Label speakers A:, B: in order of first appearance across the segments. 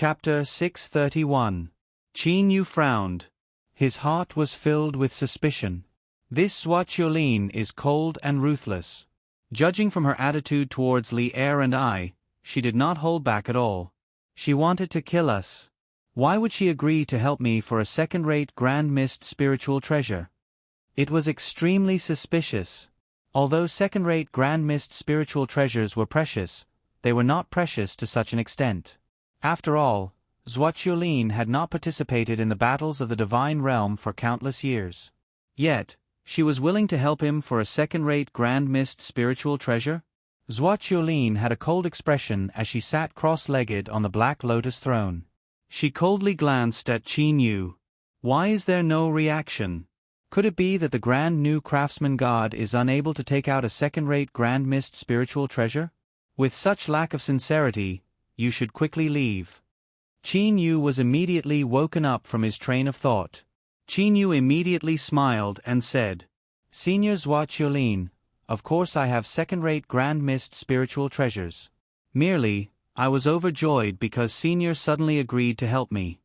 A: Chapter 631. Qin Yu frowned. His heart was filled with suspicion. This Zhuo is cold and ruthless. Judging from her attitude towards Li Er and I, she did not hold back at all. She wanted to kill us. Why would she agree to help me for a second-rate grand mist spiritual treasure? It was extremely suspicious. Although second-rate grand mist spiritual treasures were precious, they were not precious to such an extent. After all, Zhuo had not participated in the battles of the divine realm for countless years. Yet, she was willing to help him for a second-rate grand mist spiritual treasure? Zhuo had a cold expression as she sat cross-legged on the black lotus throne. She coldly glanced at Qin Yu. Why is there no reaction? Could it be that the grand new craftsman god is unable to take out a second-rate grand mist spiritual treasure? With such lack of sincerity, you should quickly leave. Qin Yu was immediately woken up from his train of thought. Qin Yu immediately smiled and said, "Senior Zhuo, of course I have second-rate grand mist spiritual treasures. Merely, I was overjoyed because Senior suddenly agreed to help me."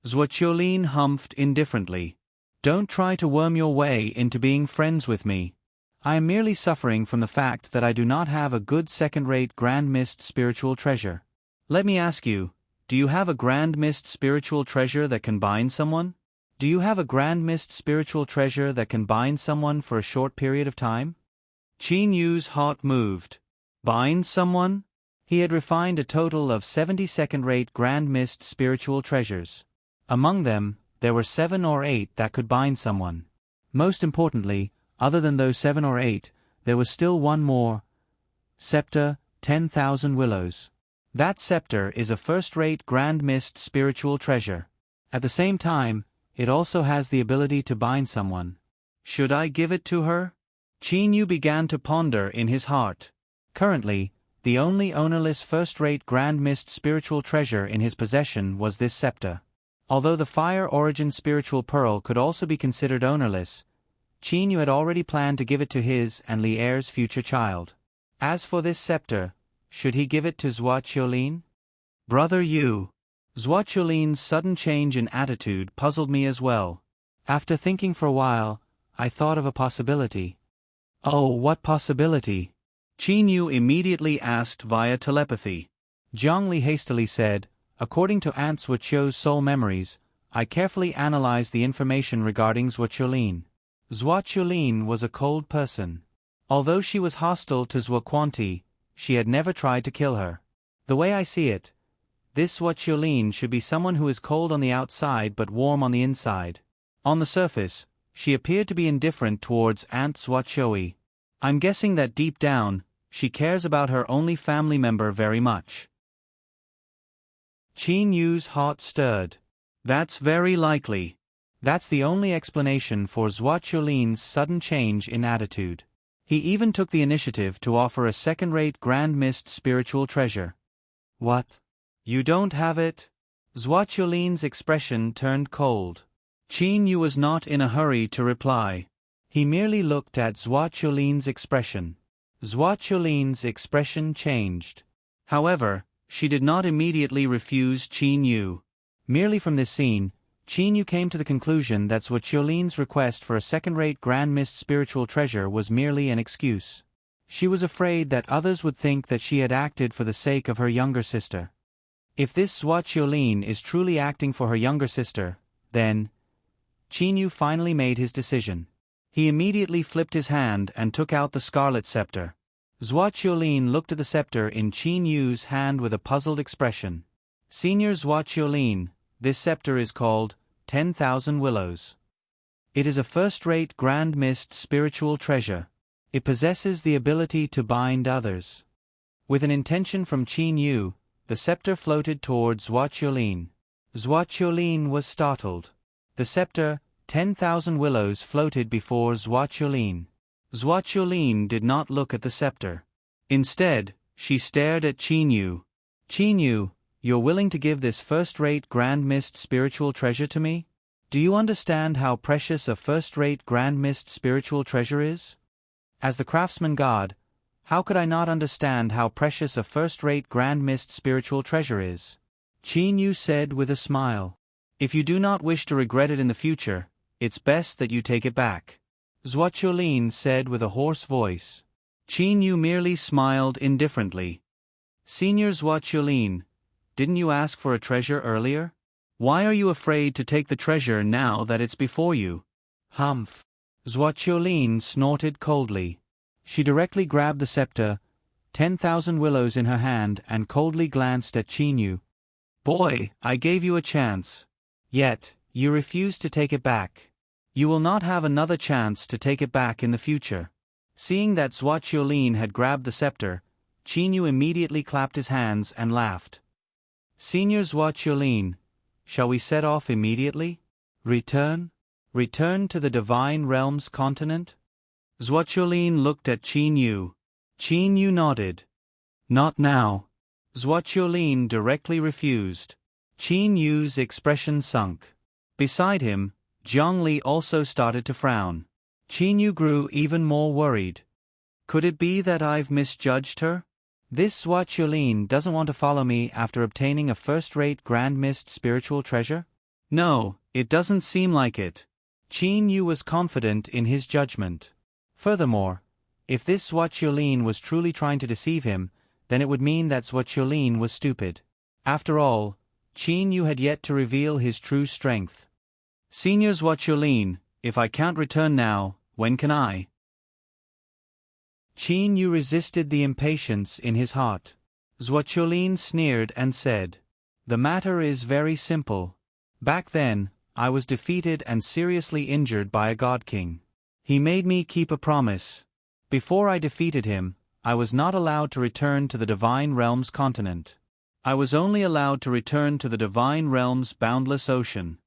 A: Zhuo humphed indifferently. "Don't try to worm your way into being friends with me. I am merely suffering from the fact that I do not have a good second-rate grand mist spiritual treasure. Let me ask you, do you have a grand mist spiritual treasure that can bind someone? Do you have a grand mist spiritual treasure that can bind someone for a short period of time?" Qin Yu's heart moved. Bind someone? He had refined a total of 70 second-rate grand mist spiritual treasures. Among them, there were 7 or 8 that could bind someone. Most importantly, other than those 7 or 8, there was still one more. Scepter, 10,000 Willows. That scepter is a first-rate grand mist spiritual treasure. At the same time, it also has the ability to bind someone. Should I give it to her? Qin Yu began to ponder in his heart. Currently, the only ownerless first-rate grand mist spiritual treasure in his possession was this scepter. Although the Fire Origin spiritual pearl could also be considered ownerless, Qin Yu had already planned to give it to his and Li Er's future child. As for this scepter, should he give it to Zhuo? Brother Yu. Zhuo's sudden change in attitude puzzled me as well. After thinking for a while, I thought of a possibility. Oh, what possibility? Qin Yu immediately asked via telepathy. Jiang Li hastily said, "According to Aunt Zhuo's soul memories, I carefully analyzed the information regarding Zhuo. Zhuo was a cold person. Although she was hostile to Zhuo, she had never tried to kill her. The way I see it, this Zhuo should be someone who is cold on the outside but warm on the inside. On the surface, she appeared to be indifferent towards Aunt Zhuo. I'm guessing that deep down, she cares about her only family member very much." Qin Yu's heart stirred. That's very likely. That's the only explanation for Zhuo's sudden change in attitude. He even took the initiative to offer a second-rate grand mist spiritual treasure. What? You don't have it? Zhuo's expression turned cold. Qin Yu was not in a hurry to reply. He merely looked at Zhuo's expression. Zhuo's expression changed. However, she did not immediately refuse Qin Yu. Merely from this scene, Qin Yu came to the conclusion that Zhuo's request for a second-rate grand mist spiritual treasure was merely an excuse. She was afraid that others would think that she had acted for the sake of her younger sister. If this Zhuo is truly acting for her younger sister, then... Qin Yu finally made his decision. He immediately flipped his hand and took out the scarlet scepter. Zhuo looked at the scepter in Qin Yu's hand with a puzzled expression. "Senior Zhuo, this scepter is called 10,000 Willows. It is a first-rate grand mist spiritual treasure. It possesses the ability to bind others." With an intention from Qin Yu, the scepter floated towards Zhuo. Zhuo was startled. The scepter, 10,000 Willows, floated before Zhuo. Zhuo did not look at the scepter. Instead, she stared at Qin Yu. "Qin Yu, you're willing to give this first-rate grand mist spiritual treasure to me? Do you understand how precious a first-rate grand mist spiritual treasure is? As the craftsman god, how could I not understand how precious a first-rate grand mist spiritual treasure is? Qin Yu said with a smile. If you do not wish to regret it in the future, it's best that you take it back. Zhuo Qiulin said with a hoarse voice. Qin Yu merely smiled indifferently. Senior Zhuo Qiulin, didn't you ask for a treasure earlier? Why are you afraid to take the treasure now that it's before you? Humph. Zhuo Qiulin snorted coldly. She directly grabbed the scepter, 10,000 willows in her hand, and coldly glanced at Qin Yu. Boy, I gave you a chance. Yet, you refused to take it back. You will not have another chance to take it back in the future. Seeing that Zhuo Qiulin had grabbed the scepter, Qin Yu immediately clapped his hands and laughed. Senior Zhuo Qiulin, shall we set off immediately? Return? Return to the Divine Realms continent? Zhuo Qiulin looked at Qin Yu. Qin Yu nodded. Not now. Zhuo Qiulin directly refused. Qin Yu's expression sunk. Beside him, Zhongli also started to frown. Qin Yu grew even more worried. Could it be that I've misjudged her? This Zhuo Qiulin doesn't want to follow me after obtaining a first-rate Grand Mist spiritual treasure? No, it doesn't seem like it. Qin Yu was confident in his judgment. Furthermore, if this Zhuo Qiulin was truly trying to deceive him, then it would mean that Zhuo Qiulin was stupid. After all, Qin Yu had yet to reveal his true strength. Senior Zhuo Qiulin, if I can't return now, when can I? Qin Yu resisted the impatience in his heart. Zhuo Qiulin sneered and said, The matter is very simple. Back then, I was defeated and seriously injured by a god king. He made me keep a promise. Before I defeated him, I was not allowed to return to the Divine Realms continent. I was only allowed to return to the Divine Realms boundless ocean.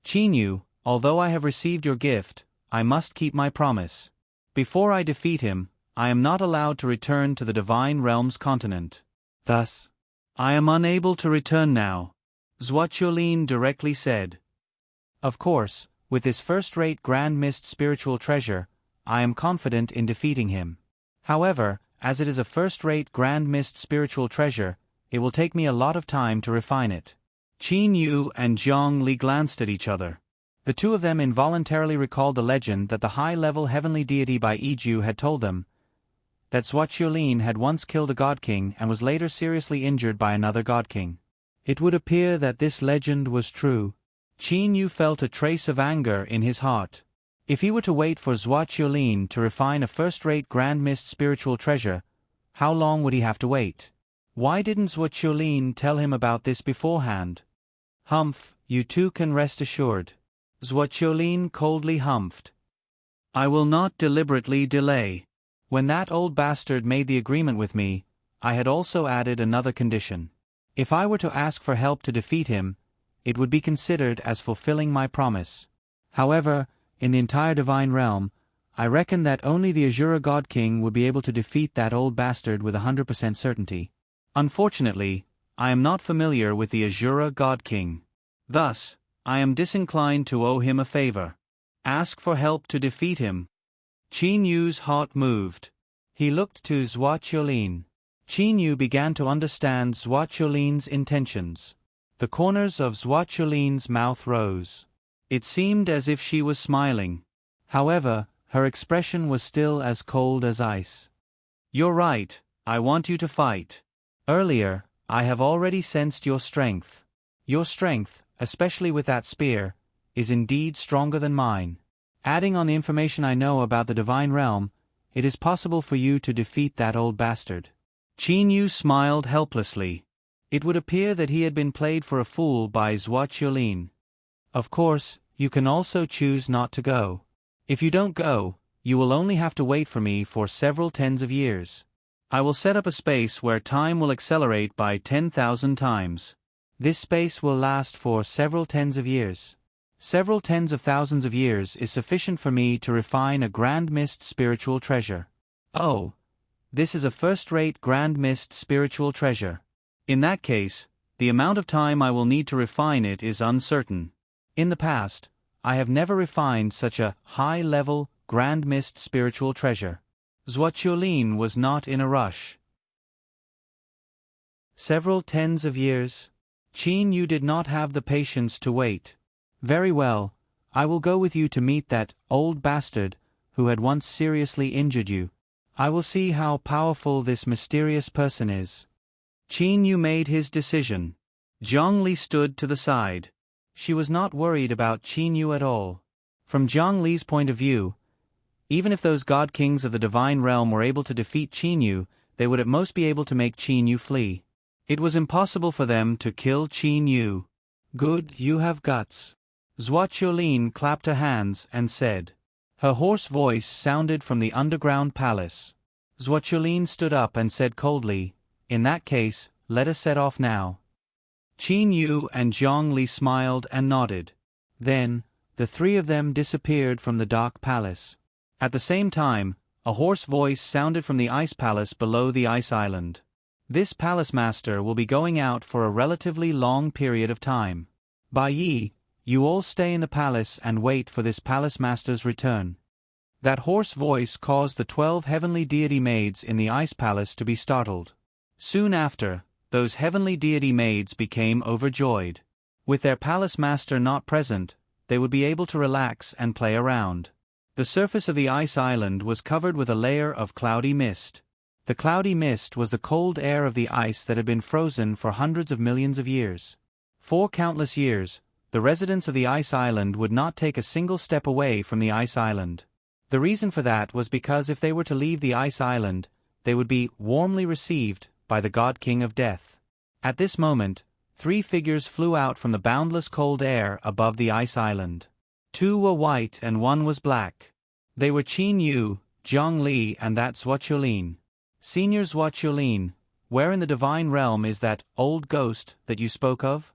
A: Qin Yu, although I have received your gift, I must keep my promise. Before I defeat him, I am not allowed to return to the Divine Realms continent. Thus, I am unable to return now. Zhuo Qiulin directly said. Of course, with this first-rate Grand Mist spiritual treasure, I am confident in defeating him. However, as it is a first-rate Grand Mist spiritual treasure, it will take me a lot of time to refine it. Qin Yu and Zhongli glanced at each other. The two of them involuntarily recalled the legend that the high-level heavenly deity Bai Yiju had told them, that Zhuo Qiulin had once killed a god king and was later seriously injured by another god king. It would appear that this legend was true. Qin Yu felt a trace of anger in his heart. If he were to wait for Zhuo Qiulin to refine a first-rate Grand Mist spiritual treasure, how long would he have to wait? Why didn't Zhuo Qiulin tell him about this beforehand? Humph, you two can rest assured. Zhuo Qiulin coldly humphed. I will not deliberately delay. When that old bastard made the agreement with me, I had also added another condition. If I were to ask for help to defeat him, it would be considered as fulfilling my promise. However, in the entire Divine Realm, I reckon that only the Azura God King would be able to defeat that old bastard with 100% certainty. Unfortunately, I am not familiar with the Azura God King. Thus, I am disinclined to owe him a favor. Ask for help to defeat him. Qin Yu's heart moved. He looked to Zhuo Qiulin. Qin Yu began to understand Zhuo Qiulin's intentions. The corners of Zhuo Qiulin's mouth rose. It seemed as if she was smiling. However, her expression was still as cold as ice. You're right, I want you to fight. Earlier, I have already sensed your strength. Your strength, especially with that spear, is indeed stronger than mine. Adding on the information I know about the Divine Realm, it is possible for you to defeat that old bastard. Qin Yu smiled helplessly. It would appear that he had been played for a fool by Zhuo Qiulin. Of course, you can also choose not to go. If you don't go, you will only have to wait for me for several tens of years. I will set up a space where time will accelerate by 10,000 times. This space will last for several tens of years. Several tens of thousands of years is sufficient for me to refine a Grand Mist spiritual treasure. Oh, this is a first-rate Grand Mist spiritual treasure. In that case, the amount of time I will need to refine it is uncertain. In the past, I have never refined such a high-level Grand Mist spiritual treasure. Zhuo Qiulin was not in a rush. Several tens of years. Qin Yu did not have the patience to wait. Very well, I will go with you to meet that old bastard who had once seriously injured you. I will see how powerful this mysterious person is. Qin Yu made his decision. Zhang Li stood to the side. She was not worried about Qin Yu at all. From Zhang Li's point of view, even if those god kings of the divine realm were able to defeat Qin Yu, they would at most be able to make Qin Yu flee. It was impossible for them to kill Qin Yu. Good, you have guts. Zhua Qiulin clapped her hands and said. Her hoarse voice sounded from the underground palace. Zhua Qiulin stood up and said coldly, in that case, let us set off now. Qin Yu and Zhang Li smiled and nodded. Then, the three of them disappeared from the dark palace. At the same time, a hoarse voice sounded from the ice palace below the ice island. This palace master will be going out for a relatively long period of time. Bai Yi, you all stay in the palace and wait for this palace master's return. That hoarse voice caused the 12 heavenly deity maids in the ice palace to be startled. Soon after, those heavenly deity maids became overjoyed. With their palace master not present, they would be able to relax and play around. The surface of the ice island was covered with a layer of cloudy mist. The cloudy mist was the cold air of the ice that had been frozen for hundreds of millions of years. For countless years, the residents of the ice island would not take a single step away from the ice island. The reason for that was because if they were to leave the ice island, they would be warmly received by the God King of Death. At this moment, 3 figures flew out from the boundless cold air above the ice island. 2 were white and 1 was black. They were Qin Yu, Zhang Li and that Zhua Qiulin. Senior Zhua Qiulin, where in the divine realm is that old ghost that you spoke of?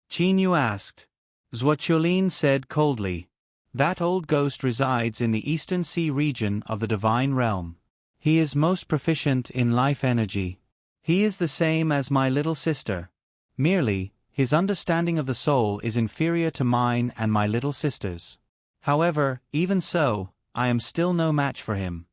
A: Qin Yu asked. Zhua Qiulin said coldly. That old ghost resides in the Eastern Sea region of the divine realm. He is most proficient in life energy. He is the same as my little sister. Merely, his understanding of the soul is inferior to mine and my little sister's. However, even so, I am still no match for him.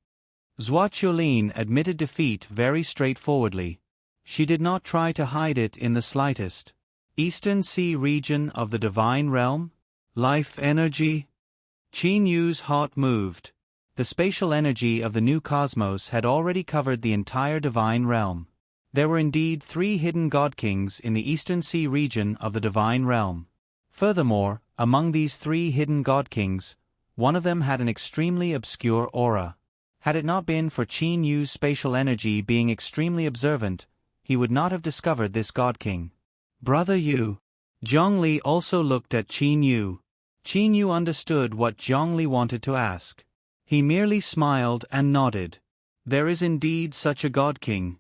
A: Zhua Qiulin admitted defeat very straightforwardly. She did not try to hide it in the slightest. Eastern Sea region of the divine realm? Life energy? Qin Yu's heart moved. The spatial energy of the new cosmos had already covered the entire divine realm. There were indeed 3 hidden god kings in the Eastern Sea region of the divine realm. Furthermore, among these 3 hidden god kings, one of them had an extremely obscure aura. Had it not been for Qin Yu's spatial energy being extremely observant, he would not have discovered this god king. Brother Yu. Zhang Li also looked at Qin Yu. Qin Yu understood what Zhang Li wanted to ask. He merely smiled and nodded. There is indeed such a god king.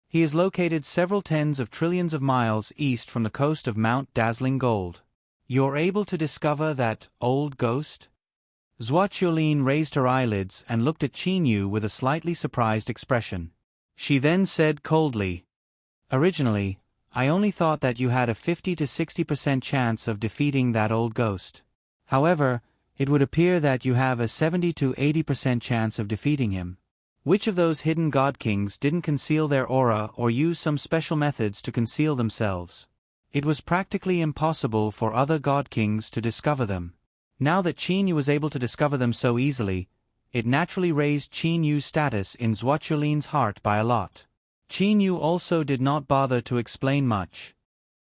A: He is located several tens of trillions of miles east from the coast of Mount Dazzling Gold. You're able to discover that old ghost? Zhua Qiulin raised her eyelids and looked at Qin Yu with a slightly surprised expression. She then said coldly, originally, I only thought that you had a 50 to 60% chance of defeating that old ghost. However, it would appear that you have a 70 to 80% chance of defeating him. Which of those hidden god kings didn't conceal their aura or use some special methods to conceal themselves? It was practically impossible for other god kings to discover them. Now that Qin Yu was able to discover them so easily, it naturally raised Qin Yu's status in Zhua Qiulin's heart by a lot. Qin Yu also did not bother to explain much.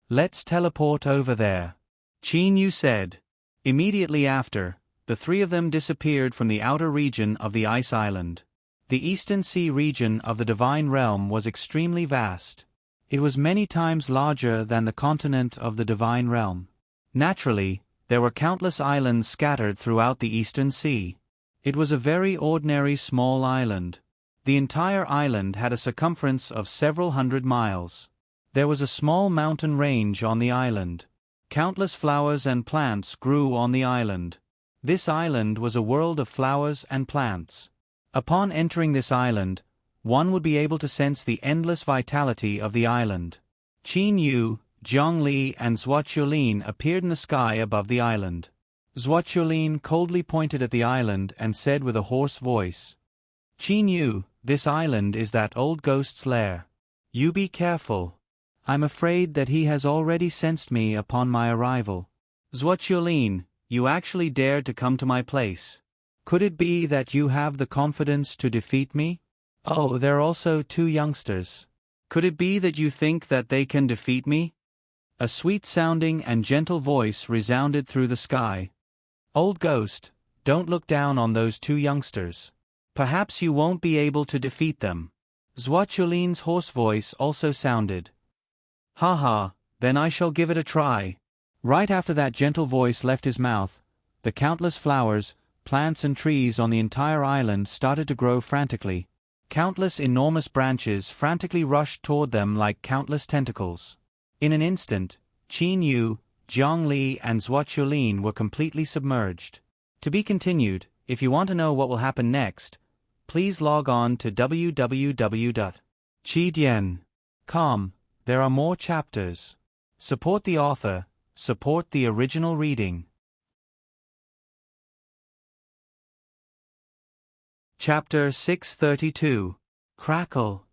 A: Let's teleport over there, Qin Yu said. Immediately after, the 3 of them disappeared from the outer region of the ice island. The Eastern Sea region of the divine realm was extremely vast. It was many times larger than the continent of the divine realm. Naturally, there were countless islands scattered throughout the Eastern Sea. It was a very ordinary small island. The entire island had a circumference of several hundred miles. There was a small mountain range on the island. Countless flowers and plants grew on the island. This island was a world of flowers and plants. Upon entering this island, one would be able to sense the endless vitality of the island. Qin Yu, Zhang Li and Zhua Qiulin appeared in the sky above the island. Zhua Qiulin coldly pointed at the island and said with a hoarse voice, Qin Yu, this island is that old ghost's lair. You be careful. I'm afraid that he has already sensed me upon my arrival. Zhuoqiulin, you actually dared to come to my place. Could it be that you have the confidence to defeat me? Oh, there are also 2 youngsters. Could it be that you think that they can defeat me? A sweet-sounding and gentle voice resounded through the sky. Old ghost, don't look down on those 2 youngsters. Perhaps you won't be able to defeat them. Zhuoqiulin's hoarse voice also sounded. Ha ha, then I shall give it a try. Right after that gentle voice left his mouth, the countless flowers, plants and trees on the entire island started to grow frantically. Countless enormous branches frantically rushed toward them like countless tentacles. In an instant, Qin Yu, Zhongli and Zhuoqiulin were completely submerged. To be continued. If you want to know what will happen next, please log on to www.qidian.com. There are more chapters. Support the author, support the original reading. Chapter 632. Crackle.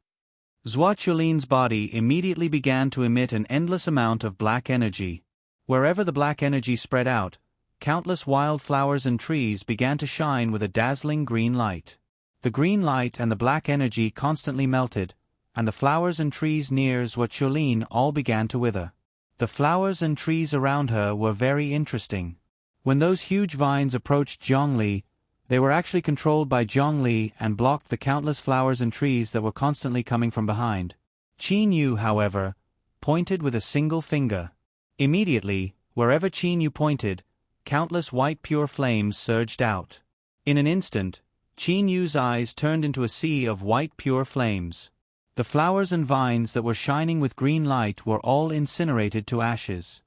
A: Zhuoqiulin's body immediately began to emit an endless amount of black energy. Wherever the black energy spread out, countless wild flowers and trees began to shine with a dazzling green light. The green light and the black energy constantly melted, and the flowers and trees near Zhuoqiulin all began to wither. The flowers and trees around her were very interesting. When those huge vines approached Zhongli, they were actually controlled by Zhongli and blocked the countless flowers and trees that were constantly coming from behind. Qin Yu, however, pointed with a single finger. Immediately, wherever Qin Yu pointed, countless white pure flames surged out. In an instant, Qin Yu's eyes turned into a sea of white pure flames. The flowers and vines that were shining with green light were all incinerated to ashes.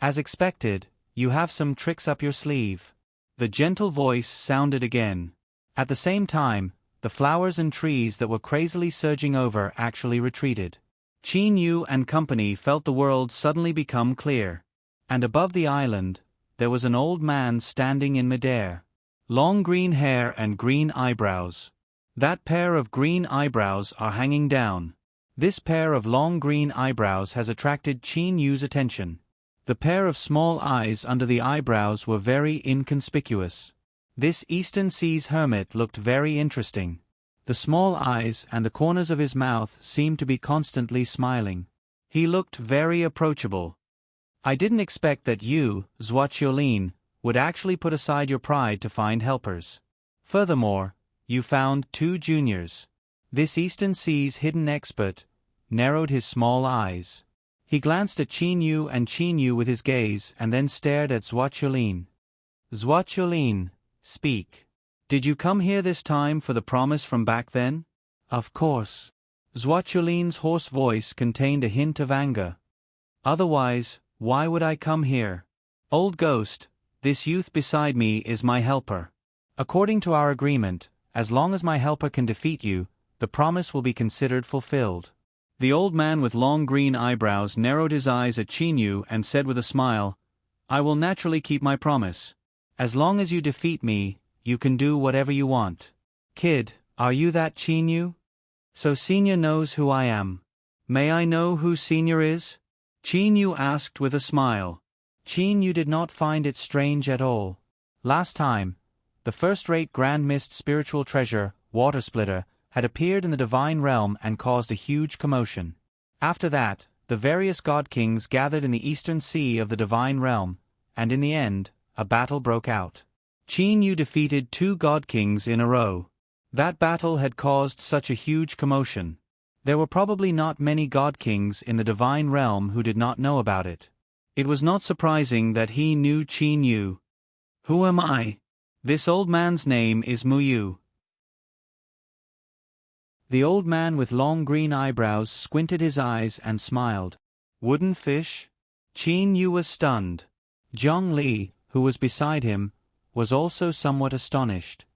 A: As expected, you have some tricks up your sleeve. The gentle voice sounded again. At the same time, the flowers and trees that were crazily surging over actually retreated. Qin Yu and company felt the world suddenly become clear. And above the island, there was an old man standing in midair. Long green hair and green eyebrows. That pair of green eyebrows are hanging down. This pair of long green eyebrows has attracted Qin Yu's attention. The pair of small eyes under the eyebrows were very inconspicuous. This Eastern Seas hermit looked very interesting. The small eyes and the corners of his mouth seemed to be constantly smiling. He looked very approachable. I didn't expect that you, Zhuoqiulin, would actually put aside your pride to find helpers. Furthermore, you found 2 juniors. This Eastern Seas hidden expert narrowed his small eyes. He glanced at Qin Yu and Qin Yu with his gaze and then stared at Zhuoqiulin. Zhuoqiulin, speak. Did you come here this time for the promise from back then? Of course. Zhuoqiulin's hoarse voice contained a hint of anger. Otherwise, why would I come here? Old ghost, this youth beside me is my helper. According to our agreement, as long as my helper can defeat you, the promise will be considered fulfilled. The old man with long green eyebrows narrowed his eyes at Qin Yu and said with a smile, I will naturally keep my promise. As long as you defeat me, you can do whatever you want. Kid, are you that Qin Yu? So Senior knows who I am. May I know who Senior is? Qin Yu asked with a smile. Qin Yu did not find it strange at all. Last time, the first-rate Grand Mist spiritual treasure, Water Splitter, had appeared in the divine realm and caused a huge commotion. After that, the various god kings gathered in the eastern sea of the divine realm, and in the end, a battle broke out. Qin Yu defeated 2 god kings in a row. That battle had caused such a huge commotion. There were probably not many god kings in the divine realm who did not know about it. It was not surprising that he knew Qin Yu. Who am I? This old man's name is Mu Yu. The old man with long green eyebrows squinted his eyes and smiled. Wooden fish? Qin Yu was stunned. Zhongli, who was beside him, was also somewhat astonished.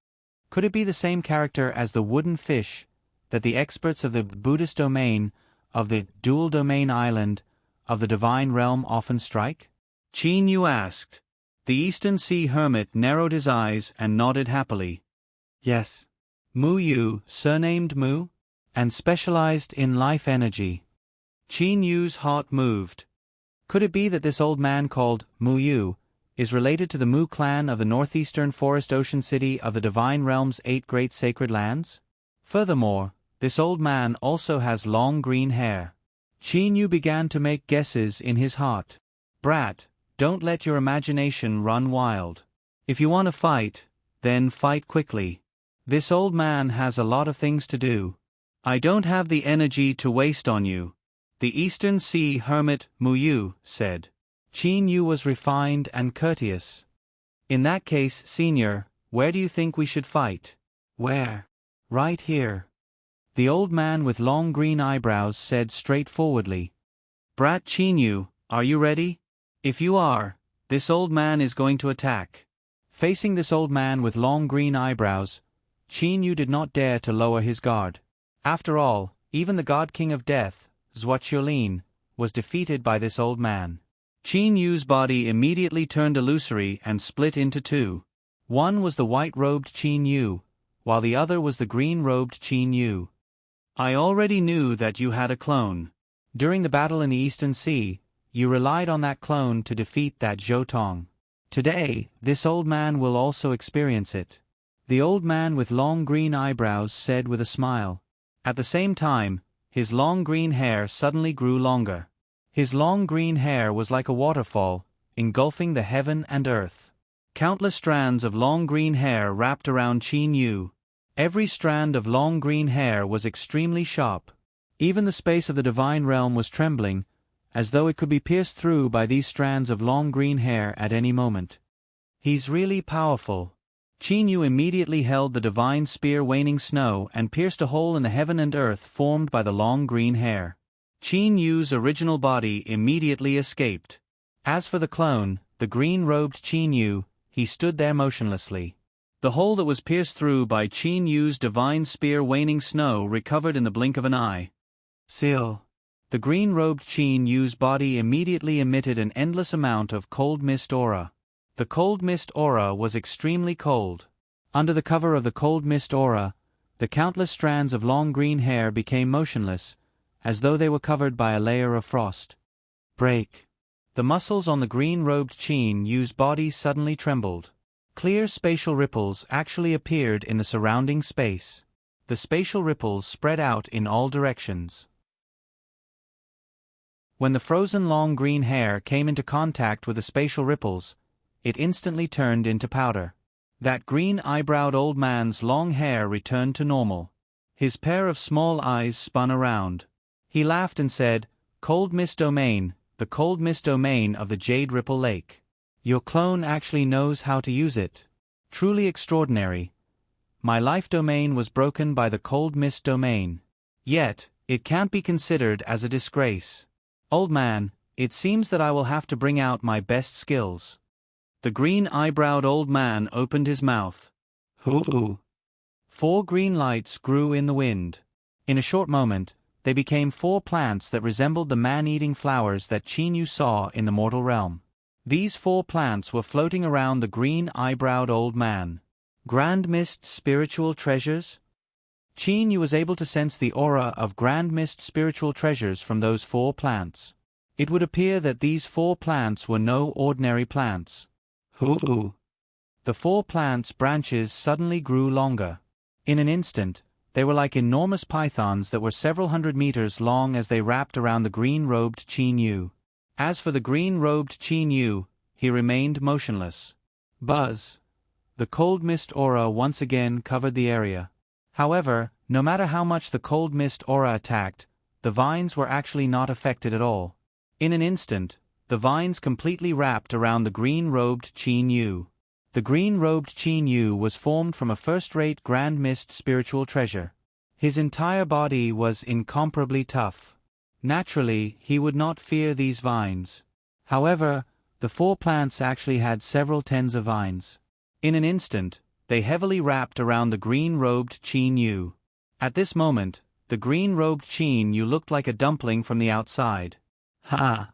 A: Could it be the same character as the wooden fish that the experts of the Buddhist domain of the dual domain island of the divine realm often strike? Qin Yu asked. The Eastern Sea hermit narrowed his eyes and nodded happily. Yes. Mu Yu, surnamed Mu, and specialized in life energy. Qin Yu's heart moved. Could it be that this old man called Mu Yu is related to the Mu clan of the northeastern forest ocean city of the Divine Realm's 8 great sacred lands? Furthermore, this old man also has long green hair. Qin Yu began to make guesses in his heart. Brat, don't let your imagination run wild. If you want to fight, then fight quickly. This old man has a lot of things to do. I don't have the energy to waste on you, the Eastern Sea hermit Mu Yu said. Qin Yu was refined and courteous. In that case, Senior, where do you think we should fight? Where? Right here. The old man with long green eyebrows said straightforwardly. Brat Qin Yu, are you ready? If you are, this old man is going to attack. Facing this old man with long green eyebrows, Qin Yu did not dare to lower his guard. After all, even the God King of Death, Xueqiulin, was defeated by this old man. Qin Yu's body immediately turned illusory and split into two. One was the white-robed Qin Yu, while the other was the green-robed Qin Yu. I already knew that you had a clone. During the battle in the Eastern Sea, you relied on that clone to defeat that Zhou Tong. Today, this old man will also experience it. The old man with long green eyebrows said with a smile. At the same time, his long green hair suddenly grew longer. His long green hair was like a waterfall, engulfing the heaven and earth. Countless strands of long green hair wrapped around Qin Yu. Every strand of long green hair was extremely sharp. Even the space of the divine realm was trembling, as though it could be pierced through by these strands of long green hair at any moment. He's really powerful. Qin Yu immediately held the divine spear Waning Snow and pierced a hole in the heaven and earth formed by the long green hair. Qin Yu's original body immediately escaped. As for the clone, the green-robed Qin Yu, he stood there motionlessly. The hole that was pierced through by Qin Yu's divine spear Waning Snow recovered in the blink of an eye. Seal. The green-robed Qin Yu's body immediately emitted an endless amount of cold mist aura. The cold mist aura was extremely cold. Under the cover of the cold mist aura, the countless strands of long green hair became motionless, as though they were covered by a layer of frost. Break. The muscles on the green-robed Qin Yu's body suddenly trembled. Clear spatial ripples actually appeared in the surrounding space. The spatial ripples spread out in all directions. When the frozen long green hair came into contact with the spatial ripples, it instantly turned into powder. That green-eyebrowed old man's long hair returned to normal. His pair of small eyes spun around. He laughed and said, "Cold Mist Domain, the Cold Mist Domain of the Jade Ripple Lake. Your clone actually knows how to use it. Truly extraordinary. My life domain was broken by the Cold Mist Domain. Yet, it can't be considered as a disgrace. Old man, it seems that I will have to bring out my best skills." The green-eyebrowed old man opened his mouth. Hoo! 4 green lights grew in the wind. In a short moment, they became 4 plants that resembled the man-eating flowers that Qin Yu saw in the mortal realm. These 4 plants were floating around the green-eyebrowed old man. Grand Mist spiritual treasures? Qin Yu was able to sense the aura of Grand Mist spiritual treasures from those 4 plants. It would appear that these 4 plants were no ordinary plants. Hoo! The 4 plants' branches suddenly grew longer. In an instant, they were like enormous pythons that were several hundred meters long as they wrapped around the green-robed Qin Yu. As for the green-robed Qin Yu, he remained motionless. Buzz! The cold mist aura once again covered the area. However, no matter how much the cold mist aura attacked, the vines were actually not affected at all. In an instant, the vines completely wrapped around the green-robed Qin Yu. The green-robed Qin Yu was formed from a first-rate Grand Mist spiritual treasure. His entire body was incomparably tough. Naturally, he would not fear these vines. However, the 4 plants actually had several tens of vines. In an instant, they heavily wrapped around the green-robed Qin Yu. At this moment, the green-robed Qin Yu looked like a dumpling from the outside. Ha!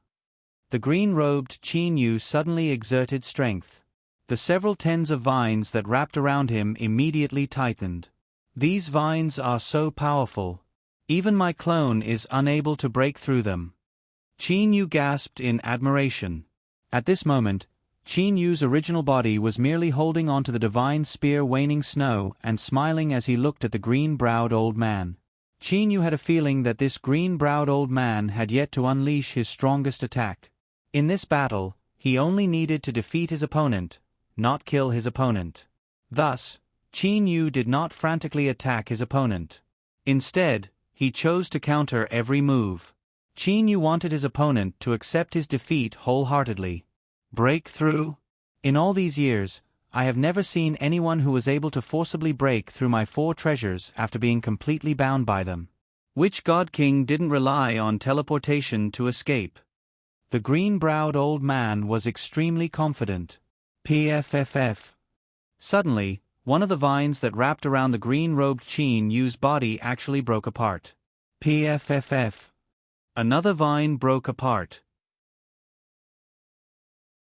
A: The green-robed Qin Yu suddenly exerted strength. The several tens of vines that wrapped around him immediately tightened. These vines are so powerful. Even my clone is unable to break through them. Qin Yu gasped in admiration. At this moment, Qin Yu's original body was merely holding onto the divine spear waning snow and smiling as he looked at the green-browed old man. Qin Yu had a feeling that this green-browed old man had yet to unleash his strongest attack. In this battle, he only needed to defeat his opponent, not kill his opponent. Thus, Qin Yu did not frantically attack his opponent. Instead, he chose to counter every move. Qin Yu wanted his opponent to accept his defeat wholeheartedly. Breakthrough? In all these years, I have never seen anyone who was able to forcibly break through my 4 treasures after being completely bound by them. Which God King didn't rely on teleportation to escape? The green-browed old man was extremely confident. PFFF. Suddenly, one of the vines that wrapped around the green-robed Qin Yu's body actually broke apart. PFFF. Another vine broke apart.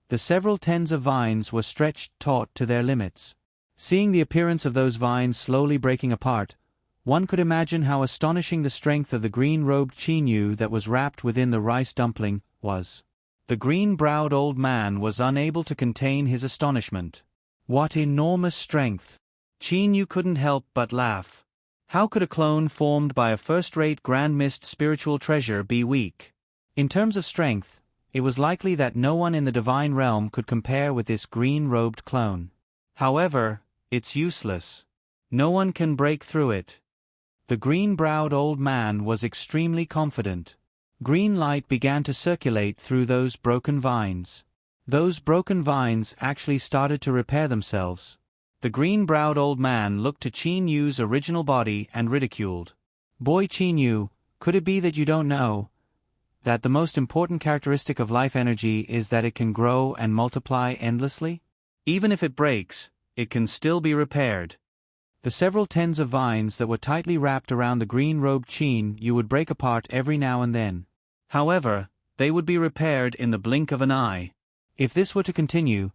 A: The several tens of vines were stretched taut to their limits. Seeing the appearance of those vines slowly breaking apart, one could imagine how astonishing the strength of the green-robed Qin Yu that was wrapped within the rice dumpling was. The green-browed old man was unable to contain his astonishment. What enormous strength! Qin Yu couldn't help but laugh. How could a clone formed by a first-rate grand mist spiritual treasure be weak? In terms of strength, it was likely that no one in the divine realm could compare with this green-robed clone. However, it's useless. No one can break through it. The green-browed old man was extremely confident. Green light began to circulate through those broken vines. Those broken vines actually started to repair themselves. The green-browed old man looked to Qin Yu's original body and ridiculed. Boy Qin Yu, could it be that you don't know that the most important characteristic of life energy is that it can grow and multiply endlessly? Even if it breaks, it can still be repaired. The several tens of vines that were tightly wrapped around the green-robed Qin Yu would break apart every now and then. However, they would be repaired in the blink of an eye. If this were to continue,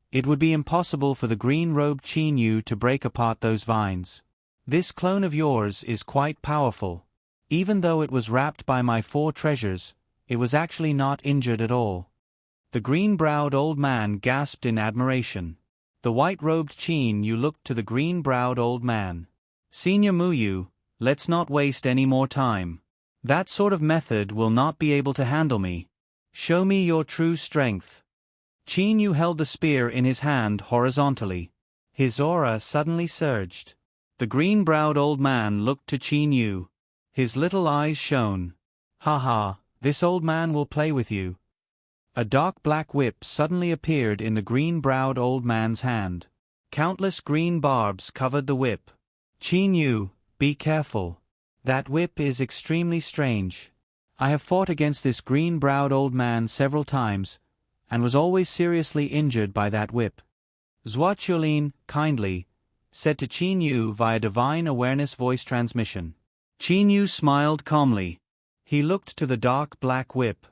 A: it would be impossible for the green-robed Qin Yu to break apart those vines. This clone of yours is quite powerful. Even though it was wrapped by my 4 treasures, it was actually not injured at all. The green-browed old man gasped in admiration. The white-robed Qin Yu looked to the green-browed old man. Senior Muyu, let's not waste any more time. That sort of method will not be able to handle me. Show me your true strength. Qin Yu held the spear in his hand horizontally. His aura suddenly surged. The green-browed old man looked to Qin Yu. His little eyes shone. Ha ha, this old man will play with you. A dark black whip suddenly appeared in the green-browed old man's hand. Countless green barbs covered the whip. Qin Yu, be careful. That whip is extremely strange. I have fought against this green-browed old man several times, and was always seriously injured by that whip. Zhua Qiulin, kindly, said to Qin Yu via divine awareness voice transmission. Qin Yu smiled calmly. He looked to the dark black whip.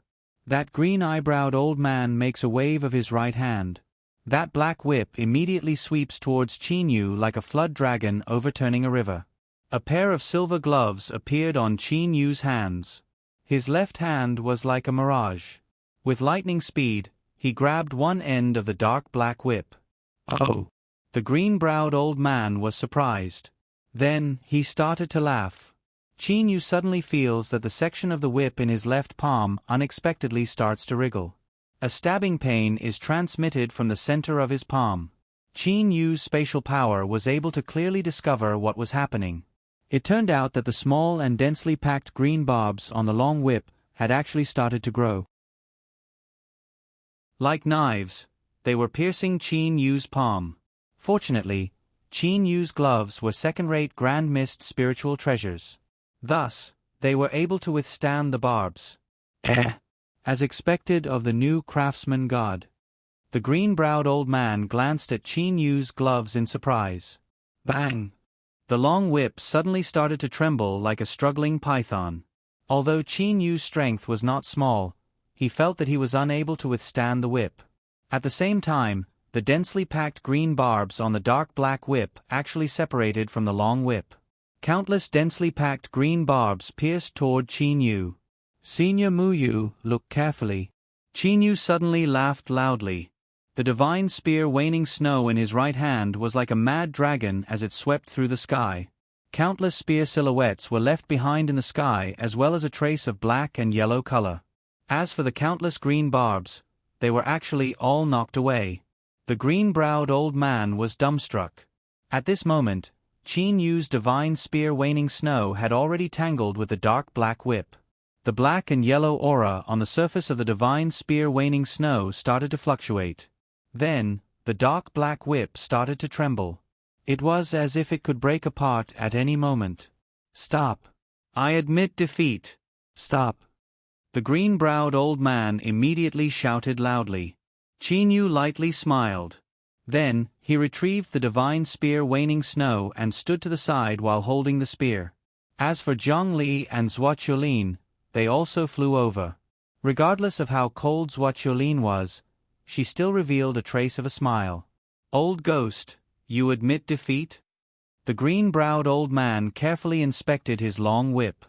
A: That green-eyebrowed old man makes a wave of his right hand. That black whip immediately sweeps towards Qin Yu like a flood dragon overturning a river. A pair of silver gloves appeared on Qin Yu's hands. His left hand was like a mirage. With lightning speed, he grabbed one end of the dark black whip. Oh! The green-browed old man was surprised. Then, he started to laugh. Qin Yu suddenly feels that the section of the whip in his left palm unexpectedly starts to wriggle. A stabbing pain is transmitted from the center of his palm. Qin Yu's spatial power was able to clearly discover what was happening. It turned out that the small and densely packed green barbs on the long whip had actually started to grow. Like knives, they were piercing Qin Yu's palm. Fortunately, Qin Yu's gloves were second-rate Grand Mist spiritual treasures. Thus, they were able to withstand the barbs. As expected of the new craftsman god. The green-browed old man glanced at Qin Yu's gloves in surprise. Bang! The long whip suddenly started to tremble like a struggling python. Although Qin Yu's strength was not small, he felt that he was unable to withstand the whip. At the same time, the densely packed green barbs on the dark black whip actually separated from the long whip. Countless densely packed green barbs pierced toward Qin Yu. Senior Muyu, look carefully. Qin Yu suddenly laughed loudly. The divine spear waning snow in his right hand was like a mad dragon as it swept through the sky. Countless spear silhouettes were left behind in the sky as well as a trace of black and yellow color. As for the countless green barbs, they were actually all knocked away. The green-browed old man was dumbstruck. At this moment, Qin Yu's divine spear waning snow had already tangled with the dark black whip. The black and yellow aura on the surface of the divine spear waning snow started to fluctuate. Then, the dark black whip started to tremble. It was as if it could break apart at any moment. Stop. I admit defeat. Stop. The green-browed old man immediately shouted loudly. Qin Yu lightly smiled. Then, he retrieved the divine spear waning snow and stood to the side while holding the spear. As for Zhang Li and Zhuoqiulin, they also flew over. Regardless of how cold Zhuoqiulin was, she still revealed a trace of a smile. Old ghost, you admit defeat? The green-browed old man carefully inspected his long whip.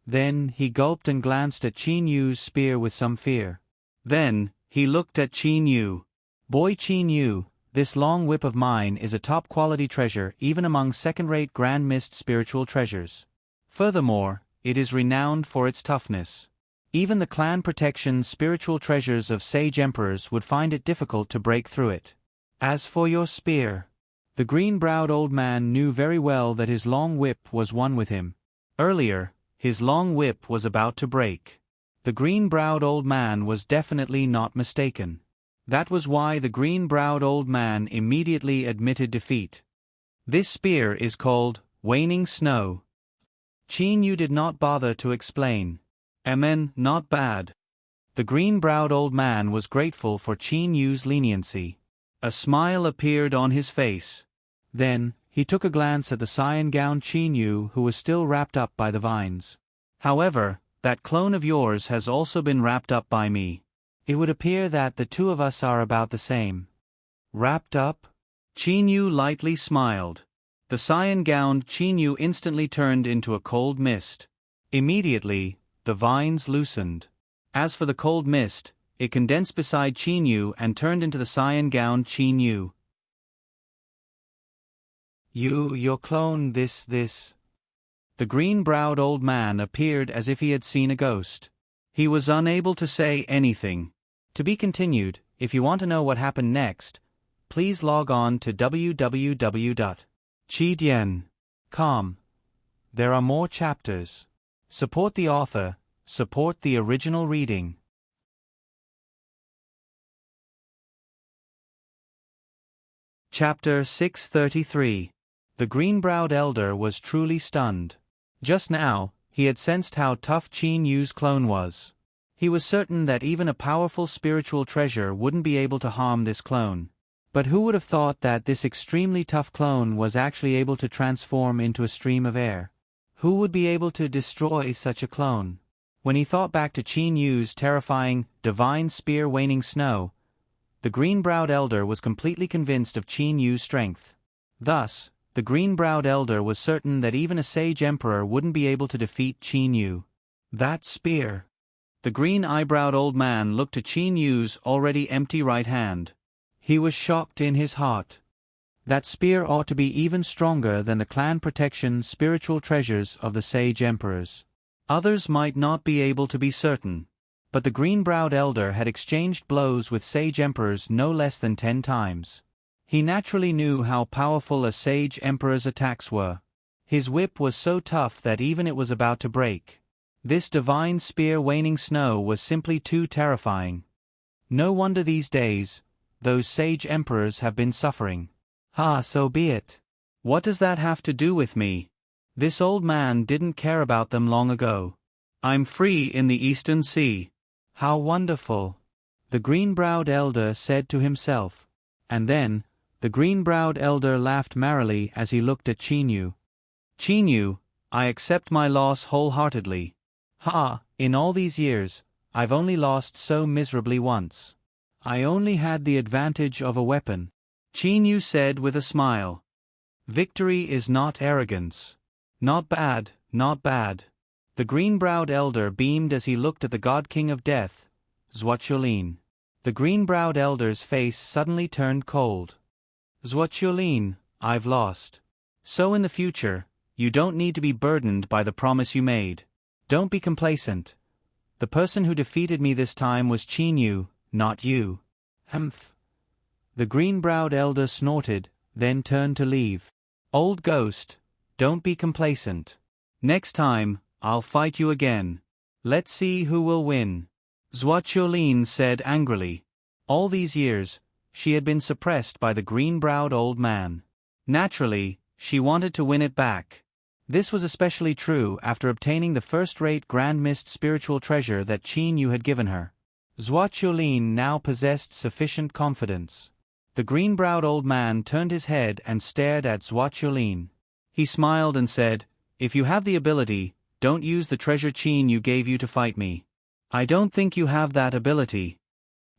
A: Then, he gulped and glanced at Qin Yu's spear with some fear. Then, he looked at Qin Yu. Boy Qin Yu, this long whip of mine is a top-quality treasure even among second-rate Grand Mist spiritual treasures. Furthermore, it is renowned for its toughness. Even the clan protection spiritual treasures of sage emperors would find it difficult to break through it. As for your spear, the green-browed old man knew very well that his long whip was one with him. Earlier, his long whip was about to break. The green-browed old man was definitely not mistaken. That was why the green-browed old man immediately admitted defeat. This spear is called Waning Snow. Qin Yu did not bother to explain. Amen, not bad. The green-browed old man was grateful for Qin Yu's leniency. A smile appeared on his face. Then, he took a glance at the cyan-gowned Qin Yu who was still wrapped up by the vines. However, that clone of yours has also been wrapped up by me. It would appear that the two of us are about the same. Wrapped up? Qin Yu lightly smiled. The cyan-gowned Qin Yu instantly turned into a cold mist. Immediately, the vines loosened. As for the cold mist, it condensed beside Qin Yu and turned into the cyan-gowned Qin Yu. Your clone this. The green-browed old man appeared as if he had seen a ghost. He was unable to say anything. To be continued. If you want to know what happened next, please log on to www.chidian.com. There are more chapters. Support the author, support the original reading. Chapter 633. The green-browed elder was truly stunned. Just now, he had sensed how tough Qin Yu's clone was. He was certain that even a powerful spiritual treasure wouldn't be able to harm this clone. But who would have thought that this extremely tough clone was actually able to transform into a stream of air? Who would be able to destroy such a clone? When he thought back to Qin Yu's terrifying, divine spear waning snow, the green-browed elder was completely convinced of Qin Yu's strength. Thus, the green-browed elder was certain that even a sage emperor wouldn't be able to defeat Qin Yu. That spear. The green-eyebrowed old man looked at Qin Yu's already empty right hand. He was shocked in his heart. That spear ought to be even stronger than the clan protection spiritual treasures of the sage emperors. Others might not be able to be certain, but the green-browed elder had exchanged blows with sage emperors no less than 10 times. He naturally knew how powerful a sage emperor's attacks were. His whip was so tough that even it was about to break. This divine spear waning snow was simply too terrifying. No wonder these days, those sage emperors have been suffering. So be it. What does that have to do with me? This old man didn't care about them long ago. I'm free in the Eastern Sea. How wonderful! The green-browed elder said to himself. And then, the green-browed elder laughed merrily as he looked at Qin Yu. Qin Yu, I accept my loss wholeheartedly. In all these years, I've only lost so miserably once. I only had the advantage of a weapon. Qin Yu said with a smile. Victory is not arrogance. Not bad, not bad. The green-browed elder beamed as he looked at the god king of death, Zwachuolin. The green-browed elder's face suddenly turned cold. Zwachuolin, I've lost. So in the future, you don't need to be burdened by the promise you made. Don't be complacent. The person who defeated me this time was Qin, not you. Humph. The green-browed elder snorted, then turned to leave. Old ghost, don't be complacent. Next time, I'll fight you again. Let's see who will win. Zwachuolin said angrily. All these years, she had been suppressed by the green-browed old man. Naturally, she wanted to win it back. This was especially true after obtaining the first-rate Grand Mist spiritual treasure that Qin had given her. Zwachuolin now possessed sufficient confidence. The green-browed old man turned his head and stared at Zwachuolin. He smiled and said, "If you have the ability, don't use the treasure Qin gave you to fight me. I don't think you have that ability."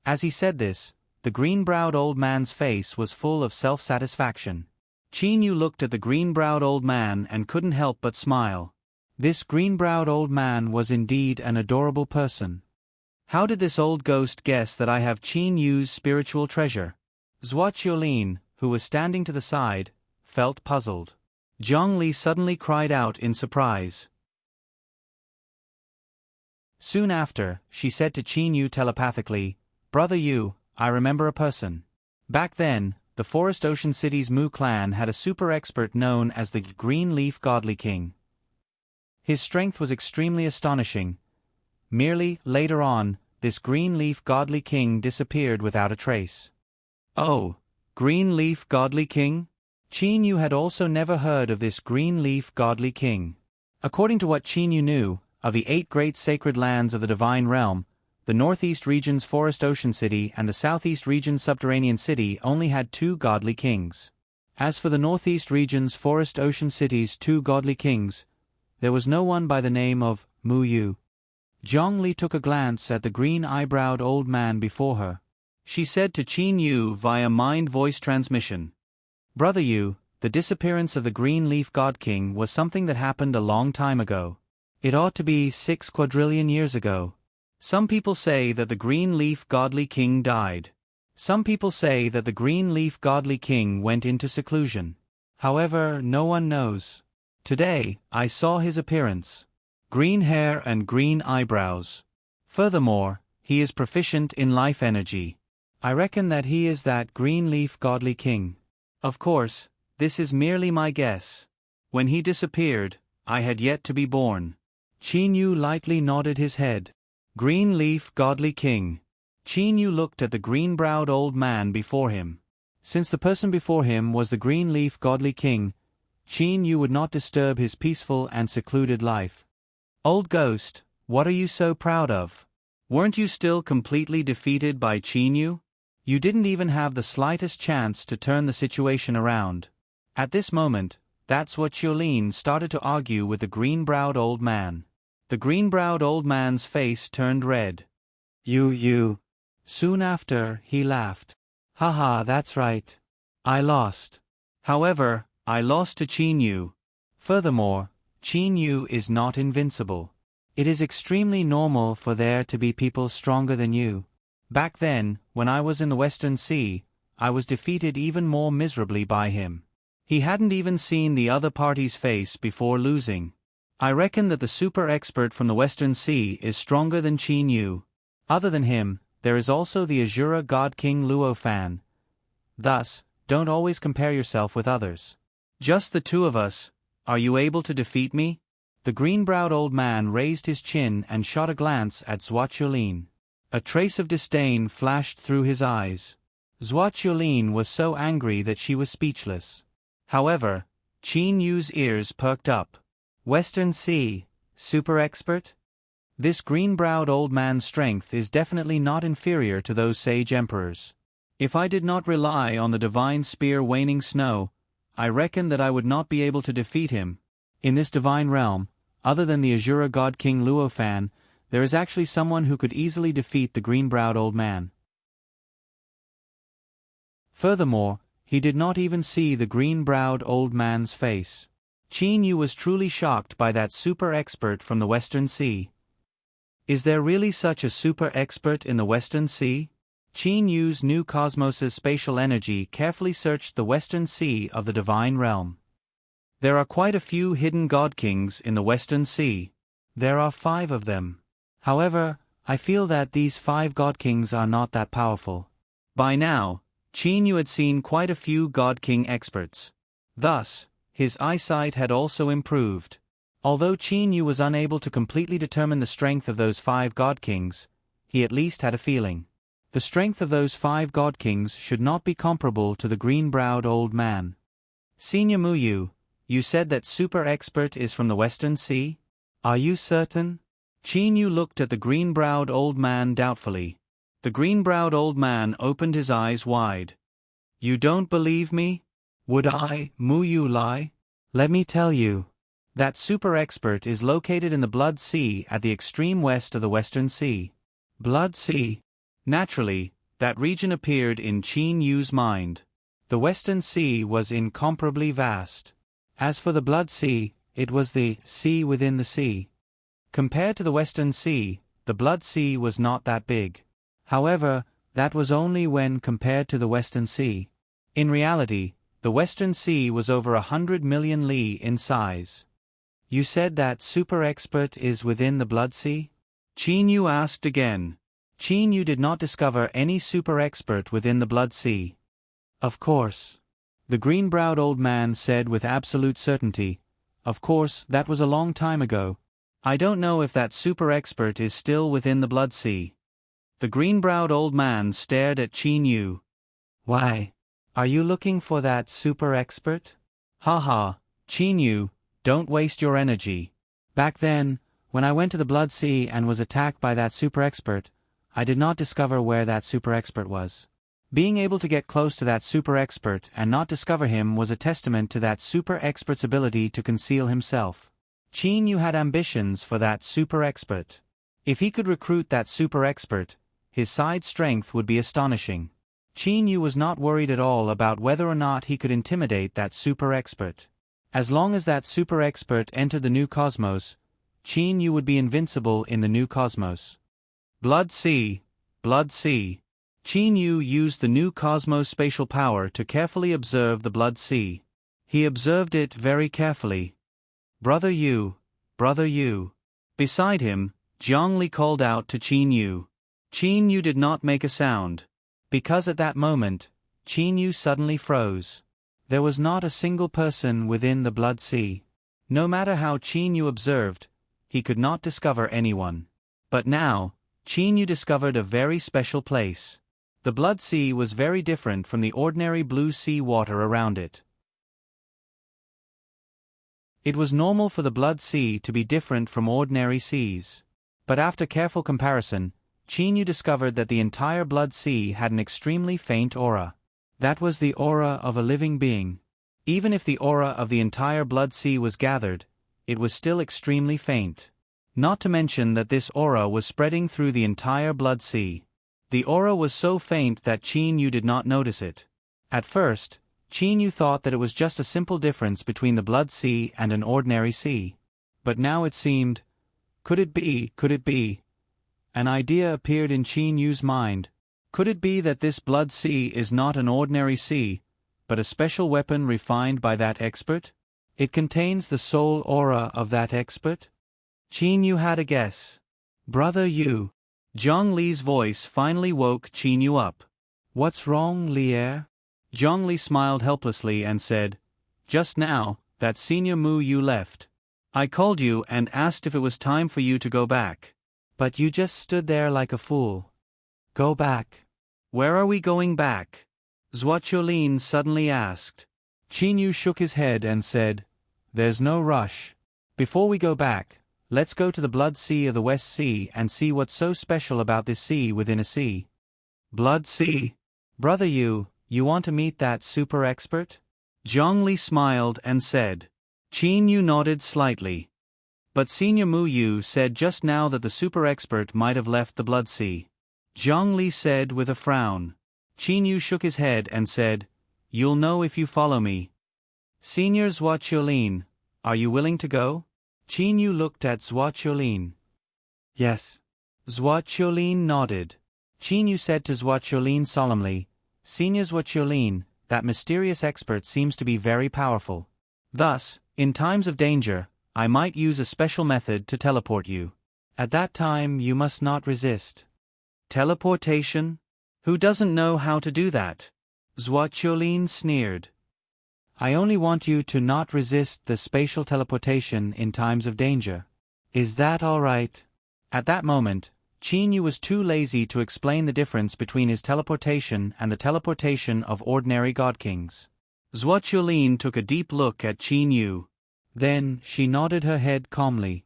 A: As he said this, the green-browed old man's face was full of self-satisfaction. Qin looked at the green-browed old man and couldn't help but smile. This green-browed old man was indeed an adorable person. How did this old ghost guess that I have Qin spiritual treasure? Zwachuolin, who was standing to the side, felt puzzled. Zhongli suddenly cried out in surprise. Soon after, she said to Qin telepathically, "Brother Yu, I remember a person. Back then, the Forest Ocean City's Mu clan had a super expert known as the Green Leaf Godly King. His strength was extremely astonishing. Merely, later on, this Green Leaf Godly King disappeared without a trace." Oh, Green Leaf Godly King? Qin had also never heard of this Green Leaf Godly King. According to what Qin knew, of the 8 great sacred lands of the Divine Realm, the Northeast region's Forest Ocean City and the Southeast region's Subterranean City only had 2 godly kings. As for the Northeast region's Forest Ocean City's 2 godly kings, there was no one by the name of Mu Yu. Zhongli took a glance at the green-eyebrowed old man before her. She said to Qin via mind-voice transmission, "Brother Yu, the disappearance of the Green Leaf God King was something that happened a long time ago. It ought to be 6 quadrillion years ago. Some people say that the Green Leaf Godly King died. Some people say that the Green Leaf Godly King went into seclusion. However, no one knows. Today, I saw his appearance. Green hair and green eyebrows. Furthermore, he is proficient in life energy. I reckon that he is that Green Leaf Godly King. Of course, this is merely my guess. When he disappeared, I had yet to be born." Qin lightly nodded his head. Green Leaf Godly King. Qin looked at the green-browed old man before him. Since the person before him was the Green Leaf Godly King, Qin would not disturb his peaceful and secluded life. "Old ghost, what are you so proud of? Weren't you still completely defeated by Qin? You didn't even have the slightest chance to turn the situation around." At this moment, that's what Zwachuolin started to argue with the green-browed old man. The green-browed old man's face turned red. You. Soon after, he laughed. "Haha, that's right. I lost. However, I lost to Qin. Furthermore, Qin is not invincible. It is extremely normal for there to be people stronger than you. Back then, when I was in the Western Sea, I was defeated even more miserably by him. He hadn't even seen the other party's face before losing. I reckon that the super expert from the Western Sea is stronger than Qin. Other than him, there is also the Azura God King Luofan. Thus, don't always compare yourself with others. Just the 2 of us. Are you able to defeat me?" The green-browed old man raised his chin and shot a glance at Zwachuolin. A trace of disdain flashed through his eyes. Zwachuolin was so angry that she was speechless. However, Qin ears perked up. "Western Sea, super expert? This green-browed old man's strength is definitely not inferior to those sage emperors. If I did not rely on the divine spear Waning Snow, I reckon that I would not be able to defeat him. In this divine realm, other than the Azura God King Luofan, there is actually someone who could easily defeat the green-browed old man." Furthermore, he did not even see the green-browed old man's face. Qin Yu was truly shocked by that super expert from the Western Sea. Is there really such a super expert in the Western Sea? Qin Yu's new cosmos's spatial energy carefully searched the Western Sea of the divine realm. There are quite a few hidden god kings in the Western Sea. There are 5 of them. However, I feel that these 5 god kings are not that powerful. By now, Qin Yu had seen quite a few god king experts. Thus, his eyesight had also improved. Although Qin Yu was unable to completely determine the strength of those 5 god kings, he at least had a feeling. The strength of those 5 god kings should not be comparable to the green-browed old man. Senior Muyu, you said that super expert is from the Western Sea? Are you certain? Qin Yu looked at the green-browed old man doubtfully. The green-browed old man opened his eyes wide. You don't believe me? Would I, Muyu, lie? Let me tell you. That super expert is located in the Blood Sea at the extreme west of the Western Sea. Blood Sea? Naturally, that region appeared in Qin Yu's mind. The Western Sea was incomparably vast. As for the Blood Sea, it was the sea within the sea. Compared to the Western Sea, the Blood Sea was not that big. However, that was only when compared to the Western Sea. In reality, the Western Sea was over 100 million li in size. You said that super expert is within the Blood Sea? Qin Yu asked again. Qin Yu did not discover any super expert within the Blood Sea. Of course. The green-browed old man said with absolute certainty. Of course, that was a long time ago. I don't know if that super expert is still within the Blood Sea. The green-browed old man stared at Qin Yu. Why? Are you looking for that super expert? Ha, Qin Yu, don't waste your energy. Back then, when I went to the Blood Sea and was attacked by that super expert, I did not discover where that super expert was. Being able to get close to that super expert and not discover him was a testament to that super expert's ability to conceal himself. Qin Yu had ambitions for that super expert. If he could recruit that super expert, his side strength would be astonishing. Qin Yu was not worried at all about whether or not he could intimidate that super expert. As long as that super expert entered the new cosmos, Qin Yu would be invincible in the new cosmos. Blood Sea, Blood Sea. Qin Yu used the new cosmos spatial power to carefully observe the Blood Sea. He observed it very carefully. Brother Yu, Brother Yu. Beside him, Zhongli called out to Qin Yu. Qin Yu did not make a sound. Because at that moment, Qin Yu suddenly froze. There was not a single person within the Blood Sea. No matter how Qin Yu observed, he could not discover anyone. But now, Qin Yu discovered a very special place. The Blood Sea was very different from the ordinary blue sea water around it. It was normal for the Blood Sea to be different from ordinary seas. But after careful comparison, Qin Yu discovered that the entire Blood Sea had an extremely faint aura. That was the aura of a living being. Even if the aura of the entire Blood Sea was gathered, it was still extremely faint. Not to mention that this aura was spreading through the entire Blood Sea. The aura was so faint that Qin Yu did not notice it. At first, Qin Yu thought that it was just a simple difference between the Blood Sea and an ordinary sea. But now it seemed, could it be? An idea appeared in Qin Yu's mind. Could it be that this Blood Sea is not an ordinary sea, but a special weapon refined by that expert? It contains the soul aura of that expert? Qin Yu had a guess. Brother Yu. Zhong Li's voice finally woke Qin Yu up. What's wrong, Lier? Zhong Li smiled helplessly and said, Just now, that Senior Mu Yu left. I called you and asked if it was time for you to go back. But you just stood there like a fool. Go back. Where are we going back? Zhuo suddenly asked. Qin Yu shook his head and said, There's no rush. Before we go back, let's go to the Blood Sea of the West Sea and see what's so special about this sea within a sea. Blood Sea? Brother Yu, you want to meet that super expert? Zhongli smiled and said. Qin Yu nodded slightly. But Senior Mu Yu said just now that the super expert might have left the Blood Sea. Zhongli said with a frown. Qin Yu shook his head and said, You'll know if you follow me. Senior Zhuo, are you willing to go? Qin Yu looked at Zhuo Qiulin. Yes. Zhuo Qiulin nodded. Qin Yu said to Zhuo Qiulin solemnly, Senior Zhuo Qiulin, that mysterious expert seems to be very powerful. Thus, in times of danger, I might use a special method to teleport you. At that time you must not resist. Teleportation? Who doesn't know how to do that? Zhuo Qiulin sneered. I only want you to not resist the spatial teleportation in times of danger. Is that all right? At that moment, Qin Yu was too lazy to explain the difference between his teleportation and the teleportation of ordinary god kings. Zhuo Qiulin took a deep look at Qin Yu. Then, she nodded her head calmly.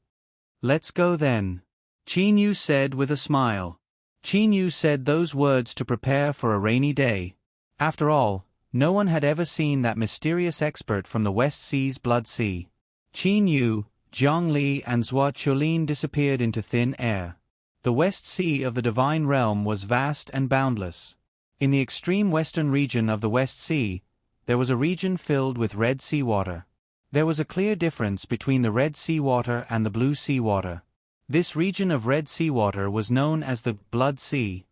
A: Let's go then, Qin Yu said with a smile. Qin Yu said those words to prepare for a rainy day. After all, no one had ever seen that mysterious expert from the West Sea's Blood Sea. Qin Yu, Zhongli and Zhuo Qiulin disappeared into thin air. The West Sea of the Divine Realm was vast and boundless. In the extreme western region of the West Sea, there was a region filled with red sea water. There was a clear difference between the red sea water and the blue sea water. This region of red sea water was known as the Blood Sea.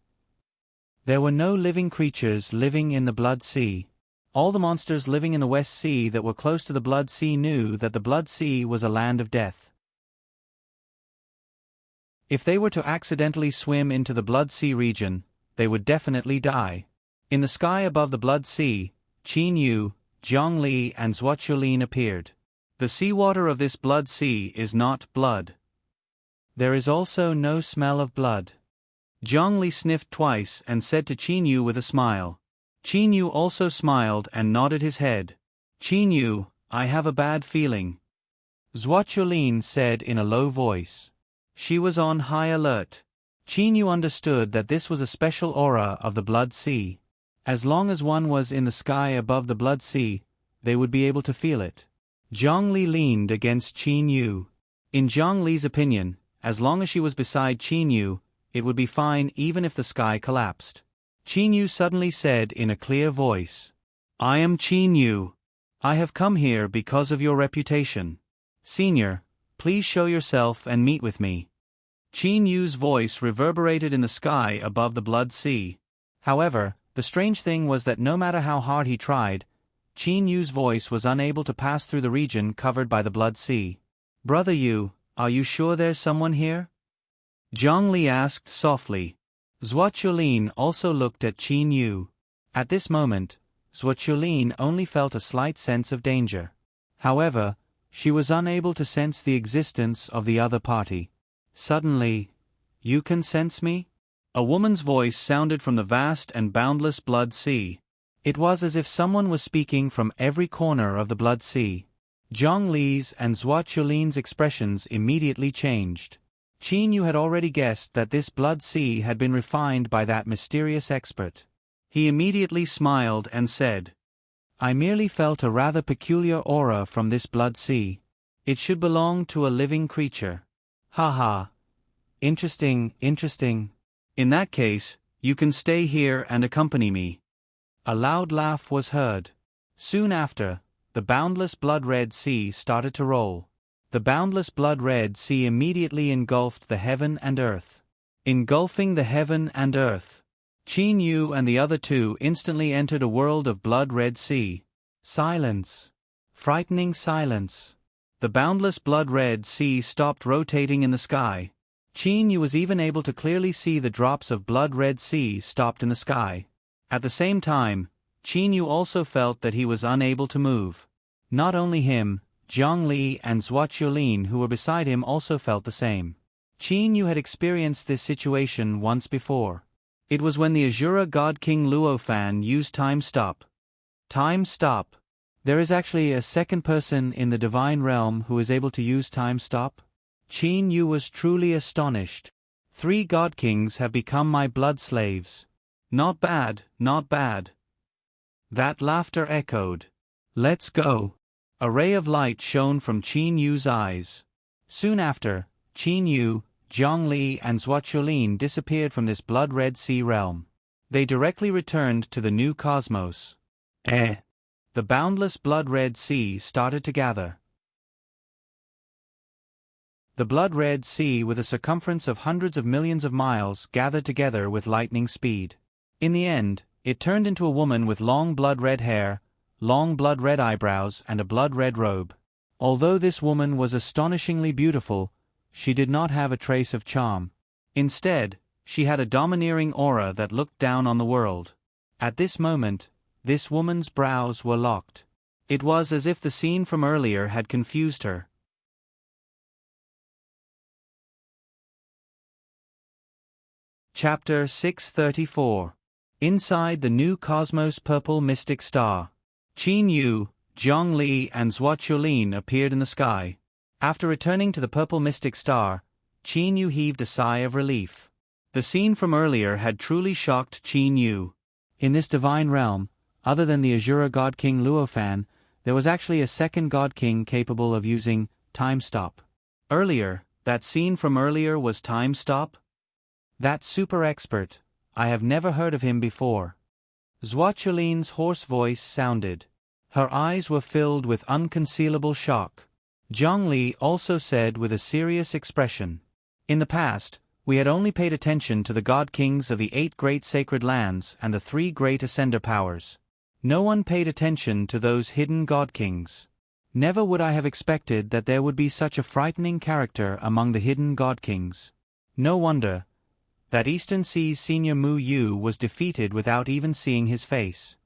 A: There were no living creatures living in the Blood Sea. All the monsters living in the West Sea that were close to the Blood Sea knew that the Blood Sea was a land of death. If they were to accidentally swim into the Blood Sea region, they would definitely die. In the sky above the Blood Sea, Qin Yu, Zhongli and Zhuo Qiulin appeared. The seawater of this Blood Sea is not blood. There is also no smell of blood. Zhongli sniffed twice and said to Qin Yu with a smile. Qin Yu also smiled and nodded his head. Qin Yu, I have a bad feeling. Zhuo Qiulin said in a low voice. She was on high alert. Qin Yu understood that this was a special aura of the Blood Sea. As long as one was in the sky above the Blood Sea, they would be able to feel it. Zhongli leaned against Qin Yu. In Zhongli's opinion, as long as she was beside Qin Yu, it would be fine even if the sky collapsed. Qin Yu suddenly said in a clear voice, I am Qin Yu. I have come here because of your reputation. Senior, please show yourself and meet with me. Qin Yu's voice reverberated in the sky above the Blood Sea. However, the strange thing was that no matter how hard he tried, Qin Yu's voice was unable to pass through the region covered by the Blood Sea. Brother Yu, are you sure there's someone here? Zhongli asked softly. Zhuo Qiulin also looked at Qin Yu. At this moment, Zhuo Qiulin only felt a slight sense of danger. However, she was unable to sense the existence of the other party. Suddenly, you can sense me? A woman's voice sounded from the vast and boundless Blood Sea. It was as if someone was speaking from every corner of the Blood Sea. Zhongli's and Zhuo Qiulin's expressions immediately changed. Qin Yu had already guessed that this Blood Sea had been refined by that mysterious expert. He immediately smiled and said, I merely felt a rather peculiar aura from this Blood Sea. It should belong to a living creature. Ha ha. Interesting, interesting. In that case, you can stay here and accompany me. A loud laugh was heard. Soon after, the boundless blood-red sea started to roll. The boundless blood-red sea immediately engulfed the heaven and earth. Engulfing the heaven and earth, Qin Yu and the other two instantly entered a world of blood-red sea. Silence. Frightening silence. The boundless blood-red sea stopped rotating in the sky. Qin Yu was even able to clearly see the drops of blood-red sea stopped in the sky. At the same time, Qin Yu also felt that he was unable to move. Not only him, Zhongli and Zhuo Qiulin who were beside him also felt the same. Qin Yu had experienced this situation once before. It was when the Azura God King Luofan used Time Stop. Time Stop. There is actually a second person in the Divine Realm who is able to use Time Stop? Qin Yu was truly astonished. 3 God Kings have become my blood slaves. Not bad, not bad. That laughter echoed. Let's go. A ray of light shone from Qin Yu's eyes. Soon after, Qin Yu, Zhongli and Zhuo Qiulin disappeared from this blood-red sea realm. They directly returned to the new cosmos. The boundless blood-red sea started to gather. The blood-red sea with a circumference of hundreds of millions of miles gathered together with lightning speed. In the end, it turned into a woman with long blood-red hair, long blood-red eyebrows and a blood-red robe. Although this woman was astonishingly beautiful, she did not have a trace of charm. Instead, she had a domineering aura that looked down on the world. At this moment, this woman's brows were locked. It was as if the scene from earlier had confused her. Chapter 634. Inside the New Cosmos Purple Mystic Star. Qin Yu, Zhongli and Zhuoqiulin appeared in the sky. After returning to the Purple Mystic Star, Qin Yu heaved a sigh of relief. The scene from earlier had truly shocked Qin Yu. In this divine realm, other than the Azura God King Luofan, there was actually a second God King capable of using Time Stop. Earlier, that scene from earlier was Time Stop? That super expert, I have never heard of him before. Zhuoqiulin's hoarse voice sounded. Her eyes were filled with unconcealable shock. Zhongli also said with a serious expression. In the past, we had only paid attention to the God Kings of the 8 great sacred lands and the 3 great ascender powers. No one paid attention to those hidden God Kings. Never would I have expected that there would be such a frightening character among the hidden God Kings. No wonder that Eastern Sea's senior Mu Yu was defeated without even seeing his face.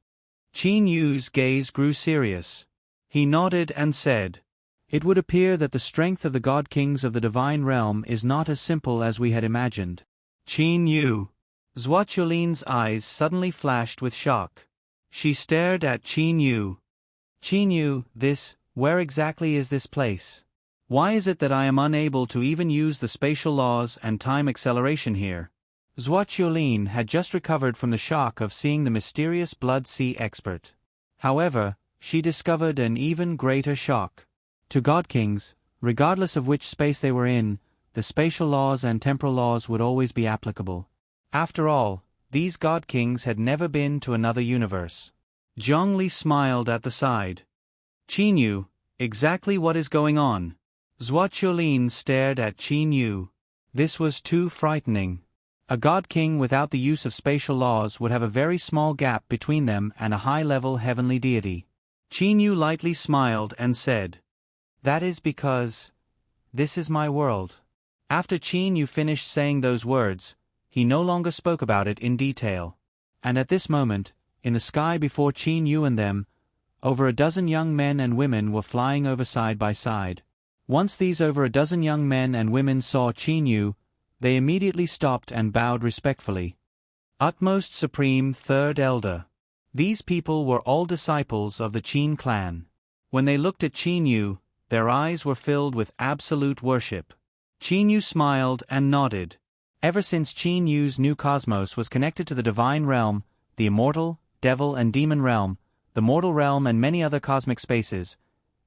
A: Qin Yu's gaze grew serious. He nodded and said, "It would appear that the strength of the God Kings of the Divine Realm is not as simple as we had imagined." Qin Yu. Zhuoqiulin's eyes suddenly flashed with shock. She stared at Qin Yu. "Qin Yu, where exactly is this place? Why is it that I am unable to even use the spatial laws and time acceleration here?" Zhuoqiulin had just recovered from the shock of seeing the mysterious Blood Sea expert. However, she discovered an even greater shock. To God Kings, regardless of which space they were in, the spatial laws and temporal laws would always be applicable. After all, these God Kings had never been to another universe. Zhongli smiled at the side. "Qin Yu, exactly what is going on?" Zhuoqiulin stared at Qin Yu. This was too frightening. A God King without the use of spatial laws would have a very small gap between them and a high-level heavenly deity. Qin Yu lightly smiled and said, "That is because this is my world." After Qin Yu finished saying those words, he no longer spoke about it in detail. And at this moment, in the sky before Qin Yu and them, over a dozen young men and women were flying over side by side. Once these over a dozen young men and women saw Qin Yu, they immediately stopped and bowed respectfully. Utmost Supreme Third Elder. These people were all disciples of the Qin clan. When they looked at Qin Yu, their eyes were filled with absolute worship. Qin Yu smiled and nodded. Ever since Qin Yu's new cosmos was connected to the divine realm, the immortal, devil and demon realm, the mortal realm and many other cosmic spaces,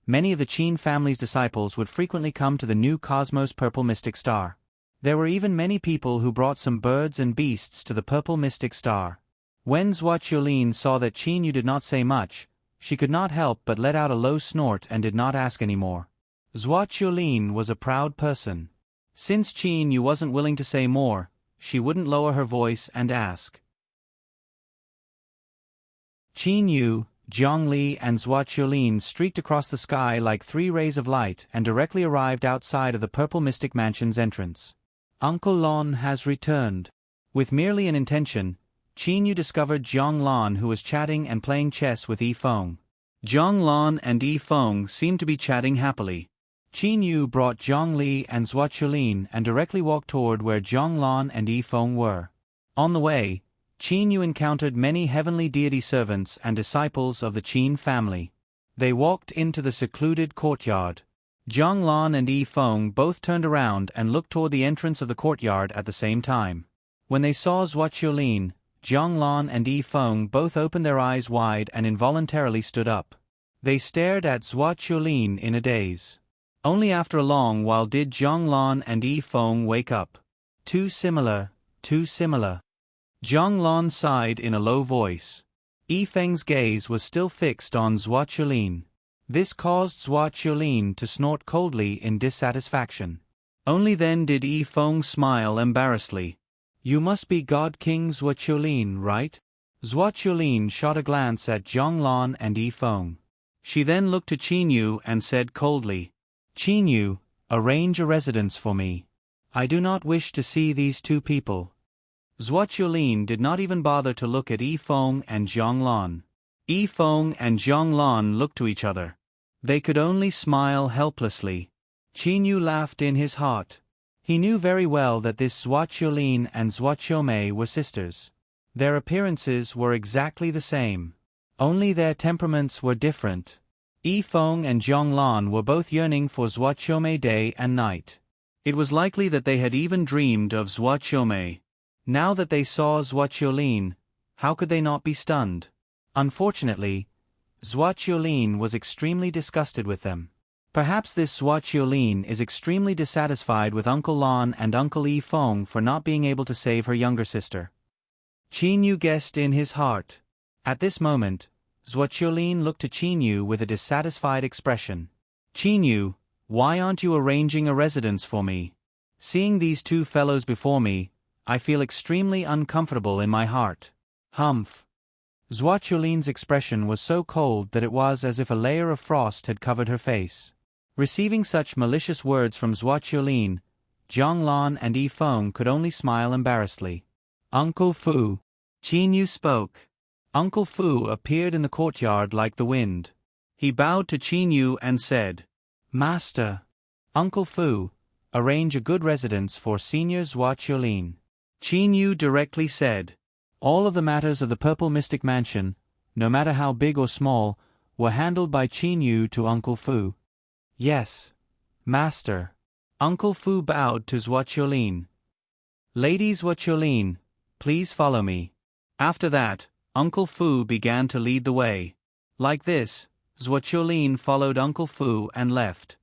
A: many of the Qin family's disciples would frequently come to the new cosmos Purple Mystic Star. There were even many people who brought some birds and beasts to the Purple Mystic Star. When Zhuoqiulin saw that Qin Yu did not say much, she could not help but let out a low snort and did not ask any more. Zhuoqiulin was a proud person. Since Qin Yu wasn't willing to say more, she wouldn't lower her voice and ask. Qin Yu, Zhongli and Zhuoqiulin streaked across the sky like 3 rays of light and directly arrived outside of the Purple Mystic Mansion's entrance. Uncle Lon has returned. With merely an intention, Qin Yu discovered Zhang Lan, who was chatting and playing chess with Yi Feng. Zhang Lan and Yi Feng seemed to be chatting happily. Qin Yu brought Zhongli and Zhuoqiulin and directly walked toward where Zhang Lan and Yi Feng were. On the way, Qin Yu encountered many heavenly deity servants and disciples of the Qin family. They walked into the secluded courtyard. Zhang Lan and Yi Feng both turned around and looked toward the entrance of the courtyard at the same time. When they saw Zhuoqiulin, Zhang Lan and Yi Feng both opened their eyes wide and involuntarily stood up. They stared at Zhuoqiulin in a daze. Only after a long while did Zhang Lan and Yi Feng wake up. Too similar, too similar. Zhang Lan sighed in a low voice. Yi Feng's gaze was still fixed on Zhuoqiulin. This caused Zhuoqiulin to snort coldly in dissatisfaction. Only then did Yi Feng smile embarrassedly. You must be God King Zhuoqiulin, right? Zhuoqiulin shot a glance at Zhonglan and Yi Feng. She then looked to Qin Yu and said coldly, Qin Yu, arrange a residence for me. I do not wish to see these two people. Zhuoqiulin did not even bother to look at Yi Feng and Zhonglan. Yi Feng and Zhonglan looked to each other. They could only smile helplessly. Qin Yu laughed in his heart. He knew very well that this Zhuoqiulin and Zhuoqiumei were sisters. Their appearances were exactly the same. Only their temperaments were different. Yi Feng and Zhonglan were both yearning for Zhuoqiumei day and night. It was likely that they had even dreamed of Zhuoqiumei. Now that they saw Zhuoqiulin, how could they not be stunned? Unfortunately, Zhuoqiulin was extremely disgusted with them. Perhaps this Zhuoqiulin is extremely dissatisfied with Uncle Lan and Uncle Yi Feng for not being able to save her younger sister. Qin Yu guessed in his heart. At this moment, Zhuoqiulin looked to Qin Yu with a dissatisfied expression. Qin Yu, why aren't you arranging a residence for me? Seeing these two fellows before me, I feel extremely uncomfortable in my heart. Humph. Zhuoqiulin's expression was so cold that it was as if a layer of frost had covered her face. Receiving such malicious words from Zhuoqiulin, Zhonglan and Yi Feng could only smile embarrassedly. Uncle Fu. Qin Yu spoke. Uncle Fu appeared in the courtyard like the wind. He bowed to Qin Yu and said, Master. Uncle Fu, arrange a good residence for Senior Zhuoqiulin. Qin Yu directly said. All of the matters of the Purple Mystic Mansion, no matter how big or small, were handled by Qin Yu to Uncle Fu. Yes, Master. Uncle Fu bowed to Zhuoqiulin. Lady Zhuoqiulin, please follow me. After that, Uncle Fu began to lead the way. Like this, Zhuoqiulin followed Uncle Fu and left.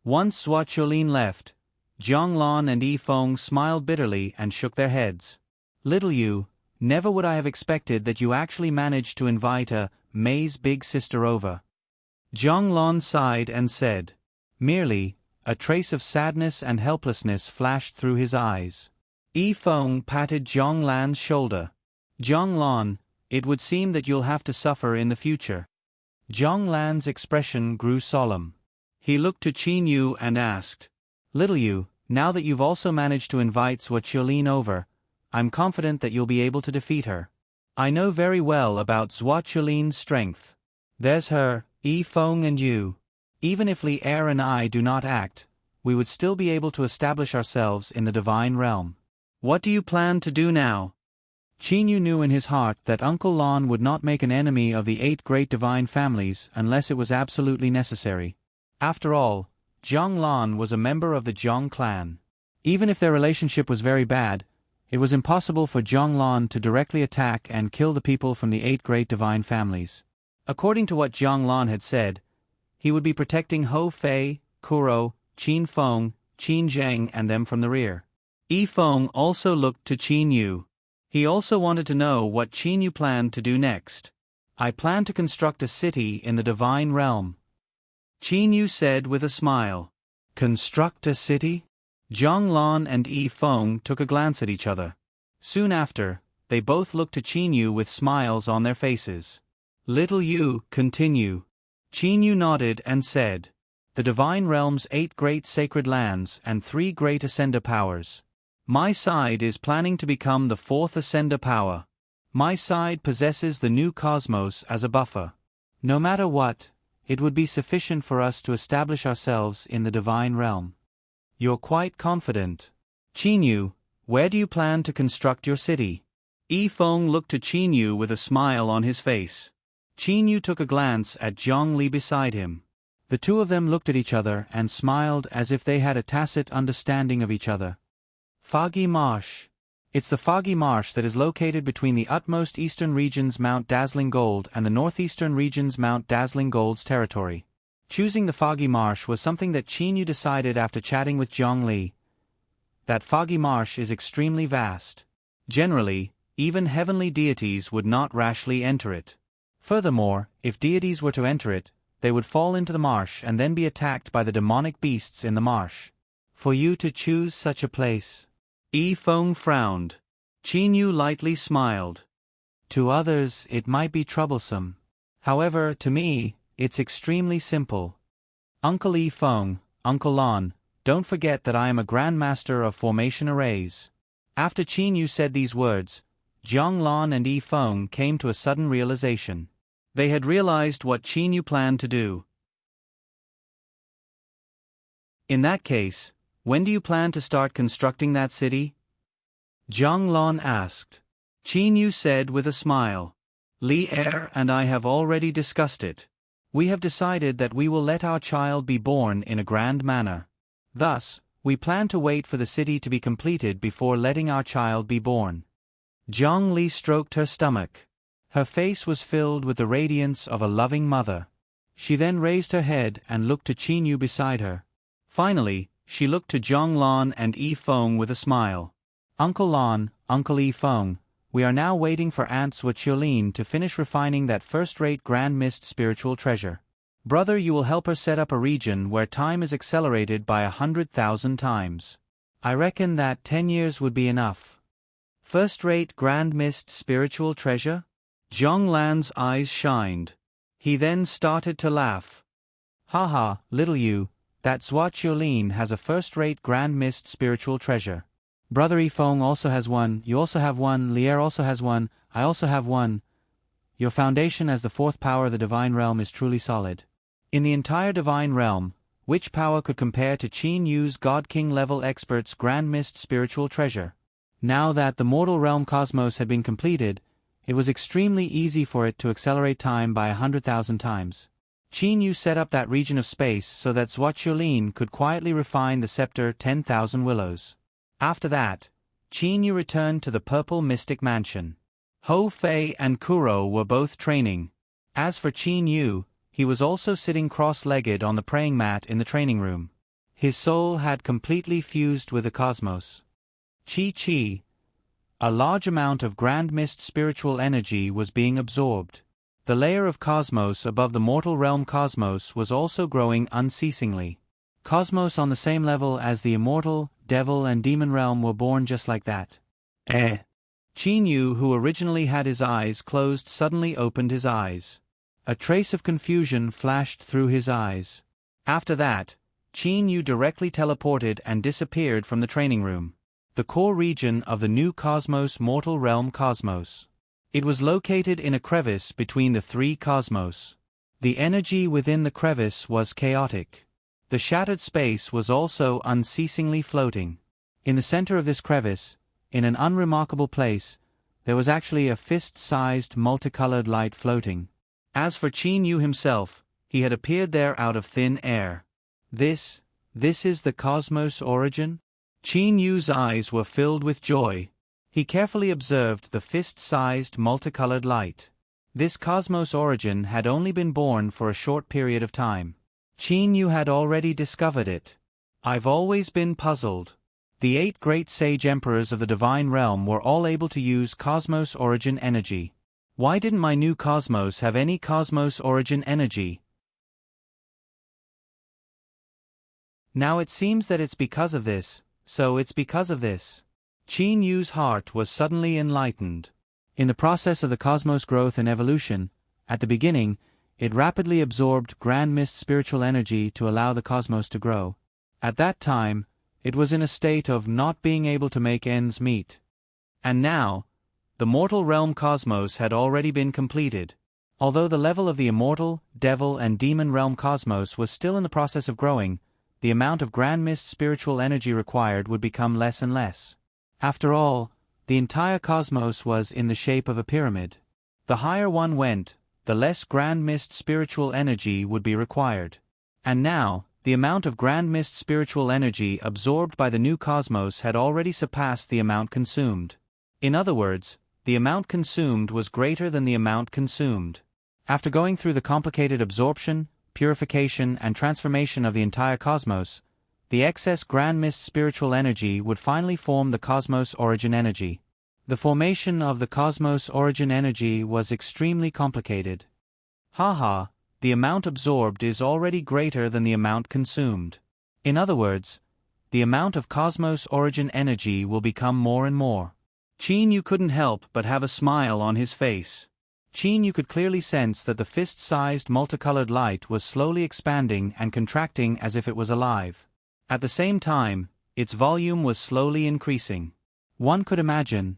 A: Once Zhuoqiulin left, Zhonglan and Yi Feng smiled bitterly and shook their heads. Little you, never would I have expected that you actually managed to invite Mei's big sister over. Zhonglan sighed and said. Merely, a trace of sadness and helplessness flashed through his eyes. Yi Feng patted Zhonglan's shoulder. Zhonglan, it would seem that you'll have to suffer in the future. Zhonglan's expression grew solemn. He looked to Qin Yu and asked, Little you, now that you've also managed to invite Zhuoqiulin over, I'm confident that you'll be able to defeat her. I know very well about Zhuoqiulin's strength. There's her, Yi Feng and you. Even if Li Er and I do not act, we would still be able to establish ourselves in the divine realm. What do you plan to do now? Qin Yu knew in his heart that Uncle Lan would not make an enemy of the 8 great divine families unless it was absolutely necessary. After all, Zhonglan was a member of the Zhong clan. Even if their relationship was very bad, it was impossible for Zhonglan to directly attack and kill the people from the 8 great divine families. According to what Zhonglan had said, he would be protecting Hou Fei, Kuro, Qin Feng, Qin Zheng and them from the rear. Yi Feng also looked to Qin Yu. He also wanted to know what Qin Yu planned to do next. I plan to construct a city in the divine realm. Qin Yu said with a smile. Construct a city? Zhonglan and Yi Feng took a glance at each other. Soon after, they both looked to Qin Yu with smiles on their faces. Little you, continue. Qin Yu nodded and said, The divine realm's 8 great sacred lands and 3 great ascender powers. My side is planning to become the 4th ascender power. My side possesses the new cosmos as a buffer. No matter what, it would be sufficient for us to establish ourselves in the divine realm. You're quite confident. Qin Yu, where do you plan to construct your city? Yi Feng looked to Qin Yu with a smile on his face. Qin Yu took a glance at Zhong Li beside him. The two of them looked at each other and smiled as if they had a tacit understanding of each other. Foggy Marsh. It's the Foggy Marsh that is located between the utmost eastern region's Mount Dazzling Gold and the northeastern region's Mount Dazzling Gold's territory. Choosing the Foggy Marsh was something that Qin Yu decided after chatting with Zhong Li. That Foggy Marsh is extremely vast. Generally, even heavenly deities would not rashly enter it. Furthermore, if deities were to enter it, they would fall into the marsh and then be attacked by the demonic beasts in the marsh. For you to choose such a place. Yi Feng frowned. Qin Yu lightly smiled. To others, it might be troublesome. However, to me, it's extremely simple. Uncle Yi Feng, Uncle Lan, don't forget that I am a grandmaster of formation arrays. After Qin Yu said these words, Jiang Lan and Yi Feng came to a sudden realization. They had realized what Qin Yu planned to do. In that case, when do you plan to start constructing that city? Jiang Lan asked. Qin Yu said with a smile. Li Er and I have already discussed it. We have decided that we will let our child be born in a grand manner. Thus, we plan to wait for the city to be completed before letting our child be born. Zhang Li stroked her stomach. Her face was filled with the radiance of a loving mother. She then raised her head and looked to Qin Yu beside her. Finally, she looked to Jiang Lan and Yi Feng with a smile. Uncle Lan, Uncle Yi Feng, we are now waiting for Aunt Suqiolin to finish refining that first-rate Grand Mist spiritual treasure. Brother, you will help her set up a region where time is accelerated by 100,000 times. I reckon that 10 years would be enough. First-rate Grand Mist spiritual treasure? Zhong Lan's eyes shined. He then started to laugh. Haha, little you, that Suqiolin has a first-rate Grand Mist spiritual treasure. Brother Yi Feng also has one, you also have one, Lier also has one, I also have one. Your foundation as the fourth power of the Divine Realm is truly solid. In the entire Divine Realm, which power could compare to Qin Yu's God King level expert's Grand Mist spiritual treasure? Now that the mortal realm cosmos had been completed, it was extremely easy for it to accelerate time by 100,000 times. Qin Yu set up that region of space so that Suqiolin could quietly refine the scepter 10,000 willows. After that, Qin Yu returned to the Purple Mystic Mansion. Ho Fei and Kuro were both training. As for Qin Yu, he was also sitting cross-legged on the praying mat in the training room. His soul had completely fused with the cosmos. Chi. A large amount of Grand Mist spiritual energy was being absorbed. The layer of cosmos above the mortal realm cosmos was also growing unceasingly. Cosmos on the same level as the immortal, devil and demon realm were born just like that. Qin Yu, who originally had his eyes closed, suddenly opened his eyes. A trace of confusion flashed through his eyes. After that, Qin Yu directly teleported and disappeared from the training room. The core region of the new cosmos, mortal realm cosmos. It was located in a crevice between the three cosmos. The energy within the crevice was chaotic. The shattered space was also unceasingly floating. In the center of this crevice, in an unremarkable place, there was actually a fist-sized multicolored light floating. As for Qin Yu himself, he had appeared there out of thin air. This is the cosmos origin? Qin Yu's eyes were filled with joy. He carefully observed the fist-sized multicolored light. This cosmos origin had only been born for a short period of time. Qin Yu had already discovered it. I've always been puzzled. The 8 great sage emperors of the divine realm were all able to use cosmos origin energy. Why didn't my new cosmos have any cosmos origin energy? Now it seems that it's because of this, so it's because of this. Qin Yu's heart was suddenly enlightened. In the process of the cosmos growth and evolution, at the beginning, it rapidly absorbed Grand Mist spiritual energy to allow the cosmos to grow. At that time, it was in a state of not being able to make ends meet. And now, the mortal realm cosmos had already been completed. Although the level of the immortal, devil and demon realm cosmos was still in the process of growing, the amount of Grand Mist spiritual energy required would become less and less. After all, the entire cosmos was in the shape of a pyramid. The higher one went, the less Grand Mist spiritual energy would be required. And now, the amount of Grand Mist spiritual energy absorbed by the new cosmos had already surpassed the amount consumed. In other words, the amount consumed was greater than the amount consumed. After going through the complicated absorption, purification and transformation of the entire cosmos, the excess Grand Mist spiritual energy would finally form the cosmos origin energy. The formation of the cosmos origin energy was extremely complicated. Haha, the amount absorbed is already greater than the amount consumed. In other words, the amount of cosmos origin energy will become more and more. Qin Yu couldn't help but have a smile on his face. Qin Yu could clearly sense that the fist-sized multicolored light was slowly expanding and contracting as if it was alive. At the same time, its volume was slowly increasing. One could imagine,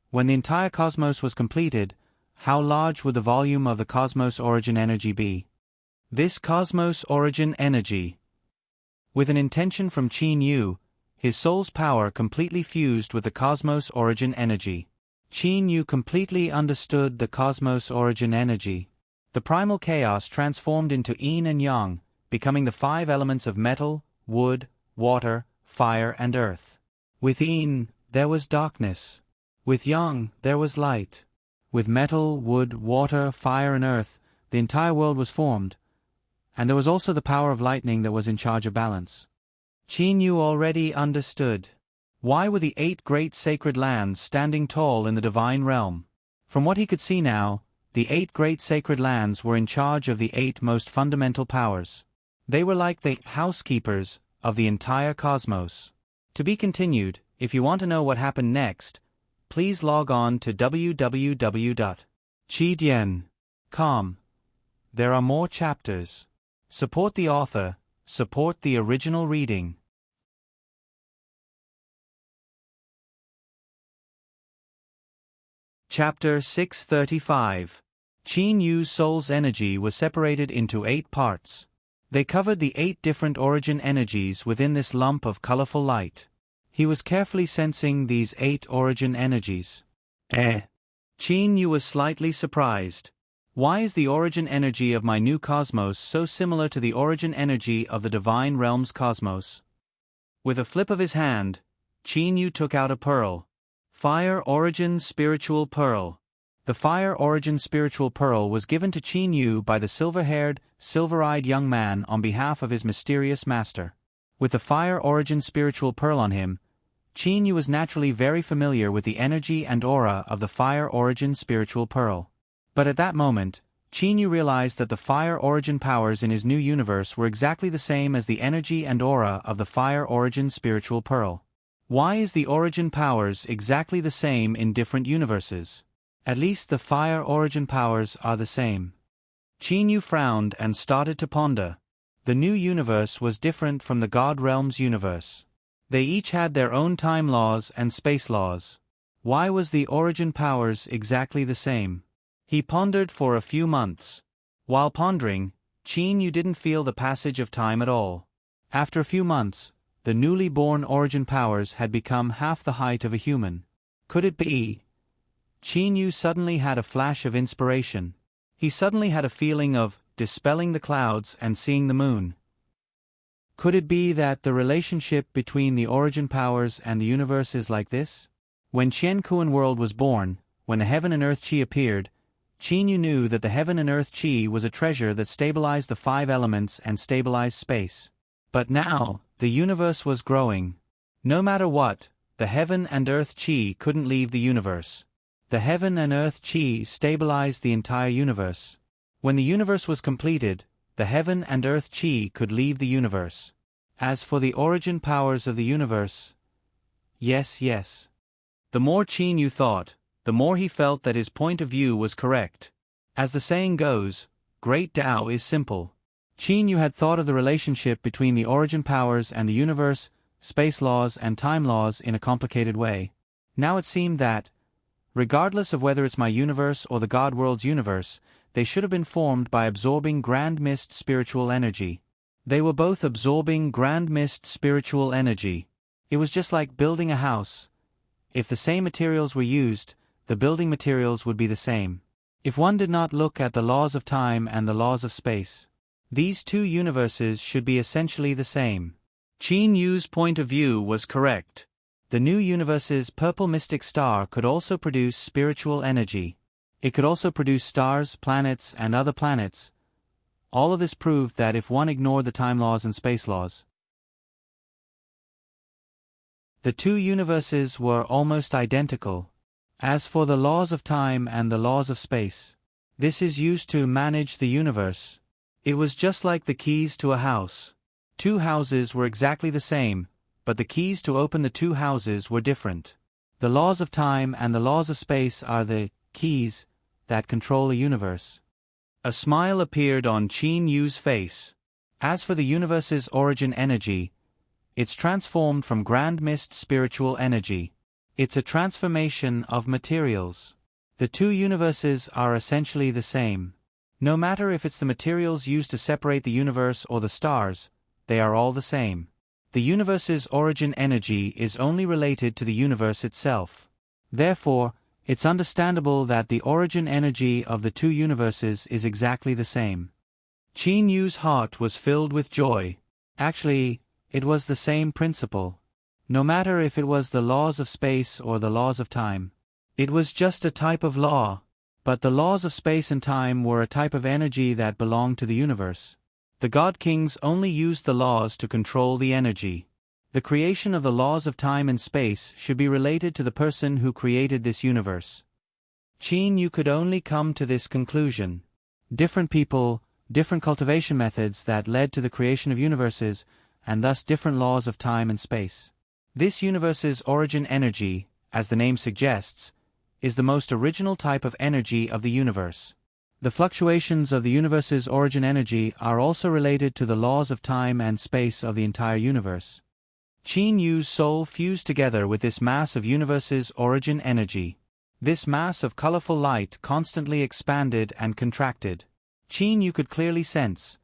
A: when the entire cosmos was completed, how large would the volume of the cosmos origin energy be? This cosmos origin energy. With an intention from Qin Yu, his soul's power completely fused with the cosmos origin energy. Qin Yu completely understood the cosmos origin energy. The primal chaos transformed into yin and yang, becoming the 5 elements of metal, wood, water, fire and earth. With yin, there was darkness. With yang, there was light. With metal, wood, water, fire and earth, the entire world was formed, and there was also the power of lightning that was in charge of balance. Qin Yu already understood. Why were the 8 great sacred lands standing tall in the divine realm? From what he could see now, the 8 great sacred lands were in charge of the 8 most fundamental powers. They were like the housekeepers of the entire cosmos. To be continued. If you want to know what happened next, please log on to www.chidian.com. There are more chapters. Support the author, support the original reading. Chapter 635. Qin Yu's soul's energy was separated into 8 parts. They covered the 8 different origin energies within this lump of colorful light. He was carefully sensing these 8 origin energies. Qin Yu was slightly surprised. Why is the origin energy of my new cosmos so similar to the origin energy of the divine realm's cosmos? With a flip of his hand, Qin Yu took out a pearl. Fire Origin Spiritual Pearl. The Fire Origin Spiritual Pearl was given to Qin Yu by the silver-haired, silver-eyed young man on behalf of his mysterious master. With the Fire Origin Spiritual Pearl on him, Qin Yu was naturally very familiar with the energy and aura of the Fire Origin Spiritual Pearl. But at that moment, Qin Yu realized that the Fire Origin powers in his new universe were exactly the same as the energy and aura of the Fire Origin Spiritual Pearl. Why is the origin powers exactly the same in different universes? At least the Fire Origin powers are the same. Qin Yu frowned and started to ponder. The new universe was different from the God Realm's universe. They each had their own time laws and space laws. Why was the origin powers exactly the same? He pondered for a few months. While pondering, Qin Yu didn't feel the passage of time at all. After a few months, the newly born origin powers had become half the height of a human. Could it be? Qin Yu suddenly had a flash of inspiration. He suddenly had a feeling of dispelling the clouds and seeing the moon. Could it be that the relationship between the origin powers and the universe is like this? When Qian Kuan world was born, when the heaven and earth qi appeared, Qin Yu knew that the heaven and earth qi was a treasure that stabilized the 5 elements and stabilized space. But now, the universe was growing. No matter what, the heaven and earth qi couldn't leave the universe. The heaven and earth qi stabilized the entire universe. When the universe was completed, the heaven and earth qi could leave the universe. As for the origin powers of the universe, yes. The more Qin Yu thought, the more he felt that his point of view was correct. As the saying goes, great Tao is simple. Qin Yu had thought of the relationship between the origin powers and the universe, space laws and time laws in a complicated way. Now it seemed that, regardless of whether it's my universe or the God World's universe, they should have been formed by absorbing grand mist spiritual energy. They were both absorbing grand mist spiritual energy. It was just like building a house. If the same materials were used, the building materials would be the same. If one did not look at the laws of time and the laws of space, these 2 universes should be essentially the same. Qin Yu's point of view was correct. The new universe's purple mystic star could also produce spiritual energy. It could also produce stars, planets, and other planets. All of this proved that if one ignored the time laws and space laws, the 2 universes were almost identical. As for the laws of time and the laws of space, this is used to manage the universe. It was just like the keys to a house. Two houses were exactly the same, but the keys to open the two houses were different. The laws of time and the laws of space are the keys that control a universe. A smile appeared on Qin Yu's face. As for the universe's origin energy, it's transformed from grand mist spiritual energy. It's a transformation of materials. The two universes are essentially the same. No matter if it's the materials used to separate the universe or the stars, they are all the same. The universe's origin energy is only related to the universe itself. Therefore, it's understandable that the origin energy of the two universes is exactly the same. Qin Yu's heart was filled with joy. Actually, it was the same principle. No matter if it was the laws of space or the laws of time. It was just a type of law, but the laws of space and time were a type of energy that belonged to the universe. The God Kings only used the laws to control the energy. The creation of the laws of time and space should be related to the person who created this universe. Qin Yu could only come to this conclusion. Different people, different cultivation methods that led to the creation of universes, and thus different laws of time and space. This universe's origin energy, as the name suggests, is the most original type of energy of the universe. The fluctuations of the universe's origin energy are also related to the laws of time and space of the entire universe. Qin Yu's soul fused together with this mass of universe's origin energy. This mass of colorful light constantly expanded and contracted. Qin Yu could clearly sense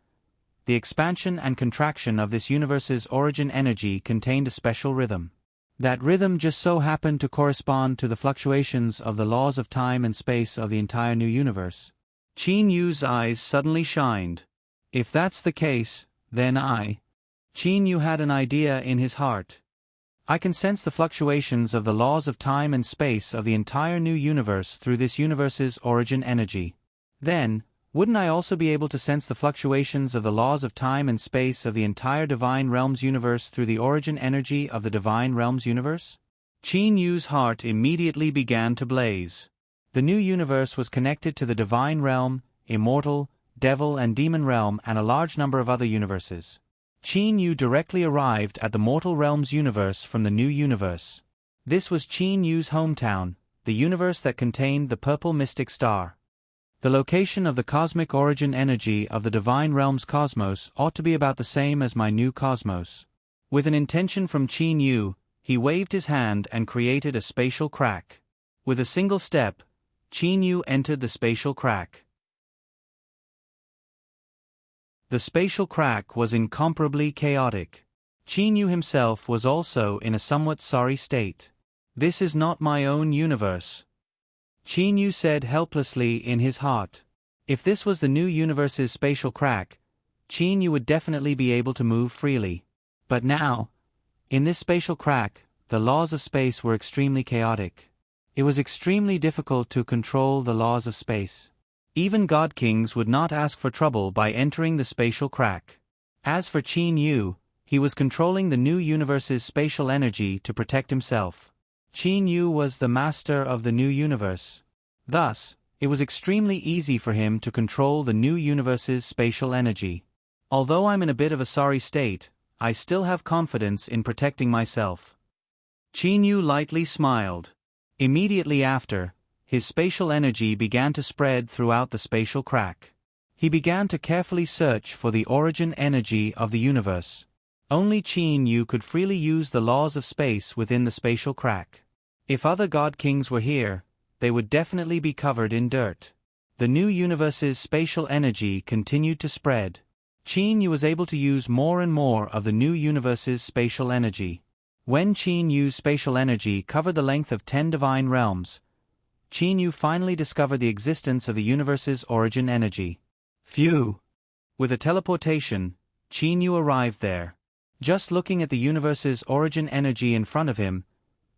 A: the expansion and contraction of this universe's origin energy contained a special rhythm. That rhythm just so happened to correspond to the fluctuations of the laws of time and space of the entire new universe. Qin Yu's eyes suddenly shined. If that's the case, then Qin Yu had an idea in his heart. I can sense the fluctuations of the laws of time and space of the entire new universe through this universe's origin energy. Then, wouldn't I also be able to sense the fluctuations of the laws of time and space of the entire Divine Realms universe through the origin energy of the Divine Realms universe? Qin Yu's heart immediately began to blaze. The new universe was connected to the Divine Realm, Immortal, Devil and Demon Realm and a large number of other universes. Qin Yu directly arrived at the Mortal Realms universe from the new universe. This was Qin Yu's hometown, the universe that contained the purple mystic star. The location of the cosmic origin energy of the Divine Realms cosmos ought to be about the same as my new cosmos. With an intention from Qin Yu, he waved his hand and created a spatial crack. With a single step, Qin Yu entered the spatial crack. The spatial crack was incomparably chaotic. Qin Yu himself was also in a somewhat sorry state. This is not my own universe, Qin Yu said helplessly in his heart. If this was the new universe's spatial crack, Qin Yu would definitely be able to move freely. But now, in this spatial crack, the laws of space were extremely chaotic. It was extremely difficult to control the laws of space. Even God Kings would not ask for trouble by entering the spatial crack. As for Qin Yu, he was controlling the new universe's spatial energy to protect himself. Qin Yu was the master of the new universe. Thus, it was extremely easy for him to control the new universe's spatial energy. Although I'm in a bit of a sorry state, I still have confidence in protecting myself. Qin Yu lightly smiled. Immediately after, his spatial energy began to spread throughout the spatial crack. He began to carefully search for the origin energy of the universe. Only Qin Yu could freely use the laws of space within the spatial crack. If other God Kings were here, they would definitely be covered in dirt. The new universe's spatial energy continued to spread. Qin Yu was able to use more and more of the new universe's spatial energy. When Qin Yu's spatial energy covered the length of 10 divine realms, Qin Yu finally discovered the existence of the universe's origin energy. Phew! With a teleportation, Qin Yu arrived there. Just looking at the universe's origin energy in front of him,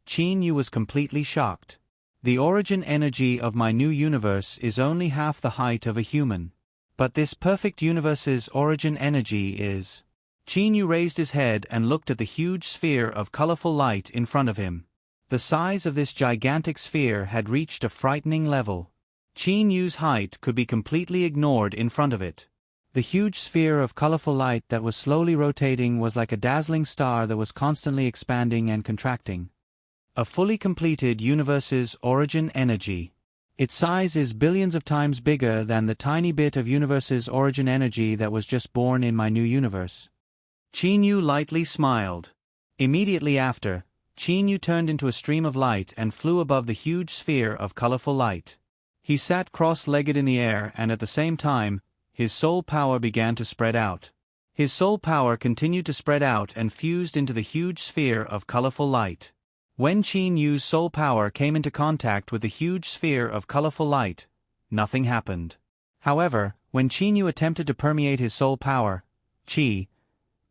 A: Qin Yu was completely shocked. The origin energy of my new universe is only half the height of a human. But this perfect universe's origin energy is... Qin Yu raised his head and looked at the huge sphere of colorful light in front of him. The size of this gigantic sphere had reached a frightening level. Qin Yu's height could be completely ignored in front of it. The huge sphere of colorful light that was slowly rotating was like a dazzling star that was constantly expanding and contracting. A fully completed universe's origin energy. Its size is billions of times bigger than the tiny bit of universe's origin energy that was just born in my new universe. Chinyu lightly smiled. Immediately after, Chinyu turned into a stream of light and flew above the huge sphere of colorful light. He sat cross-legged in the air, and at the same time, his soul power began to spread out. His soul power continued to spread out and fused into the huge sphere of colorful light. When Chinyu's soul power came into contact with the huge sphere of colorful light, nothing happened. However, when Chinyu attempted to permeate his soul power, Chi,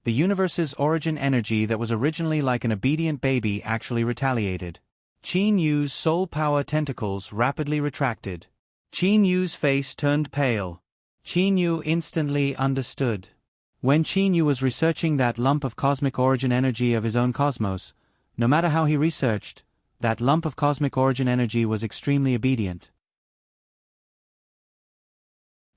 A: the universe's origin energy that was originally like an obedient baby, actually retaliated. Chinyu's soul power tentacles rapidly retracted. Chinyu's face turned pale. Chinyu instantly understood. When Chinyu was researching that lump of cosmic origin energy of his own cosmos, no matter how he researched, that lump of cosmic origin energy was extremely obedient.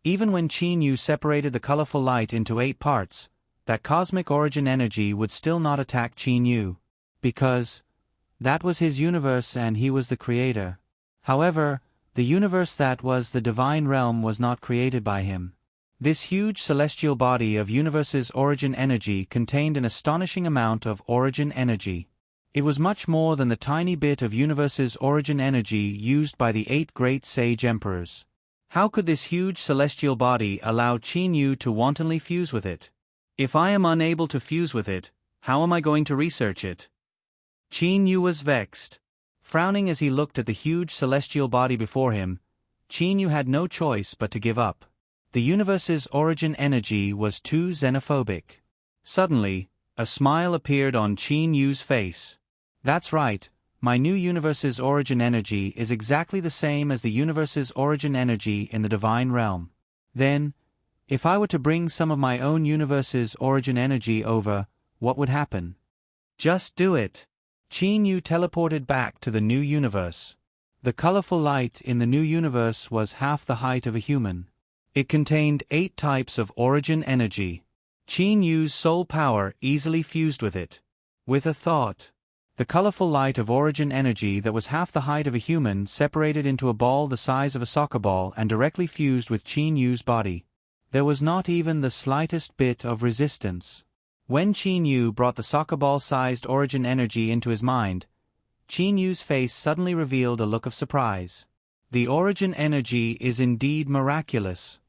A: Even when Chinyu separated the colorful light into 8 parts, that cosmic origin energy would still not attack Chinyu, because that was his universe and he was the creator. However, the universe that was the divine realm was not created by him. This huge celestial body of universe's origin energy contained an astonishing amount of origin energy. It was much more than the tiny bit of universe's origin energy used by the 8 great sage emperors. How could this huge celestial body allow Chinyu to wantonly fuse with it? If I am unable to fuse with it, how am I going to research it? Chinyu was vexed. Frowning as he looked at the huge celestial body before him, Chinyu had no choice but to give up. The universe's origin energy was too xenophobic. Suddenly, a smile appeared on Chinyu's face. That's right, my new universe's origin energy is exactly the same as the universe's origin energy in the divine realm. Then, if I were to bring some of my own universe's origin energy over, what would happen? Just do it. Chinyu teleported back to the new universe. The colorful light in the new universe was half the height of a human. It contained 8 types of origin energy. Chinyu's soul power easily fused with it. With a thought, the colorful light of origin energy that was half the height of a human separated into a ball the size of a soccer ball and directly fused with Chinyu's body. There was not even the slightest bit of resistance. When Chinyu brought the soccer ball-sized origin energy into his mind, Chinyu's face suddenly revealed a look of surprise. The origin energy is indeed miraculous.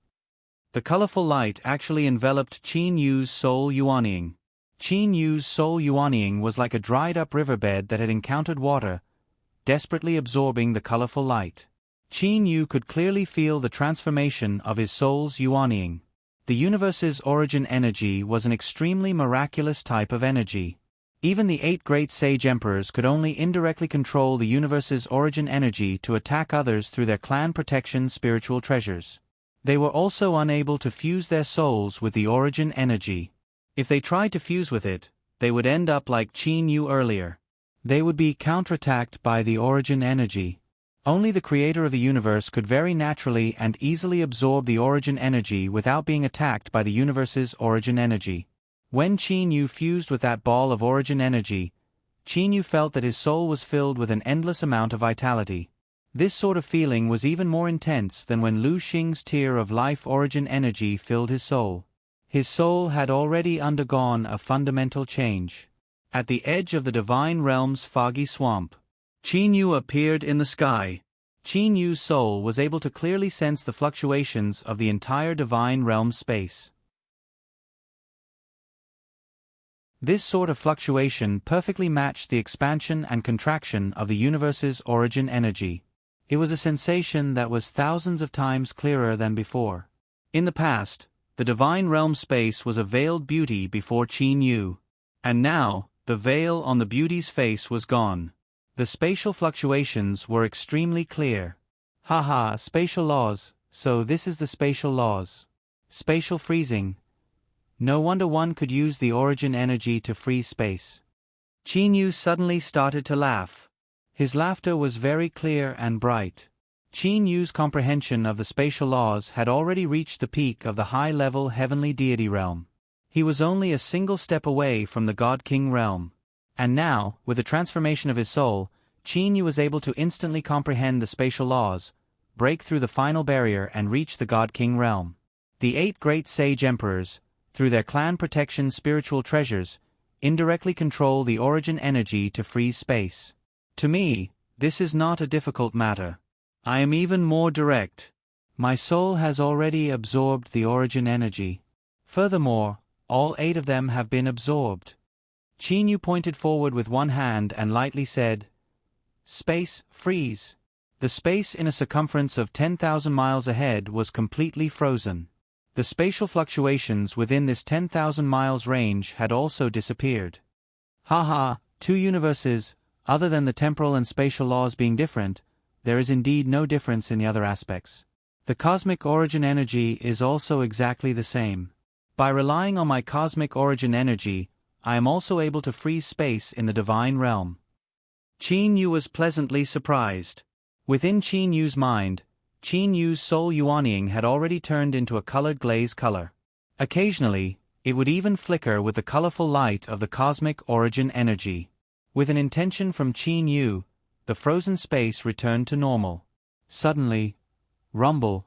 A: The colorful light actually enveloped Chinyu's soul yuanying. Chinyu's soul yuanying was like a dried-up riverbed that had encountered water, desperately absorbing the colorful light. Chinyu could clearly feel the transformation of his soul's yuanying. The universe's origin energy was an extremely miraculous type of energy. Even the 8 great sage emperors could only indirectly control the universe's origin energy to attack others through their clan protection spiritual treasures. They were also unable to fuse their souls with the origin energy. If they tried to fuse with it, they would end up like Chinyu earlier. They would be counterattacked by the origin energy. Only the creator of the universe could very naturally and easily absorb the origin energy without being attacked by the universe's origin energy. When Chinyu fused with that ball of origin energy, Chinyu felt that his soul was filled with an endless amount of vitality. This sort of feeling was even more intense than when Lu Xing's tear of life origin energy filled his soul. His soul had already undergone a fundamental change. At the edge of the divine realm's foggy swamp, Chinyu appeared in the sky. Chinyu's soul was able to clearly sense the fluctuations of the entire divine realm space. This sort of fluctuation perfectly matched the expansion and contraction of the universe's origin energy. It was a sensation that was thousands of times clearer than before. In the past, the divine realm space was a veiled beauty before Chinyu. And now, the veil on the beauty's face was gone. The spatial fluctuations were extremely clear. Haha, spatial laws, so this is the spatial laws. Spatial freezing. No wonder one could use the origin energy to freeze space. Chinyu suddenly started to laugh. His laughter was very clear and bright. Qin Yu's comprehension of the spatial laws had already reached the peak of the high-level heavenly deity realm. He was only a single step away from the God King realm. And now, with the transformation of his soul, Qin Yu was able to instantly comprehend the spatial laws, break through the final barrier and reach the God King realm. The 8 great sage emperors, through their clan protection spiritual treasures, indirectly control the origin energy to freeze space. To me, this is not a difficult matter. I am even more direct. My soul has already absorbed the origin energy. Furthermore, all 8 of them have been absorbed. Qin Yu pointed forward with one hand and lightly said, "Space, freeze." The space in a circumference of 10,000 miles ahead was completely frozen. The spatial fluctuations within this 10,000 miles range had also disappeared. Haha, 2 universes, other than the temporal and spatial laws being different, there is indeed no difference in the other aspects. The cosmic origin energy is also exactly the same. By relying on my cosmic origin energy, I am also able to freeze space in the divine realm. Qin Yu was pleasantly surprised. Within Qin Yu's mind, Qin Yu's soul Yuanying had already turned into a colored glaze color. Occasionally, it would even flicker with the colorful light of the cosmic origin energy. With an intention from Qin Yu, the frozen space returned to normal. Suddenly, rumble,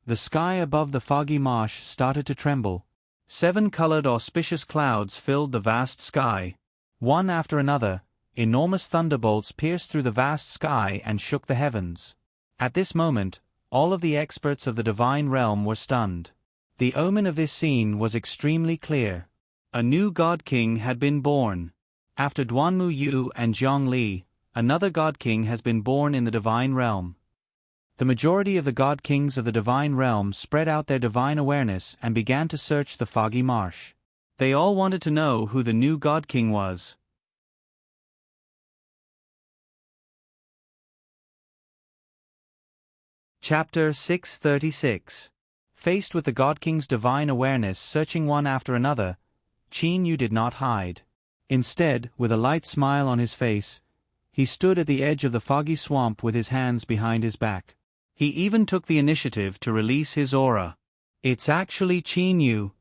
A: the sky above the foggy marsh started to tremble. 7 colored auspicious clouds filled the vast sky. One after another, enormous thunderbolts pierced through the vast sky and shook the heavens. At this moment, all of the experts of the divine realm were stunned. The omen of this scene was extremely clear. A new God King had been born. After Duanmu Yu and Zhang Li, another God King has been born in the divine realm. The majority of the God Kings of the divine realm spread out their divine awareness and began to search the foggy marsh. They all wanted to know who the new God King was. Chapter 636. Faced with the God King's divine awareness searching one after another, Qin Yu did not hide. Instead, with a light smile on his face, he stood at the edge of the foggy swamp with his hands behind his back. He even took the initiative to release his aura. "It's actually Qin Yu."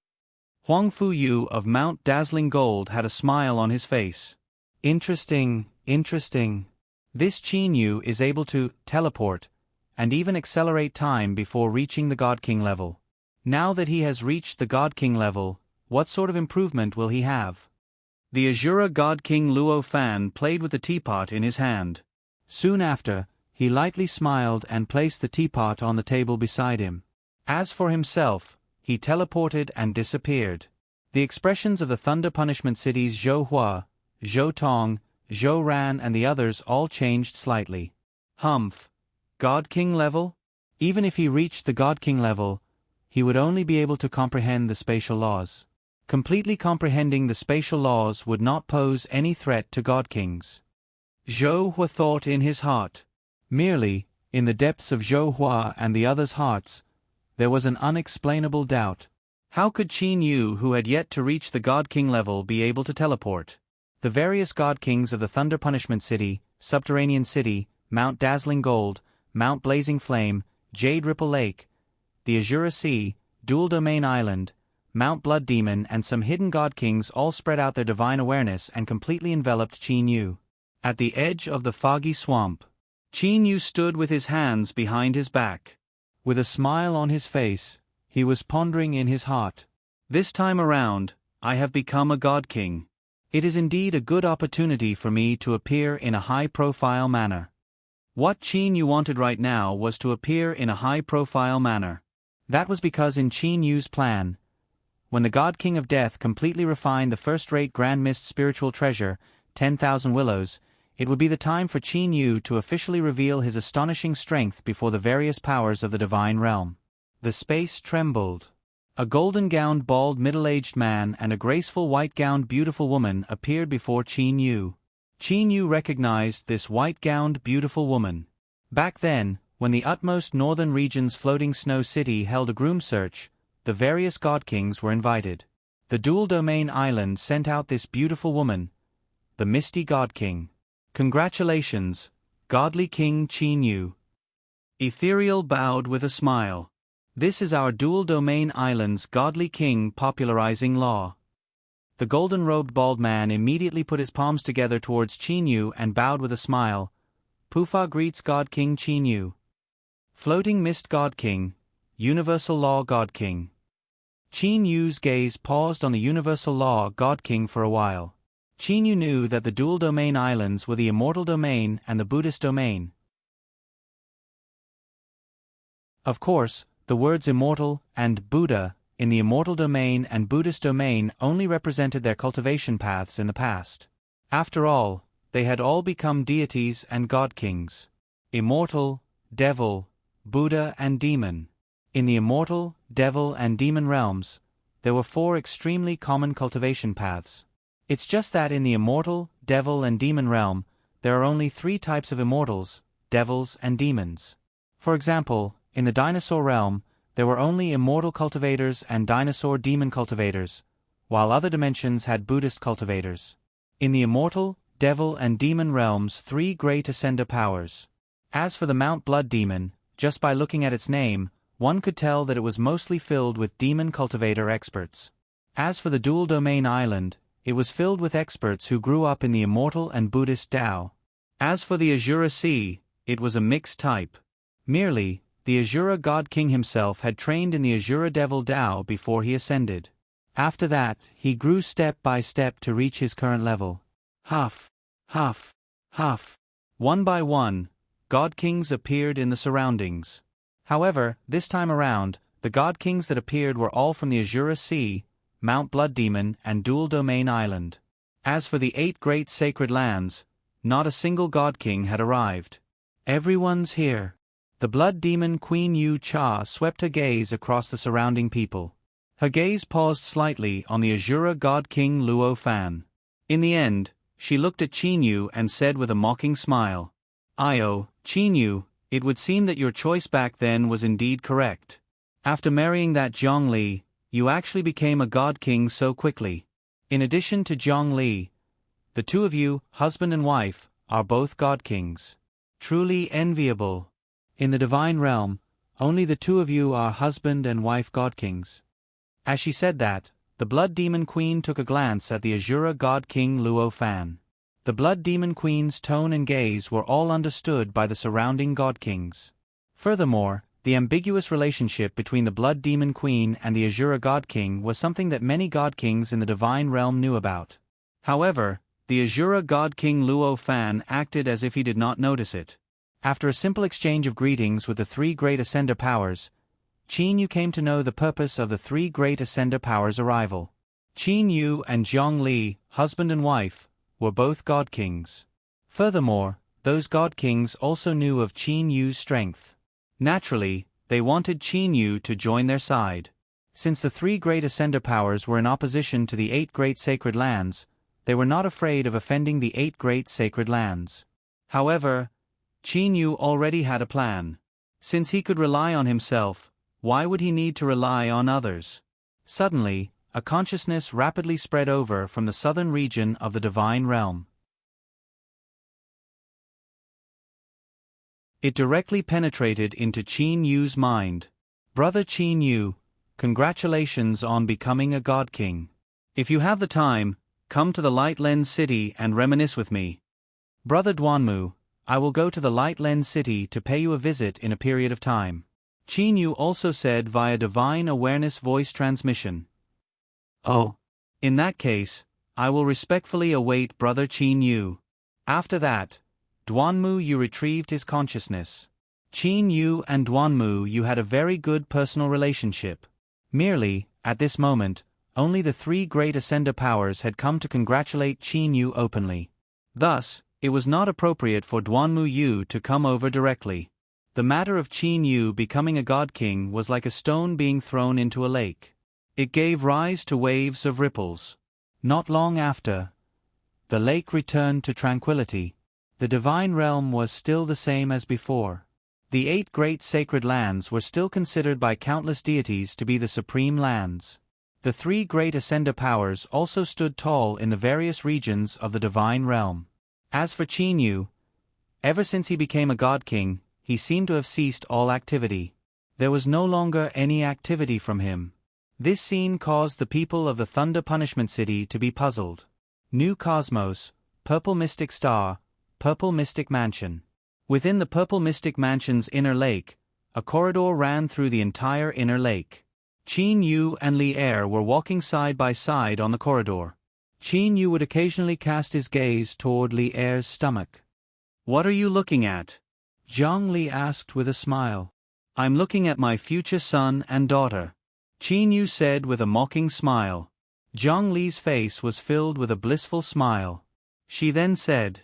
A: Huangfu Yu of Mount Dazzling Gold had a smile on his face. Interesting. This Qin Yu is able to teleport, and even accelerate time before reaching the God King level. Now that he has reached the God King level, what sort of improvement will he have? The Azura God King Luo Fan played with the teapot in his hand. Soon after, he lightly smiled and placed the teapot on the table beside him. As for himself, he teleported and disappeared. The expressions of the Thunder Punishment Cities Zhou Hua, Zhou Tong, Zhou Ran and the others all changed slightly. Humph. God King level? Even if he reached the God King level, he would only be able to comprehend the spatial laws. Completely comprehending the spatial laws would not pose any threat to God Kings. Zhou Hua thought in his heart. Merely, in the depths of Zhou Hua and the others' hearts, there was an unexplainable doubt. How could Qin Yu, who had yet to reach the God King level, be able to teleport? The various God Kings of the Thunder Punishment City, Subterranean City, Mount Dazzling Gold, Mount Blazing Flame, Jade Ripple Lake, the Azura Sea, Dual Domain Island, Mount Blood Demon and some hidden God Kings all spread out their divine awareness and completely enveloped Qin Yu. At the edge of the foggy swamp, Qin Yu stood with his hands behind his back. With a smile on his face, he was pondering in his heart. This time around, I have become a God King. It is indeed a good opportunity for me to appear in a high-profile manner. What Qin Yu wanted right now was to appear in a high-profile manner. That was because in Qin Yu's plan, when the God King of Death completely refined the first-rate Grand Mist spiritual treasure, 10,000 Willows, it would be the time for Qin Yu to officially reveal his astonishing strength before the various powers of the divine realm. The space trembled. A golden-gowned bald middle-aged man and a graceful white-gowned beautiful woman appeared before Qin Yu. Qin Yu recognized this white-gowned beautiful woman. Back then, when the utmost northern region's floating snow city held a groom search, the various God Kings were invited. The Dual Domain Island sent out this beautiful woman, the Misty God King. Congratulations, Godly King Qin Yu. Ethereal bowed with a smile. This is our dual domain island's godly king popularizing law. The golden-robed bald man immediately put his palms together towards Qin Yu and bowed with a smile. Pufa greets God King Qin Yu. Floating Mist God King, Universal Law God King. Qin Yu's gaze paused on the Universal Law God King for a while. Qin Yu knew that the dual domain islands were the immortal domain and the Buddhist domain. Of course, the words immortal and Buddha in the immortal domain and Buddhist domain only represented their cultivation paths in the past. After all, they had all become deities and god kings. Immortal, devil, Buddha and demon. In the immortal, devil and demon realms, there were 4 extremely common cultivation paths. It's just that in the immortal, devil and demon realm, there are only 3 types of immortals, devils and demons. For example, in the dinosaur realm, there were only immortal cultivators and dinosaur demon cultivators, while other dimensions had Buddhist cultivators. In the immortal, devil and demon realms 3 great ascender powers. As for the Mount Blood Demon, just by looking at its name, one could tell that it was mostly filled with demon cultivator experts. As for the dual domain island, it was filled with experts who grew up in the immortal and Buddhist Tao. As for the Azura Sea, it was a mixed type. Merely, the Azura God King himself had trained in the Azura Devil Tao before he ascended. After that, he grew step by step to reach his current level. Huff, huff, huff. One by one, God Kings appeared in the surroundings. However, this time around, the God Kings that appeared were all from the Azura Sea, Mount Blood Demon and Dual Domain Island. As for the 8 great sacred lands, not a single God King had arrived. Everyone's here. The Blood Demon Queen Yu Cha swept her gaze across the surrounding people. Her gaze paused slightly on the Azura God King Luo Fan. In the end, she looked at Qin Yu and said with a mocking smile, "Io, Qin Yu, it would seem that your choice back then was indeed correct. After marrying that Zhong Li, you actually became a God King so quickly. In addition to Zhong Li, the 2 of you, husband and wife, are both God Kings. Truly enviable. In the divine realm, only the 2 of you are husband and wife God Kings." As she said that, the Blood Demon Queen took a glance at the Azura God King Luo Fan. The Blood Demon Queen's tone and gaze were all understood by the surrounding God Kings. Furthermore, the ambiguous relationship between the Blood Demon Queen and the Azura God King was something that many God Kings in the divine realm knew about. However, the Azura God King Luo Fan acted as if he did not notice it. After a simple exchange of greetings with the 3 great ascender powers, Qin Yu came to know the purpose of the 3 great ascender powers' arrival. Qin Yu and Zhong Li, husband and wife, were both God Kings. Furthermore, those God Kings also knew of Qin Yu's strength. Naturally, they wanted Qin Yu to join their side. Since the 3 great ascender powers were in opposition to the 8 great sacred lands, they were not afraid of offending the 8 great sacred lands. However, Qin Yu already had a plan. Since he could rely on himself, why would he need to rely on others? Suddenly, a consciousness rapidly spread over from the southern region of the divine realm. It directly penetrated into Qin Yu's mind. "Brother Qin Yu, congratulations on becoming a God King. If you have the time, come to the Light Lens City and reminisce with me. Brother Duanmu, I will go to the Light Lens City to pay you a visit in a period of time." Qin Yu also said via divine awareness voice transmission. "Oh. In that case, I will respectfully await Brother Qin Yu." After that, Duanmu Yu retrieved his consciousness. Qin Yu and Duanmu Yu had a very good personal relationship. Merely, at this moment, only the 3 great ascender powers had come to congratulate Qin Yu openly. Thus, it was not appropriate for Duanmu Yu to come over directly. The matter of Qin Yu becoming a God King was like a stone being thrown into a lake. It gave rise to waves of ripples. Not long after, the lake returned to tranquility. The divine realm was still the same as before. The 8 great sacred lands were still considered by countless deities to be the supreme lands. The 3 great ascender powers also stood tall in the various regions of the divine realm. As for Qin Yu, ever since he became a God King, he seemed to have ceased all activity. There was no longer any activity from him. This scene caused the people of the Thunder Punishment City to be puzzled. New Cosmos, Purple Mystic Star, Purple Mystic Mansion. Within the Purple Mystic Mansion's inner lake, a corridor ran through the entire inner lake. Qin Yu and Li Er were walking side by side on the corridor. Qin Yu would occasionally cast his gaze toward Li Er's stomach. "What are you looking at?" Zhang Li asked with a smile. "I'm looking at my future son and daughter," Qin Yu said with a mocking smile. Zhang Li's face was filled with a blissful smile. She then said,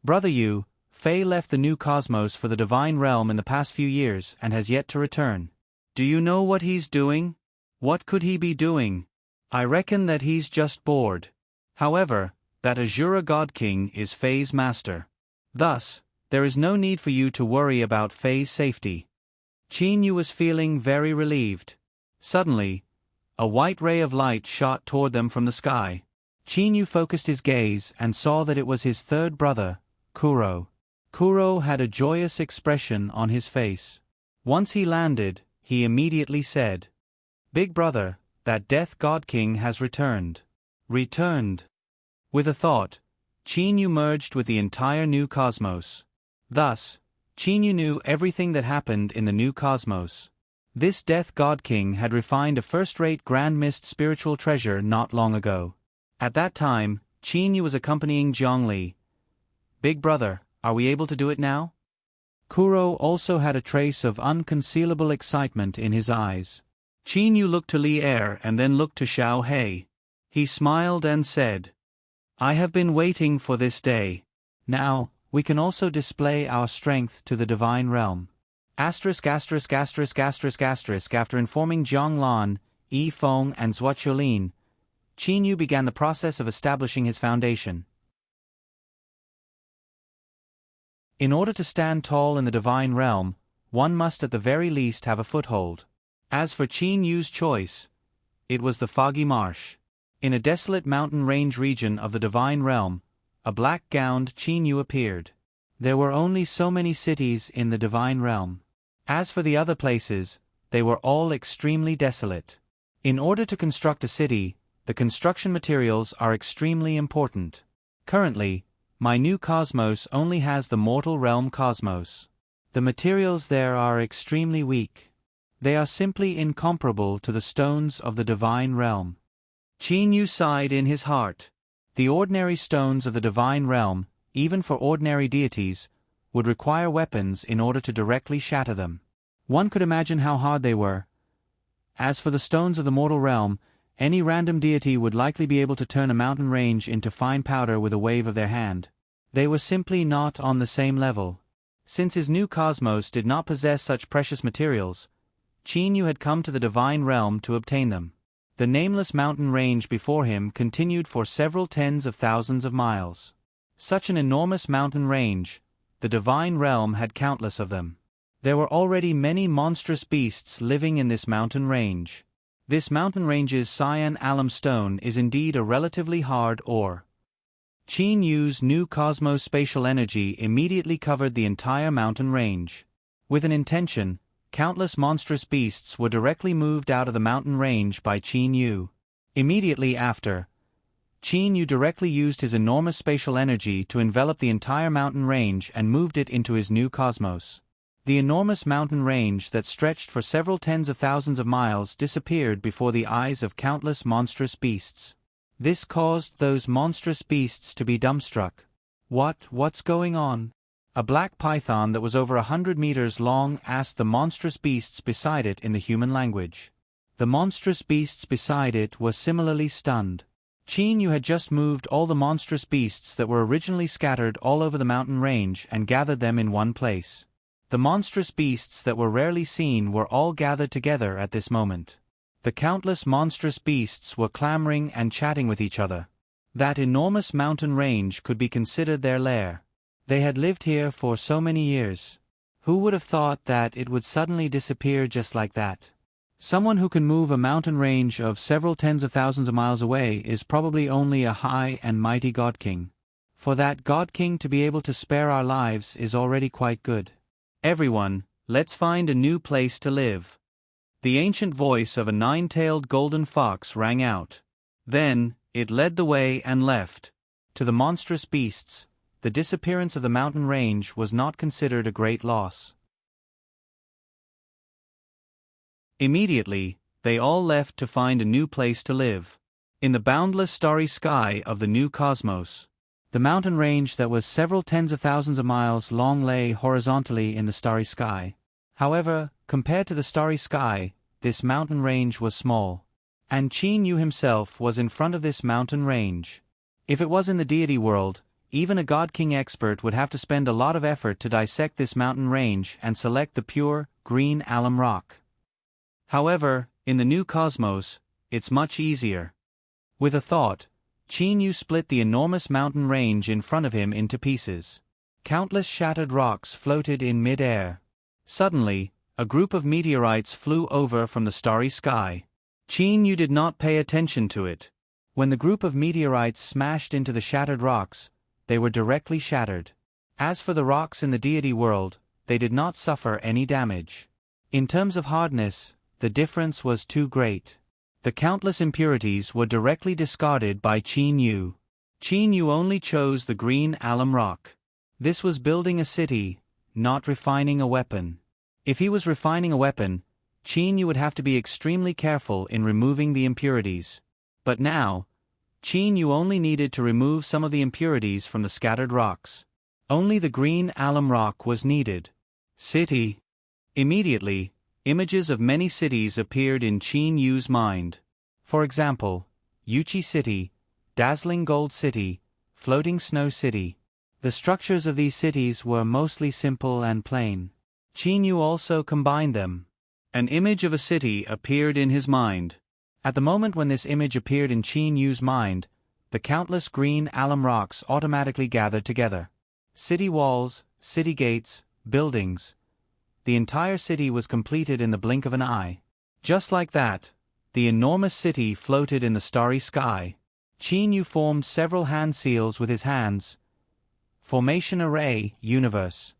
A: "Brother Yu, Fei left the New Cosmos for the Divine Realm in the past few years and has yet to return. Do you know what he's doing? What could he be doing? I reckon that he's just bored. However, that Azura God King is Fei's master. Thus, there is no need for you to worry about Fei's safety." Qin Yu was feeling very relieved. Suddenly, a white ray of light shot toward them from the sky. Qin Yu focused his gaze and saw that it was his third brother, Kuro. Kuro had a joyous expression on his face. Once he landed, he immediately said, "Big brother, that Death God King has returned." Returned. With a thought, Qin Yu merged with the entire New Cosmos. Thus, Qin Yu knew everything that happened in the New Cosmos. This Death God King had refined a first-rate Grand Mist spiritual treasure not long ago. At that time, Qin Yu was accompanying Zhang Li. "Big brother, are we able to do it now?" Kuro also had a trace of unconcealable excitement in his eyes. Qin Yu looked to Li Er and then looked to Xiao He. He smiled and said, "I have been waiting for this day. Now, we can also display our strength to the Divine Realm." After informing Zhang Lan, Yi Feng and Zhuo, Qin Yu began the process of establishing his foundation. In order to stand tall in the Divine Realm, one must at the very least have a foothold. As for Qin Yu's choice, it was the Foggy Marsh. In a desolate mountain range region of the Divine Realm, a black-gowned Qin Yu appeared. There were only so many cities in the Divine Realm. As for the other places, they were all extremely desolate. In order to construct a city, the construction materials are extremely important. Currently, my New Cosmos only has the mortal realm cosmos. The materials there are extremely weak. They are simply incomparable to the stones of the Divine Realm. Qin Yu sighed in his heart. The ordinary stones of the Divine Realm, even for ordinary deities, would require weapons in order to directly shatter them. One could imagine how hard they were. As for the stones of the mortal realm, any random deity would likely be able to turn a mountain range into fine powder with a wave of their hand. They were simply not on the same level. Since his New Cosmos did not possess such precious materials, Qin Yu had come to the Divine Realm to obtain them. The nameless mountain range before him continued for several tens of thousands of miles. Such an enormous mountain range, the Divine Realm had countless of them. There were already many monstrous beasts living in this mountain range. This mountain range's cyan alum stone is indeed a relatively hard ore. Qin Yu's New Cosmos spatial energy immediately covered the entire mountain range. With an intention, countless monstrous beasts were directly moved out of the mountain range by Qin Yu. Immediately after, Qin Yu directly used his enormous spatial energy to envelop the entire mountain range and moved it into his New Cosmos. The enormous mountain range that stretched for several tens of thousands of miles disappeared before the eyes of countless monstrous beasts. This caused those monstrous beasts to be dumbstruck. What's going on?" A black python that was over 100 meters long asked the monstrous beasts beside it in the human language. The monstrous beasts beside it were similarly stunned. Qin Yu had just moved all the monstrous beasts that were originally scattered all over the mountain range and gathered them in one place. The monstrous beasts that were rarely seen were all gathered together at this moment. The countless monstrous beasts were clamoring and chatting with each other. That enormous mountain range could be considered their lair. They had lived here for so many years. Who would have thought that it would suddenly disappear just like that? Someone who can move a mountain range of several tens of thousands of miles away is probably only a high and mighty God King. For that God King to be able to spare our lives is already quite good. Everyone, let's find a new place to live. The ancient voice of a nine-tailed golden fox rang out. Then, it led the way and left. To the monstrous beasts, the disappearance of the mountain range was not considered a great loss. Immediately, they all left to find a new place to live. In the boundless starry sky of the new cosmos, the mountain range that was several tens of thousands of miles long lay horizontally in the starry sky. However, compared to the starry sky, this mountain range was small. And Qin Yu himself was in front of this mountain range. If it was in the deity world, even a God-King expert would have to spend a lot of effort to dissect this mountain range and select the pure, green alum rock. However, in the new cosmos, it's much easier. With a thought, Qin Yu split the enormous mountain range in front of him into pieces. Countless shattered rocks floated in mid-air. Suddenly, a group of meteorites flew over from the starry sky. Qin Yu did not pay attention to it. When the group of meteorites smashed into the shattered rocks, they were directly shattered. As for the rocks in the deity world, they did not suffer any damage. In terms of hardness, the difference was too great. The countless impurities were directly discarded by Qin Yu. Qin Yu only chose the green alum rock. This was building a city, not refining a weapon. If he was refining a weapon, Qin Yu would have to be extremely careful in removing the impurities. But now, Qin Yu only needed to remove some of the impurities from the scattered rocks. Only the green alum rock was needed. City. Immediately, images of many cities appeared in Qin Yu's mind. For example, Yuchi City, Dazzling Gold City, Floating Snow City. The structures of these cities were mostly simple and plain. Qin Yu also combined them. An image of a city appeared in his mind. At the moment when this image appeared in Qin Yu's mind, the countless green alum rocks automatically gathered together. City walls, city gates, buildings. The entire city was completed in the blink of an eye. Just like that, the enormous city floated in the starry sky. Qin Yu formed several hand seals with his hands. Formation Array, Universe.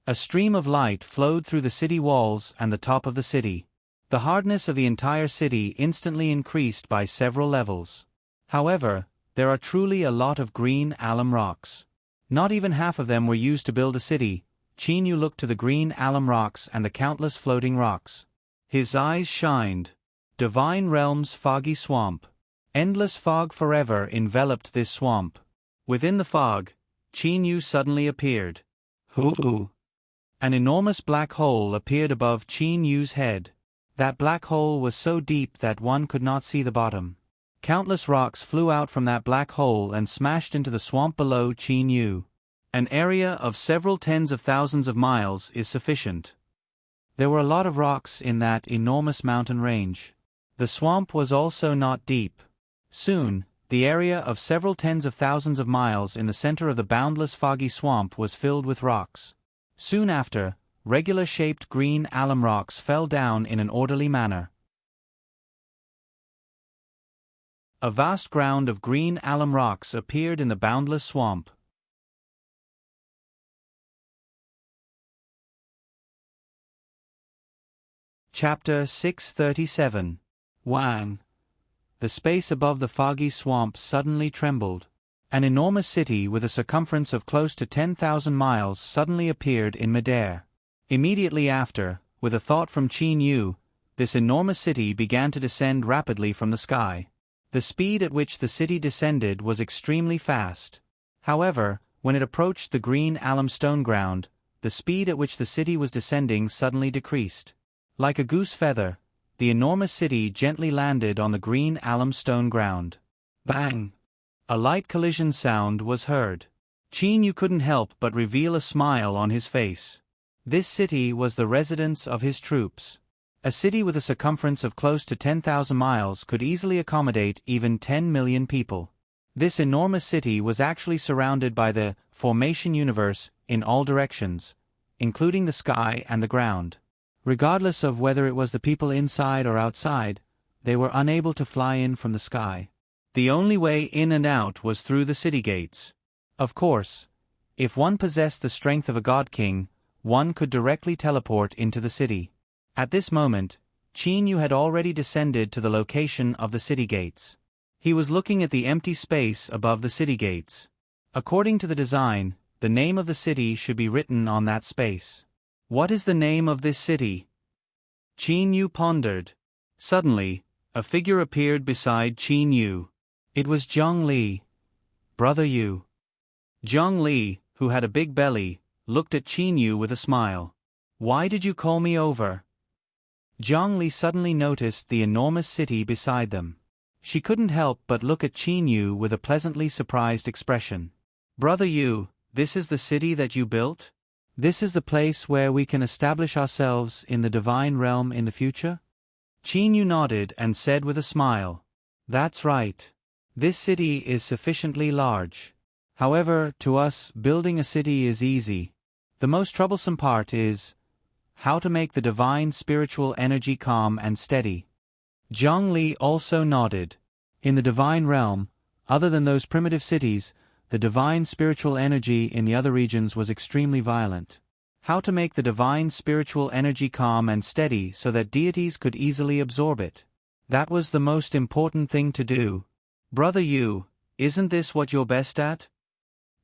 A: A stream of light flowed through the city walls and the top of the city. The hardness of the entire city instantly increased by several levels. However, there are truly a lot of green alum rocks. Not even half of them were used to build a city. Qin Yu looked to the green alum rocks and the countless floating rocks. His eyes shined. Divine Realm's foggy swamp. Endless fog forever enveloped this swamp. Within the fog, Qin Yu suddenly appeared. Hoo! An enormous black hole appeared above Qin Yu's head. That black hole was so deep that one could not see the bottom. Countless rocks flew out from that black hole and smashed into the swamp below Qin Yu. An area of several tens of thousands of miles is sufficient. There were a lot of rocks in that enormous mountain range. The swamp was also not deep. Soon, the area of several tens of thousands of miles in the center of the boundless foggy swamp was filled with rocks. Soon after, regular-shaped green alum rocks fell down in an orderly manner. A vast ground of green alum rocks appeared in the boundless swamp. Chapter 637. Wang. The space above the foggy swamp suddenly trembled. An enormous city with a circumference of close to 10,000 miles suddenly appeared in midair. Immediately after, with a thought from Qin Yu, this enormous city began to descend rapidly from the sky. The speed at which the city descended was extremely fast. However, when it approached the green alum stone ground, the speed at which the city was descending suddenly decreased. Like a goose feather, the enormous city gently landed on the green alum stone ground. Bang! A light collision sound was heard. Qin Yu couldn't help but reveal a smile on his face. This city was the residence of his troops. A city with a circumference of close to 10,000 miles could easily accommodate even 10 million people. This enormous city was actually surrounded by the formation universe in all directions, including the sky and the ground. Regardless of whether it was the people inside or outside, they were unable to fly in from the sky. The only way in and out was through the city gates. Of course, if one possessed the strength of a god king, one could directly teleport into the city. At this moment, Qin Yu had already descended to the location of the city gates. He was looking at the empty space above the city gates. According to the design, the name of the city should be written on that space. What is the name of this city? Qin Yu pondered. Suddenly, a figure appeared beside Qin Yu. It was Zhang Li. Brother Yu. Zhang Li, who had a big belly, looked at Qin Yu with a smile. Why did you call me over? Zhang Li suddenly noticed the enormous city beside them. She couldn't help but look at Qin Yu with a pleasantly surprised expression. Brother Yu, this is the city that you built? This is the place where we can establish ourselves in the divine realm in the future? Qin Yu nodded and said with a smile. That's right. This city is sufficiently large. However, to us, building a city is easy. The most troublesome part is how to make the divine spiritual energy calm and steady. Zhang Li also nodded. In the divine realm, other than those primitive cities, the divine spiritual energy in the other regions was extremely violent. How to make the divine spiritual energy calm and steady so that deities could easily absorb it. That was the most important thing to do. Brother Yu, isn't this what you're best at?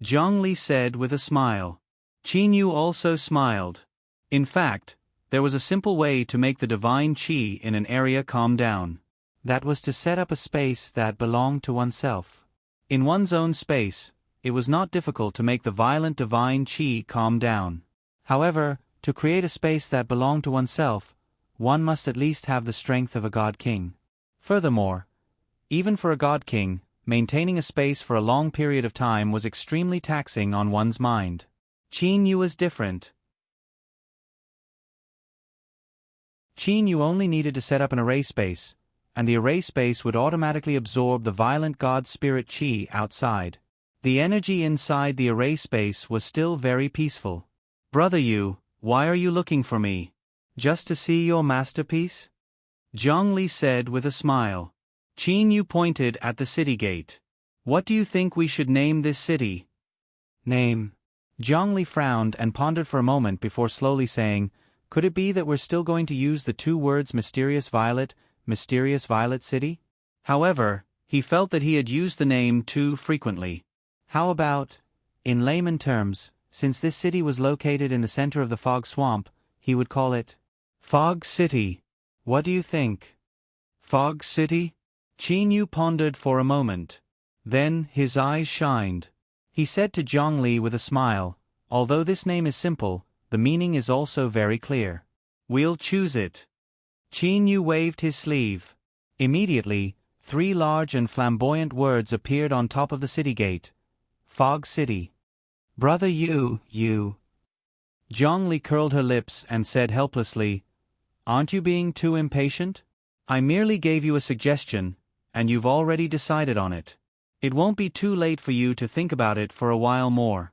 A: Zhang Li said with a smile. Qin Yu also smiled. In fact, there was a simple way to make the divine qi in an area calm down. That was to set up a space that belonged to oneself. In one's own space, it was not difficult to make the violent divine qi calm down. However, to create a space that belonged to oneself, one must at least have the strength of a god king. Furthermore, even for a god king, maintaining a space for a long period of time was extremely taxing on one's mind. Qin Yu was different. Qin Yu only needed to set up an array space, and the array space would automatically absorb the violent god spirit qi outside. The energy inside the array space was still very peaceful. Brother Yu, why are you looking for me? Just to see your masterpiece? Zhang Li said with a smile. Qin Yu pointed at the city gate. What do you think we should name this city? Name. Zhang Li frowned and pondered for a moment before slowly saying, could it be that we're still going to use the two words Mysterious Violet City? However, he felt that he had used the name too frequently. How about, in layman terms, since this city was located in the center of the fog swamp, he would call it Fog City. What do you think? Fog City? Qin Yu pondered for a moment. Then his eyes shined. He said to Zhang Li with a smile, although this name is simple, the meaning is also very clear. We'll choose it. Qin Yu waved his sleeve. Immediately, 3 large and flamboyant words appeared on top of the city gate. Fog City. Brother Yu. Zhang Li curled her lips and said helplessly, aren't you being too impatient? I merely gave you a suggestion, and you've already decided on it. It won't be too late for you to think about it for a while more.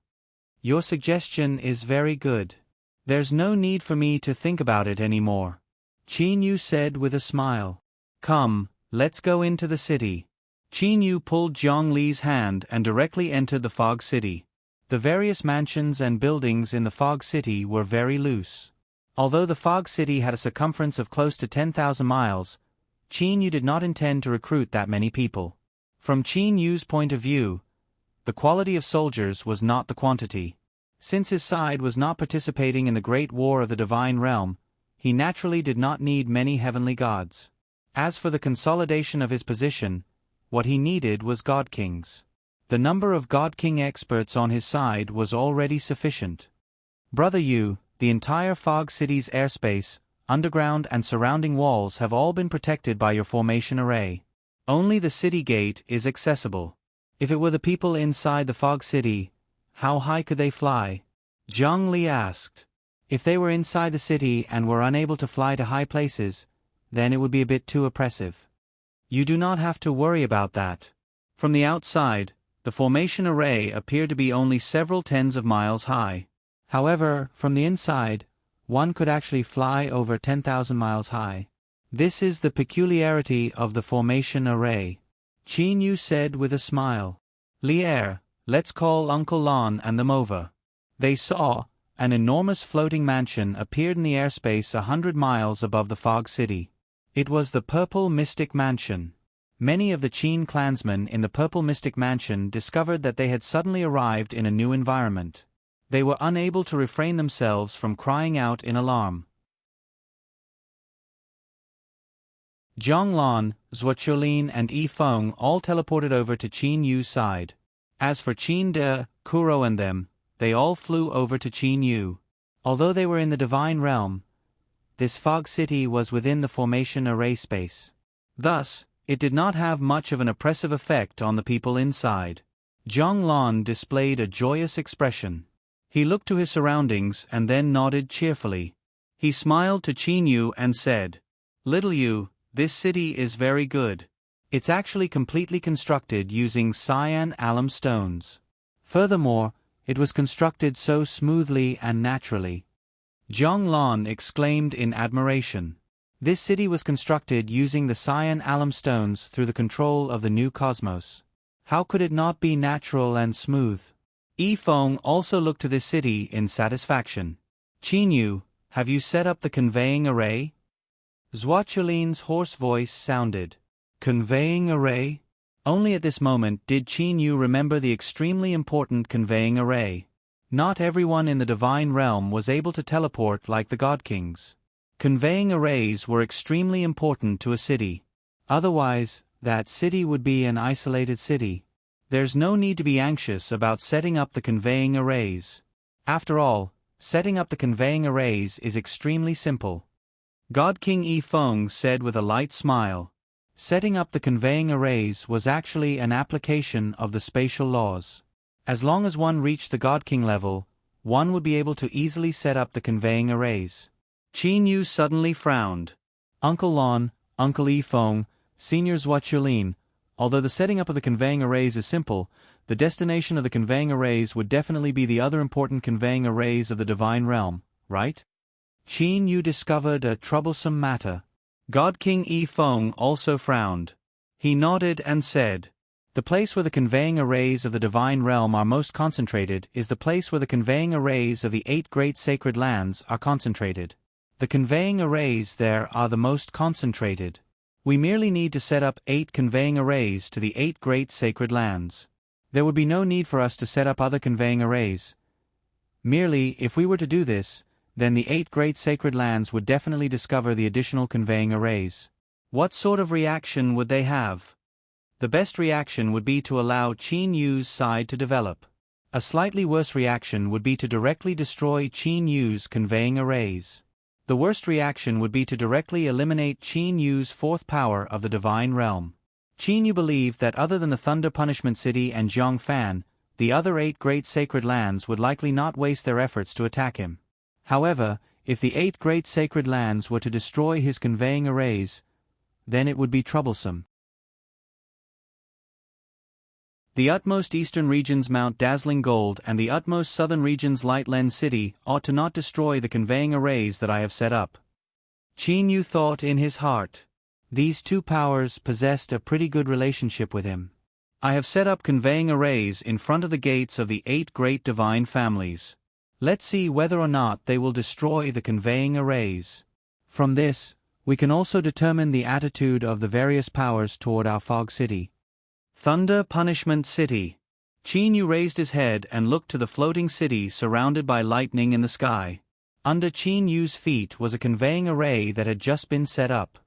A: Your suggestion is very good. There's no need for me to think about it anymore. Qin Yu said with a smile. Come, let's go into the city. Qin Yu pulled Zhang Li's hand and directly entered the Fog City. The various mansions and buildings in the Fog City were very loose. Although the Fog City had a circumference of close to 10,000 miles, Qin Yu did not intend to recruit that many people. From Qin Yu's point of view, the quality of soldiers was not the quantity. Since his side was not participating in the Great War of the Divine Realm, he naturally did not need many heavenly gods. As for the consolidation of his position, what he needed was god kings. The number of god king experts on his side was already sufficient. Brother Yu, the entire Fog City's airspace, underground and surrounding walls have all been protected by your formation array. Only the city gate is accessible. If it were the people inside the Fog City, how high could they fly? Zhang Li asked. If they were inside the city and were unable to fly to high places, then it would be a bit too oppressive. You do not have to worry about that. From the outside, the formation array appeared to be only several tens of miles high. However, from the inside, one could actually fly over 10,000 miles high. This is the peculiarity of the formation array. Qin Yu said with a smile. Lier, let's call Uncle Lon and them over. They saw, an enormous floating mansion appeared in the airspace 100 miles above the Fog City. It was the Purple Mystic Mansion. Many of the Qin clansmen in the Purple Mystic Mansion discovered that they had suddenly arrived in a new environment. They were unable to refrain themselves from crying out in alarm. Zhang Lan, Zhuo Qiulin and Yi Feng all teleported over to Qin Yu's side. As for Qin De, Kuro and them, they all flew over to Qin Yu. Although they were in the Divine Realm, this Fog City was within the formation array space. Thus, it did not have much of an oppressive effect on the people inside. Zhang Lan displayed a joyous expression. He looked to his surroundings and then nodded cheerfully. He smiled to Qin Yu and said, "Little Yu, this city is very good. It's actually completely constructed using cyan alum stones. Furthermore, it was constructed so smoothly and naturally." Zhang Lan exclaimed in admiration. This city was constructed using the cyan alum stones through the control of the new cosmos. How could it not be natural and smooth? Yi Feng also looked to this city in satisfaction. "Qin Yu, have you set up the conveying array?" Zhuo Qiulin's hoarse voice sounded. Conveying array? Only at this moment did Qin Yu remember the extremely important conveying array. Not everyone in the Divine Realm was able to teleport like the God Kings. Conveying arrays were extremely important to a city. Otherwise, that city would be an isolated city. There's no need to be anxious about setting up the conveying arrays. After all, setting up the conveying arrays is extremely simple. God King Yi Feng said with a light smile. Setting up the conveying arrays was actually an application of the spatial laws. As long as one reached the God King level, one would be able to easily set up the conveying arrays. Qin Yu suddenly frowned. Uncle Lan, Uncle Yi Feng, Senior Zhuo Qiulin, although the setting up of the conveying arrays is simple, the destination of the conveying arrays would definitely be the other important conveying arrays of the Divine Realm, right? Qin Yu discovered a troublesome matter. God King Yi Feng also frowned. He nodded and said, "The place where the conveying arrays of the Divine Realm are most concentrated is the place where the conveying arrays of the 8 great sacred lands are concentrated. The conveying arrays there are the most concentrated. We merely need to set up 8 conveying arrays to the 8 great sacred lands. There would be no need for us to set up other conveying arrays. Merely, if we were to do this, then the 8 great sacred lands would definitely discover the additional conveying arrays. What sort of reaction would they have? The best reaction would be to allow Qin Yu's side to develop. A slightly worse reaction would be to directly destroy Qin Yu's conveying arrays. The worst reaction would be to directly eliminate Qin Yu's 4th power of the Divine Realm. Qin Yu believed that other than the Thunder Punishment City and Zhongfan, the other 8 great sacred lands would likely not waste their efforts to attack him. However, if the 8 great sacred lands were to destroy his conveying arrays, then it would be troublesome. The utmost eastern region's Mount Dazzling Gold and the utmost southern region's Light Lens City ought to not destroy the conveying arrays that I have set up. Qin Yu thought in his heart. These 2 powers possessed a pretty good relationship with him. I have set up conveying arrays in front of the gates of the 8 great divine families. Let's see whether or not they will destroy the conveying arrays. From this, we can also determine the attitude of the various powers toward our Fog City. Thunder Punishment City. Qin Yu raised his head and looked to the floating city surrounded by lightning in the sky. Under Qin Yu's feet was a conveying array that had just been set up.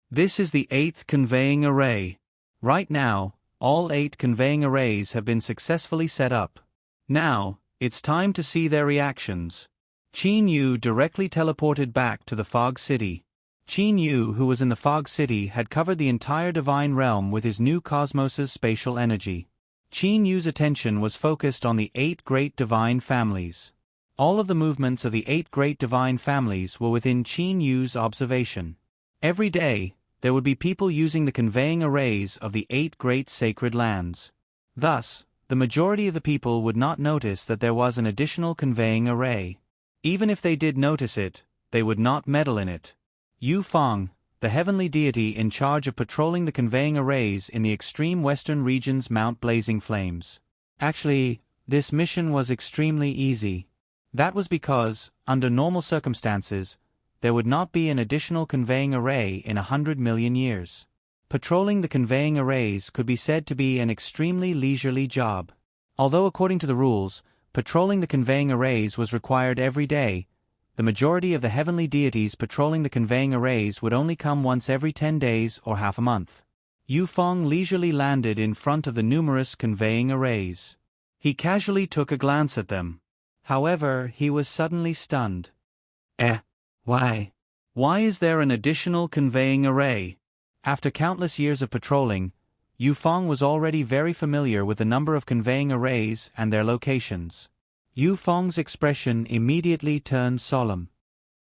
A: This is the 8th conveying array. Right now, all 8 conveying arrays have been successfully set up. Now, it's time to see their reactions. Qin Yu directly teleported back to the Fog City. Qin Yu, who was in the Fog City, had covered the entire Divine Realm with his new cosmos's spatial energy. Qin Yu's attention was focused on the 8 great divine families. All of the movements of the 8 great divine families were within Qin Yu's observation. Every day, there would be people using the conveying arrays of the 8 great sacred lands. Thus, the majority of the people would not notice that there was an additional conveying array. Even if they did notice it, they would not meddle in it. Yu Feng, the heavenly deity in charge of patrolling the conveying arrays in the extreme western region's Mount Blazing Flames. Actually, this mission was extremely easy. That was because, under normal circumstances, there would not be an additional conveying array in 100 million years. Patrolling the conveying arrays could be said to be an extremely leisurely job. Although according to the rules, patrolling the conveying arrays was required every day, the majority of the heavenly deities patrolling the conveying arrays would only come once every 10 days or half a month. Yufeng leisurely landed in front of the numerous conveying arrays. He casually took a glance at them. However, he was suddenly stunned. Why? Why is there an additional conveying array? After countless years of patrolling, Yufeng was already very familiar with the number of conveying arrays and their locations. Yufeng's expression immediately turned solemn.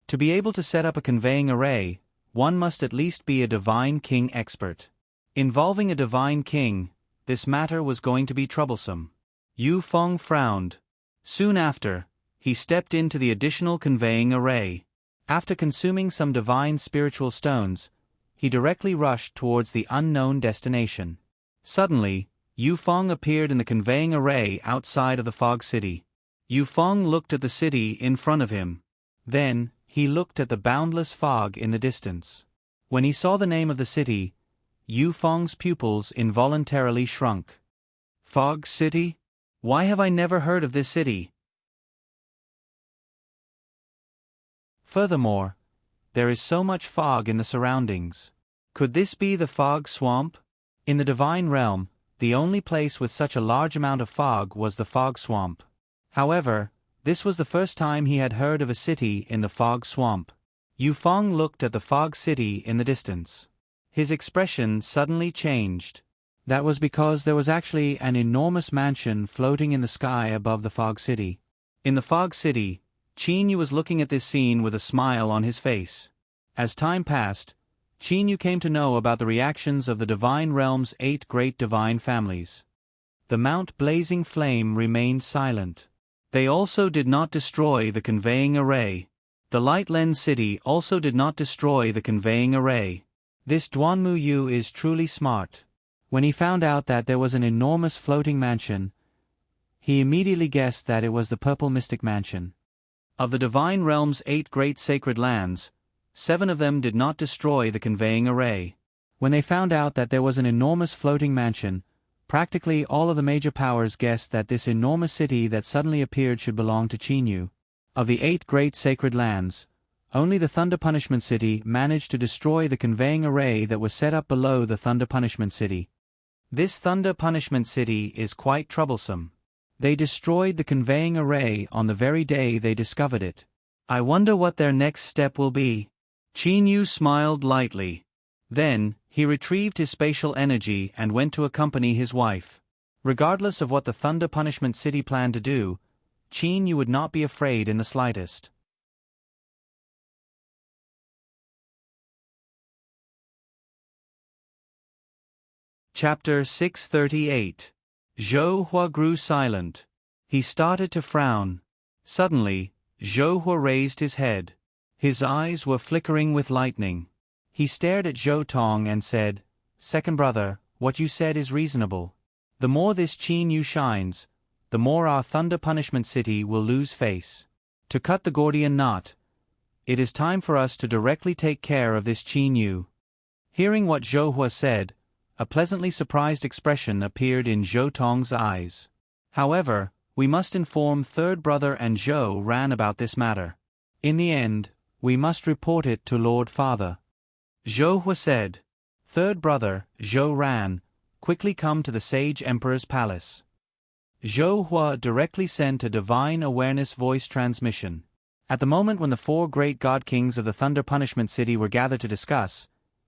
A: To be able to set up a conveying array, one must at least be a divine king expert. Involving a divine king, this matter was going to be troublesome. Yufeng frowned. Soon after, he stepped into the additional conveying array. After consuming some divine spiritual stones, he directly rushed towards the unknown destination. Suddenly, Yufeng appeared in the conveying array outside of the fog city. Yufeng looked at the city in front of him. Then, he looked at the boundless fog in the distance. When he saw the name of the city, Yufeng's pupils involuntarily shrunk. Fog City? Why have I never heard of this city? Furthermore, there is so much fog in the surroundings. Could this be the fog swamp? In the divine realm, the only place with such a large amount of fog was the fog swamp. However, this was the first time he had heard of a city in the fog swamp. Yufeng looked at the fog city in the distance. His expression suddenly changed. That was because there was actually an enormous mansion floating in the sky above the fog city. In the fog city, Qin Yu was looking at this scene with a smile on his face. As time passed, Qin Yu came to know about the reactions of the divine realm's 8 great divine families. The Mount Blazing Flame remained silent. They also did not destroy the conveying array. The Light Lens City also did not destroy the conveying array. This Duanmu Yu is truly smart. When he found out that there was an enormous floating mansion, he immediately guessed that it was the Purple Mystic Mansion. Of the divine realm's 8 great sacred lands, 7 of them did not destroy the conveying array. When they found out that there was an enormous floating mansion, practically all of the major powers guessed that this enormous city that suddenly appeared should belong to Qin Yu. Of the 8 great sacred lands, only the Thunder Punishment City managed to destroy the conveying array that was set up below the Thunder Punishment City. This Thunder Punishment City is quite troublesome. They destroyed the conveying array on the very day they discovered it. I wonder what their next step will be. Qin Yu smiled lightly. Then, he retrieved his spatial energy and went to accompany his wife. Regardless of what the Thunder Punishment City planned to do, Qin Yu would not be afraid in the slightest. Chapter 638. Zhou Hua grew silent. He started to frown. Suddenly, Zhou Hua raised his head. His eyes were flickering with lightning. He stared at Zhou Tong and said, "Second brother, what you said is reasonable. The more this Qin Yu shines, the more our Thunder Punishment City will lose face. To cut the Gordian knot, it is time for us to directly take care of this Qin Yu." Hearing what Zhou Hua said, a pleasantly surprised expression appeared in Zhou Tong's eyes. However, we must inform third brother and Zhou Ran about this matter. In the end, we must report it to Lord Father. Zhou Hua said. Third brother, Zhou Ran, quickly come to the Sage Emperor's palace. Zhou Hua directly sent a divine awareness voice transmission. At the moment when the 4 great god kings of the Thunder Punishment City were gathered to discuss,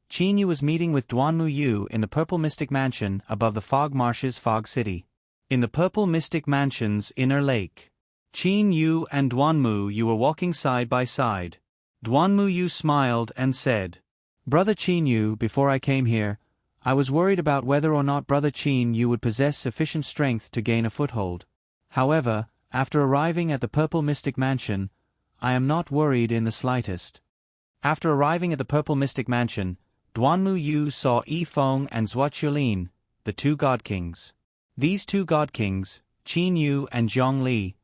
A: Qin Yu was meeting with Duanmu Yu in the Purple Mystic Mansion above the Fog Marshes Fog City. In the Purple Mystic Mansion's inner lake, Qin Yu and Duanmu Yu were walking side by side. Duanmu Yu smiled and said, "Brother Qin Yu, before I came here, I was worried about whether or not Brother Qin Yu would possess sufficient strength to gain a foothold. However, after arriving at the Purple Mystic Mansion, I am not worried in the slightest." After arriving at the Purple Mystic Mansion, Duanmu Yu saw Yifeng and Zhuoqiulin, the 2 god kings. These 2 god kings, Qin Yu and Zhongli,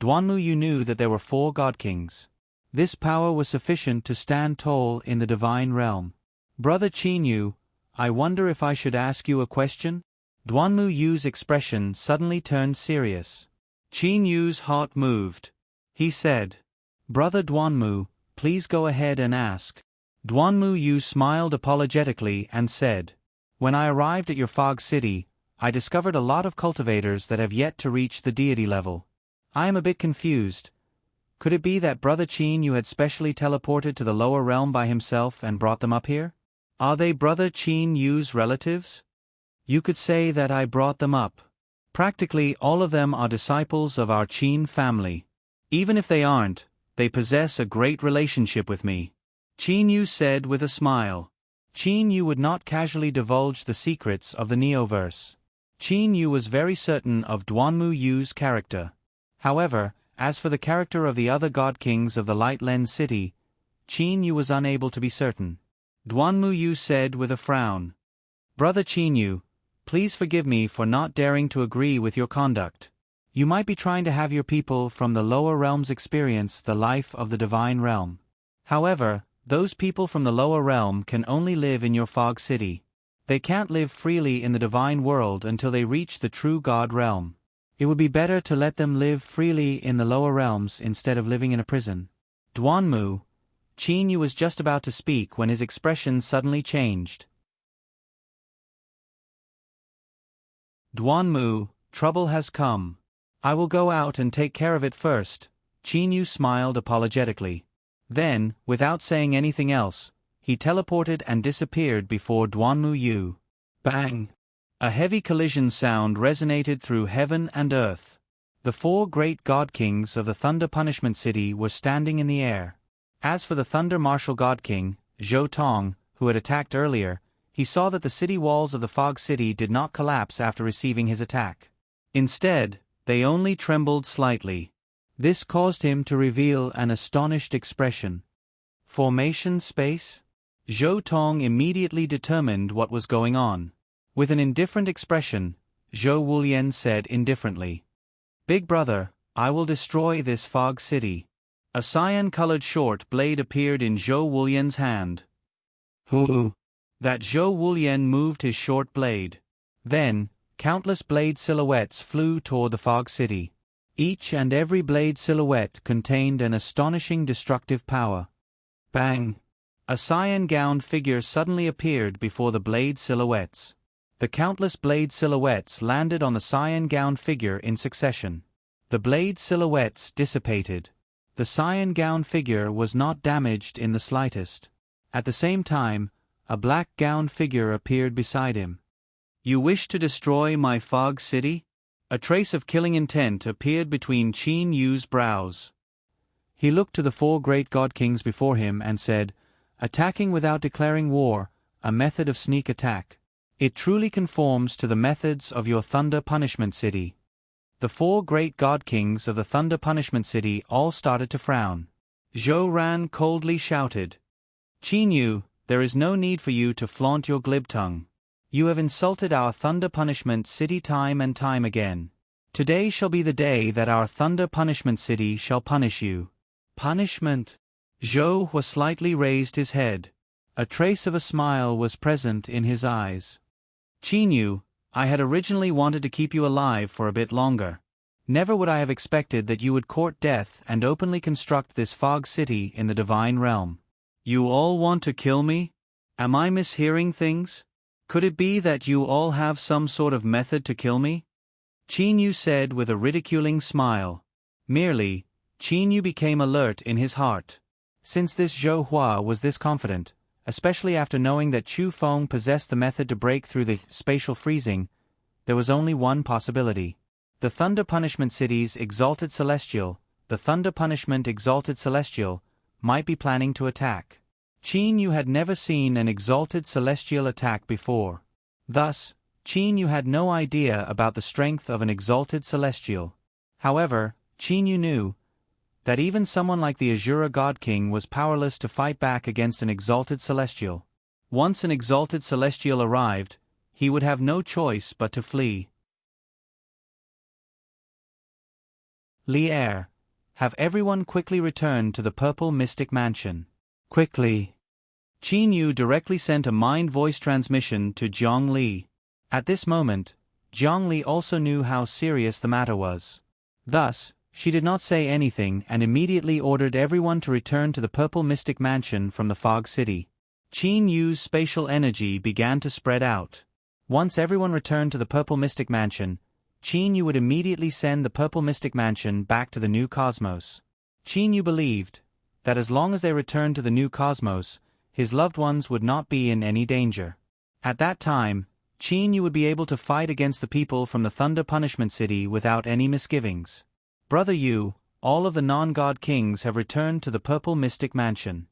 A: Duanmu Yu knew that there were 4 God Kings. This power was sufficient to stand tall in the divine realm. Brother Qin Yu, I wonder if I should ask you a question? Duanmu Yu's expression suddenly turned serious. Qin Yu's heart moved. He said, Brother Duanmu, please go ahead and ask. Duanmu Yu smiled apologetically and said, When I arrived at your fog city, I discovered a lot of cultivators that have yet to reach the deity level. I am a bit confused. Could it be that Brother Qin Yu had specially teleported to the lower realm by himself and brought them up here? Are they Brother Qin Yu's relatives? You could say that I brought them up. Practically all of them are disciples of our Qin family. Even if they aren't, they possess a great relationship with me. Qin Yu said with a smile. Qin Yu would not casually divulge the secrets of the Neoverse. Qin Yu was very certain of Duanmu Yu's character. However, as for the character of the other God Kings of the Light Lens City, Qin Yu was unable to be certain. Duanmu Yu said with a frown, Brother Qin Yu, please forgive me for not daring to agree with your conduct. You might be trying to have your people from the lower realms experience the life of the divine realm. However, those people from the lower realm can only live in your fog city. They can't live freely in the divine world until they reach the true God realm. It would be better to let them live freely in the lower realms instead of living in a prison. Duanmu, Qin Yu was just about to speak when his expression suddenly changed. Duanmu, trouble has come. I will go out and take care of it first. Qin Yu smiled apologetically. Then, without saying anything else, he teleported and disappeared before Duanmu Yu. Bang! A heavy collision sound resonated through heaven and earth. The 4 great God Kings of the Thunder Punishment City were standing in the air. As for the Thunder Martial God King, Zhou Tong, who had attacked earlier, he saw that the city walls of the Fog City did not collapse after receiving his attack. Instead, they only trembled slightly. This caused him to reveal an astonished expression. Formation space? Zhou Tong immediately determined what was going on. With an indifferent expression, Zhou Wulian said indifferently, Big brother, I will destroy this fog city. A cyan-colored short blade appeared in Zhou Wulian's hand. Hoo! That Zhou Wulian moved his short blade. Then, countless blade silhouettes flew toward the fog city. Each and every blade silhouette contained an astonishing destructive power. Bang! A cyan-gowned figure suddenly appeared before the blade silhouettes. The countless blade silhouettes landed on the cyan-gowned figure in succession. The blade silhouettes dissipated. The cyan-gowned figure was not damaged in the slightest. At the same time, a black-gowned figure appeared beside him. You wish to destroy my fog city? A trace of killing intent appeared between Qin Yu's brows. He looked to the 4 great God Kings before him and said, Attacking without declaring war, a method of sneak attack. It truly conforms to the methods of your Thunder Punishment City. The 4 great God Kings of the Thunder Punishment City all started to frown. Zhou Ran coldly shouted, Qin Yu, there is no need for you to flaunt your glib tongue. You have insulted our Thunder Punishment City time and time again. Today shall be the day that our Thunder Punishment City shall punish you. Punishment? Zhou Hua slightly raised his head. A trace of a smile was present in his eyes. Qin Yu, I had originally wanted to keep you alive for a bit longer. Never would I have expected that you would court death and openly construct this fog city in the divine realm. You all want to kill me? Am I mishearing things? Could it be that you all have some sort of method to kill me? Qin Yu said with a ridiculing smile. Merely, Qin Yu became alert in his heart. Since this Zhou Hua was this confident, especially after knowing that Chu Feng possessed the method to break through the spatial freezing, there was only one possibility. The Thunder Punishment City's Exalted Celestial, the Thunder Punishment Exalted Celestial, might be planning to attack. Qin Yu had never seen an Exalted Celestial attack before. Thus, Qin Yu had no idea about the strength of an Exalted Celestial. However, Qin Yu knew that even someone like the Azura God King was powerless to fight back against an Exalted Celestial. Once an Exalted Celestial arrived, he would have no choice but to flee. Li'er, Have everyone quickly return to the Purple Mystic Mansion. Quickly. Qin Yu directly sent a mind-voice transmission to Zhang Li. At this moment, Zhang Li also knew how serious the matter was. Thus, she did not say anything and immediately ordered everyone to return to the Purple Mystic Mansion from the Fog City. Qin Yu's spatial energy began to spread out. Once everyone returned to the Purple Mystic Mansion, Qin Yu would immediately send the Purple Mystic Mansion back to the new cosmos. Qin Yu believed that as long as they returned to the new cosmos, his loved ones would not be in any danger. At that time, Qin Yu would be able to fight against the people from the Thunder Punishment City without any misgivings. Brother Yu, all of the non-god kings have returned to the Purple Mystic Mansion.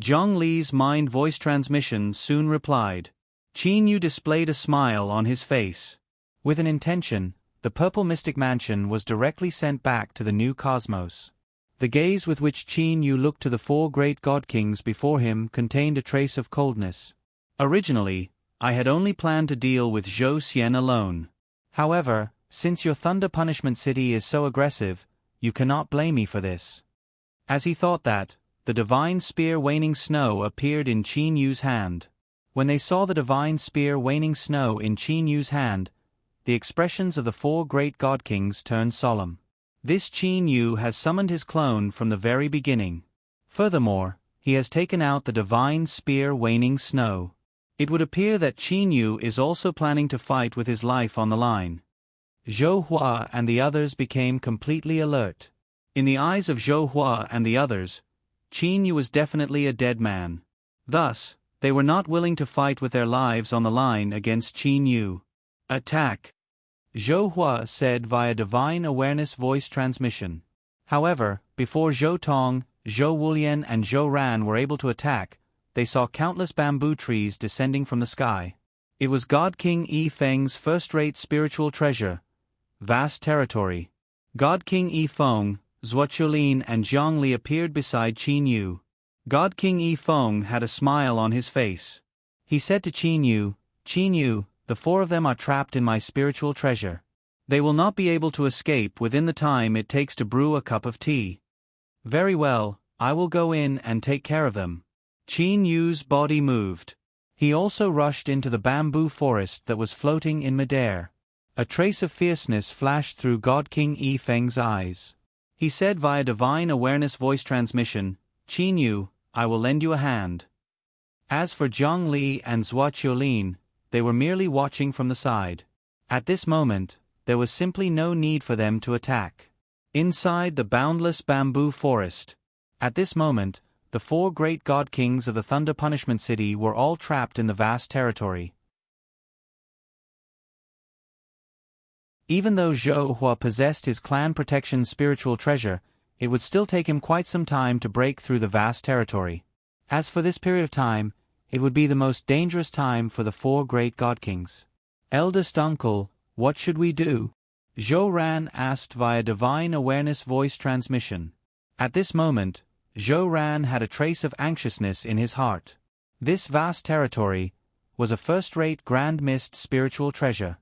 A: Zhang Li's mind-voice transmission soon replied. Qin Yu displayed a smile on his face. With an intention, the Purple Mystic Mansion was directly sent back to the new cosmos. The gaze with which Qin Yu looked to the four great god kings before him contained a trace of coldness. Originally, I had only planned to deal with Zhou Xian alone. However, since your Thunder Punishment City is so aggressive, you cannot blame me for this. As he thought that, the divine spear Waning Snow appeared in Qin Yu's hand. When they saw the divine spear Waning Snow in Qin Yu's hand, the expressions of the four great god kings turned solemn. This Qin Yu has summoned his clone from the very beginning. Furthermore, he has taken out the divine spear Waning Snow. It would appear that Qin Yu is also planning to fight with his life on the line. Zhou Hua and the others became completely alert. In the eyes of Zhou Hua and the others, Qin Yu was definitely a dead man. Thus, they were not willing to fight with their lives on the line against Qin Yu. Attack! Zhou Hua said via divine awareness voice transmission. However, before Zhou Tong, Zhou Wulian and Zhou Ran were able to attack, they saw countless bamboo trees descending from the sky. It was God King Yi Feng's first-rate spiritual treasure, Vast Territory. God King Yi Feng, Zhuoqiulin and Zhang Li appeared beside Qin Yu. God King Yi Feng had a smile on his face. He said to Qin Yu, the four of them are trapped in my spiritual treasure. They will not be able to escape within the time it takes to brew a cup of tea. Very well, I will go in and take care of them. Qin Yu's body moved. He also rushed into the bamboo forest that was floating in midair. A trace of fierceness flashed through God King Yi Feng's eyes. He said via divine awareness voice transmission, Qin Yu, I will lend you a hand. As for Zhang Li and Zhuoqiulin, they were merely watching from the side. At this moment, there was simply no need for them to attack. Inside the boundless bamboo forest. At this moment, the four great god kings of the Thunder Punishment City were all trapped in the vast territory. Even though Zhou Hua possessed his clan protection spiritual treasure, it would still take him quite some time to break through the vast territory. As for this period of time, it would be the most dangerous time for the four great god kings. Eldest uncle, what should we do? Zhou Ran asked via divine awareness voice transmission. At this moment, Zhou Ran had a trace of anxiousness in his heart. This vast territory was a first-rate grand mist spiritual treasure.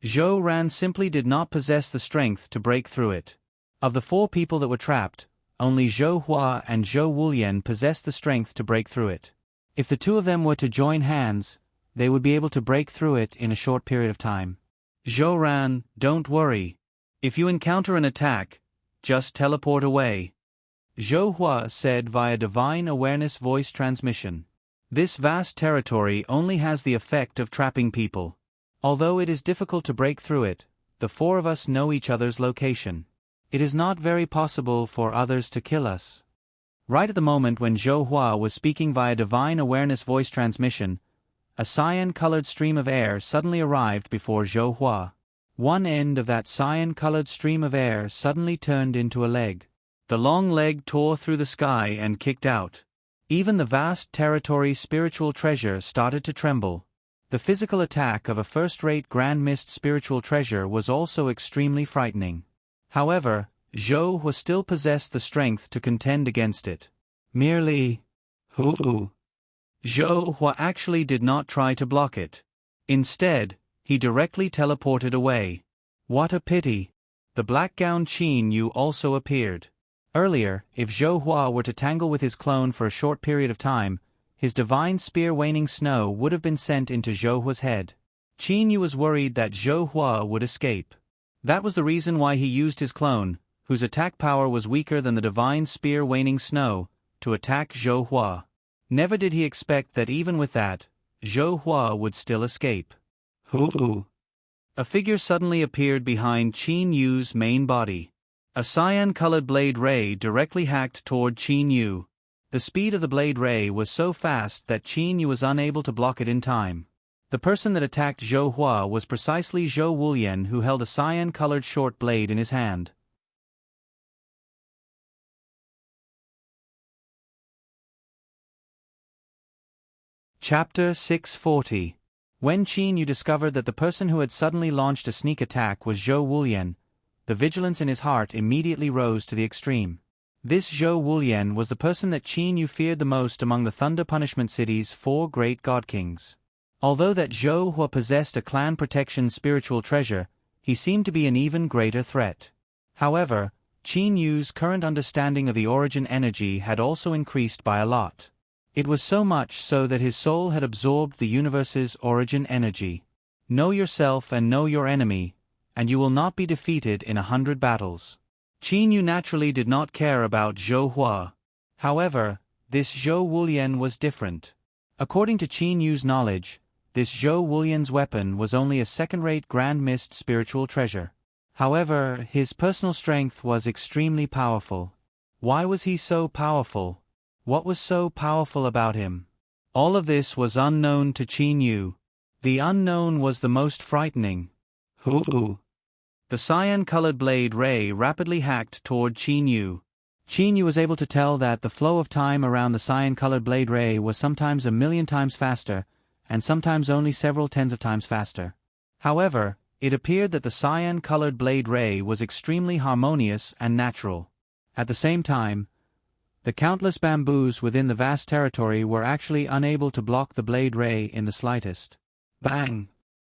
A: Zhou Ran simply did not possess the strength to break through it. Of the four people that were trapped, only Zhou Hua and Zhou Wulian possessed the strength to break through it. If the two of them were to join hands, they would be able to break through it in a short period of time. Zhou Ran, don't worry. If you encounter an attack, just teleport away. Zhou Hua said via divine awareness voice transmission. This vast territory only has the effect of trapping people. Although it is difficult to break through it, the four of us know each other's location. It is not very possible for others to kill us. Right at the moment when Zhou Hua was speaking via divine awareness voice transmission, a cyan-colored stream of air suddenly arrived before Zhou Hua. One end of that cyan-colored stream of air suddenly turned into a leg. The long leg tore through the sky and kicked out. Even the vast territory spiritual treasure started to tremble. The physical attack of a first-rate grand mist spiritual treasure was also extremely frightening. However, Zhou Hua still possessed the strength to contend against it. Merely, Zhou Hua actually did not try to block it. Instead, he directly teleported away. What a pity. The black-gowned Qin Yu also appeared. Earlier, if Zhou Hua were to tangle with his clone for a short period of time, his divine spear waning snow would have been sent into Zhou Hua's head. Qin Yu was worried that Zhou Hua would escape. That was the reason why he used his clone, whose attack power was weaker than the divine spear waning snow, to attack Zhou Hua. Never did he expect that even with that, Zhou Hua would still escape. Hoo! A figure suddenly appeared behind Qin Yu's main body. A cyan-colored blade ray directly hacked toward Qin Yu. The speed of the blade ray was so fast that Qin Yu was unable to block it in time. The person that attacked Zhou Hua was precisely Zhou Wulian, who held a cyan-colored short blade in his hand. Chapter 640. When Qin Yu discovered that the person who had suddenly launched a sneak attack was Zhou Wulian, the vigilance in his heart immediately rose to the extreme. This Zhou Wulian was the person that Qin Yu feared the most among the Thunder Punishment City's 4 great god kings. Although that Zhou Hua possessed a clan protection spiritual treasure, he seemed to be an even greater threat. However, Qin Yu's current understanding of the origin energy had also increased by a lot. It was so much so that his soul had absorbed the universe's origin energy. Know yourself and know your enemy, and you will not be defeated in 100 battles. Qin Yu naturally did not care about Zhou Hua. However, this Zhou Wulian was different. According to Qin Yu's knowledge, this Zhou Wulian's weapon was only a second-rate Grand Mist spiritual treasure. However, his personal strength was extremely powerful. Why was he so powerful? What was so powerful about him? All of this was unknown to Qin Yu. The unknown was the most frightening. Hoo! The cyan-colored blade ray rapidly hacked toward Qin Yu. Qin Yu was able to tell that the flow of time around the cyan-colored blade ray was sometimes 1,000,000 times faster, and sometimes only several tens of times faster. However, it appeared that the cyan-colored blade ray was extremely harmonious and natural. At the same time, the countless bamboos within the vast territory were actually unable to block the blade ray in the slightest. Bang!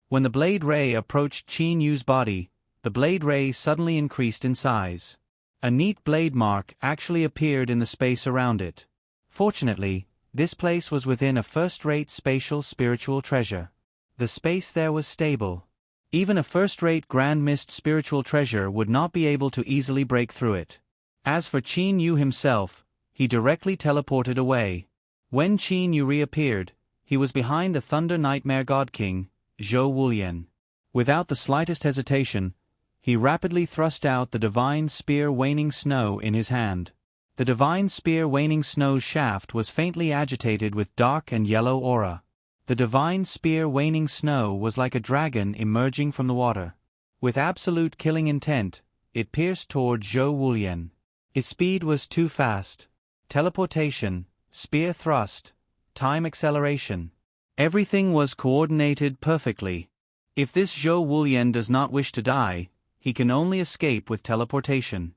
A: When the blade ray approached Qin Yu's body, the blade ray suddenly increased in size. A neat blade mark actually appeared in the space around it. Fortunately, this place was within a first-rate spatial spiritual treasure. The space there was stable. Even a first-rate Grand Mist spiritual treasure would not be able to easily break through it. As for Qin Yu himself, he directly teleported away. When Qin Yu reappeared, he was behind the Thunder Nightmare God King, Zhou Wulian. Without the slightest hesitation, he rapidly thrust out the divine spear waning snow in his hand. The divine spear waning snow's shaft was faintly agitated with dark and yellow aura. The divine spear waning snow was like a dragon emerging from the water. With absolute killing intent, it pierced toward Zhou Wulian. Its speed was too fast. Teleportation, spear thrust, time acceleration. Everything was coordinated perfectly. If this Zhou Wulian does not wish to die, he can only escape with teleportation.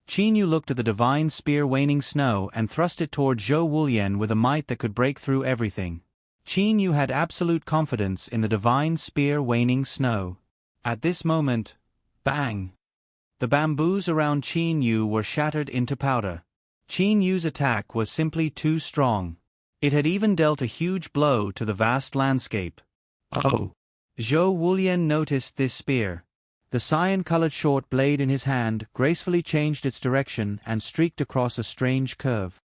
A: Qin Yu looked at the divine spear waning snow and thrust it toward Zhou Wulian with a might that could break through everything. Qin Yu had absolute confidence in the divine spear waning snow. At this moment, bang! The bamboos around Qin Yu were shattered into powder. Qin Yu's attack was simply too strong. It had even dealt a huge blow to the vast landscape. Oh! Zhou Wulian noticed this spear. The cyan-colored short blade in his hand gracefully changed its direction and streaked across a strange curve.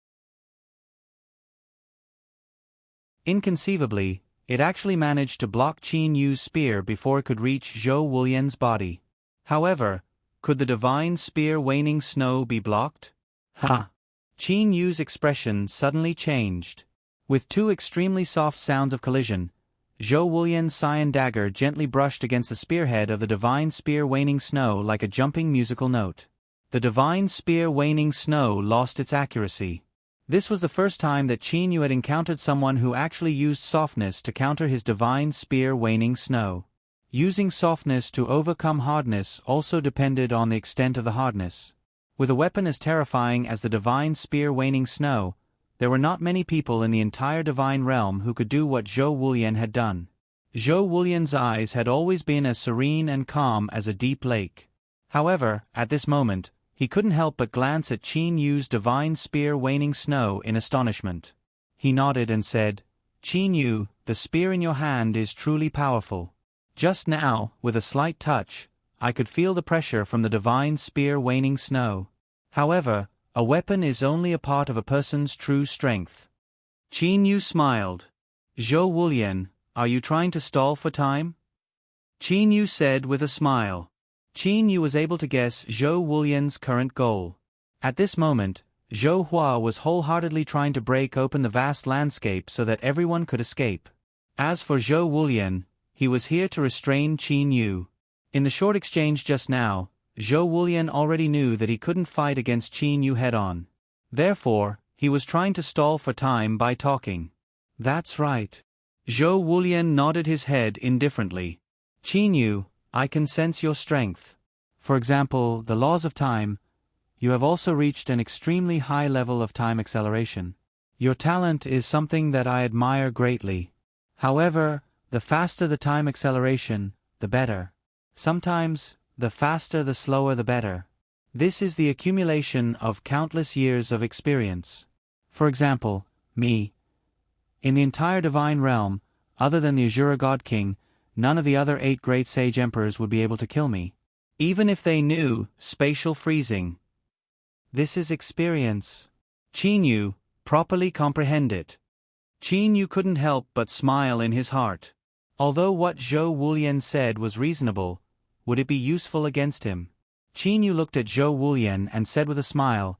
A: Inconceivably, it actually managed to block Qin Yu's spear before it could reach Zhou Wulian's body. However, could the divine spear waning snow be blocked? Ha! Qin Yu's expression suddenly changed. With 2 extremely soft sounds of collision, Zhou Wulian's cyan dagger gently brushed against the spearhead of the divine spear waning snow like a jumping musical note. The divine spear waning snow lost its accuracy. This was the first time that Qin Yu had encountered someone who actually used softness to counter his divine spear waning snow. Using softness to overcome hardness also depended on the extent of the hardness. With a weapon as terrifying as the divine spear waning snow, there were not many people in the entire divine realm who could do what Zhou Wulian had done. Zhou Wulian's eyes had always been as serene and calm as a deep lake. However, at this moment, he couldn't help but glance at Qin Yu's divine spear waning snow in astonishment. He nodded and said, "Qin Yu, the spear in your hand is truly powerful. Just now, with a slight touch, I could feel the pressure from the divine spear waning snow. However, a weapon is only a part of a person's true strength." Qin Yu smiled. "Zhou Wulian, are you trying to stall for time?" Qin Yu said with a smile. Qin Yu was able to guess Zhou Wulian's current goal. At this moment, Zhou Hua was wholeheartedly trying to break open the vast landscape so that everyone could escape. As for Zhou Wulian, he was here to restrain Qin Yu. In the short exchange just now, Zhou Wulian already knew that he couldn't fight against Qin Yu head-on. Therefore, he was trying to stall for time by talking. "That's right." Zhou Wulian nodded his head indifferently. "Qin Yu, I can sense your strength. For example, the laws of time. You have also reached an extremely high level of time acceleration. Your talent is something that I admire greatly. However, the faster the time acceleration, the better. Sometimes, the faster the slower the better. This is the accumulation of countless years of experience. For example, me. In the entire divine realm, other than the Azura God King, none of the other 8 great sage emperors would be able to kill me. Even if they knew spatial freezing. This is experience. Qin Yu, properly comprehend it." Qin Yu couldn't help but smile in his heart. Although what Zhou Wulian said was reasonable, would it be useful against him? Qin Yu looked at Zhou Wulian and said with a smile,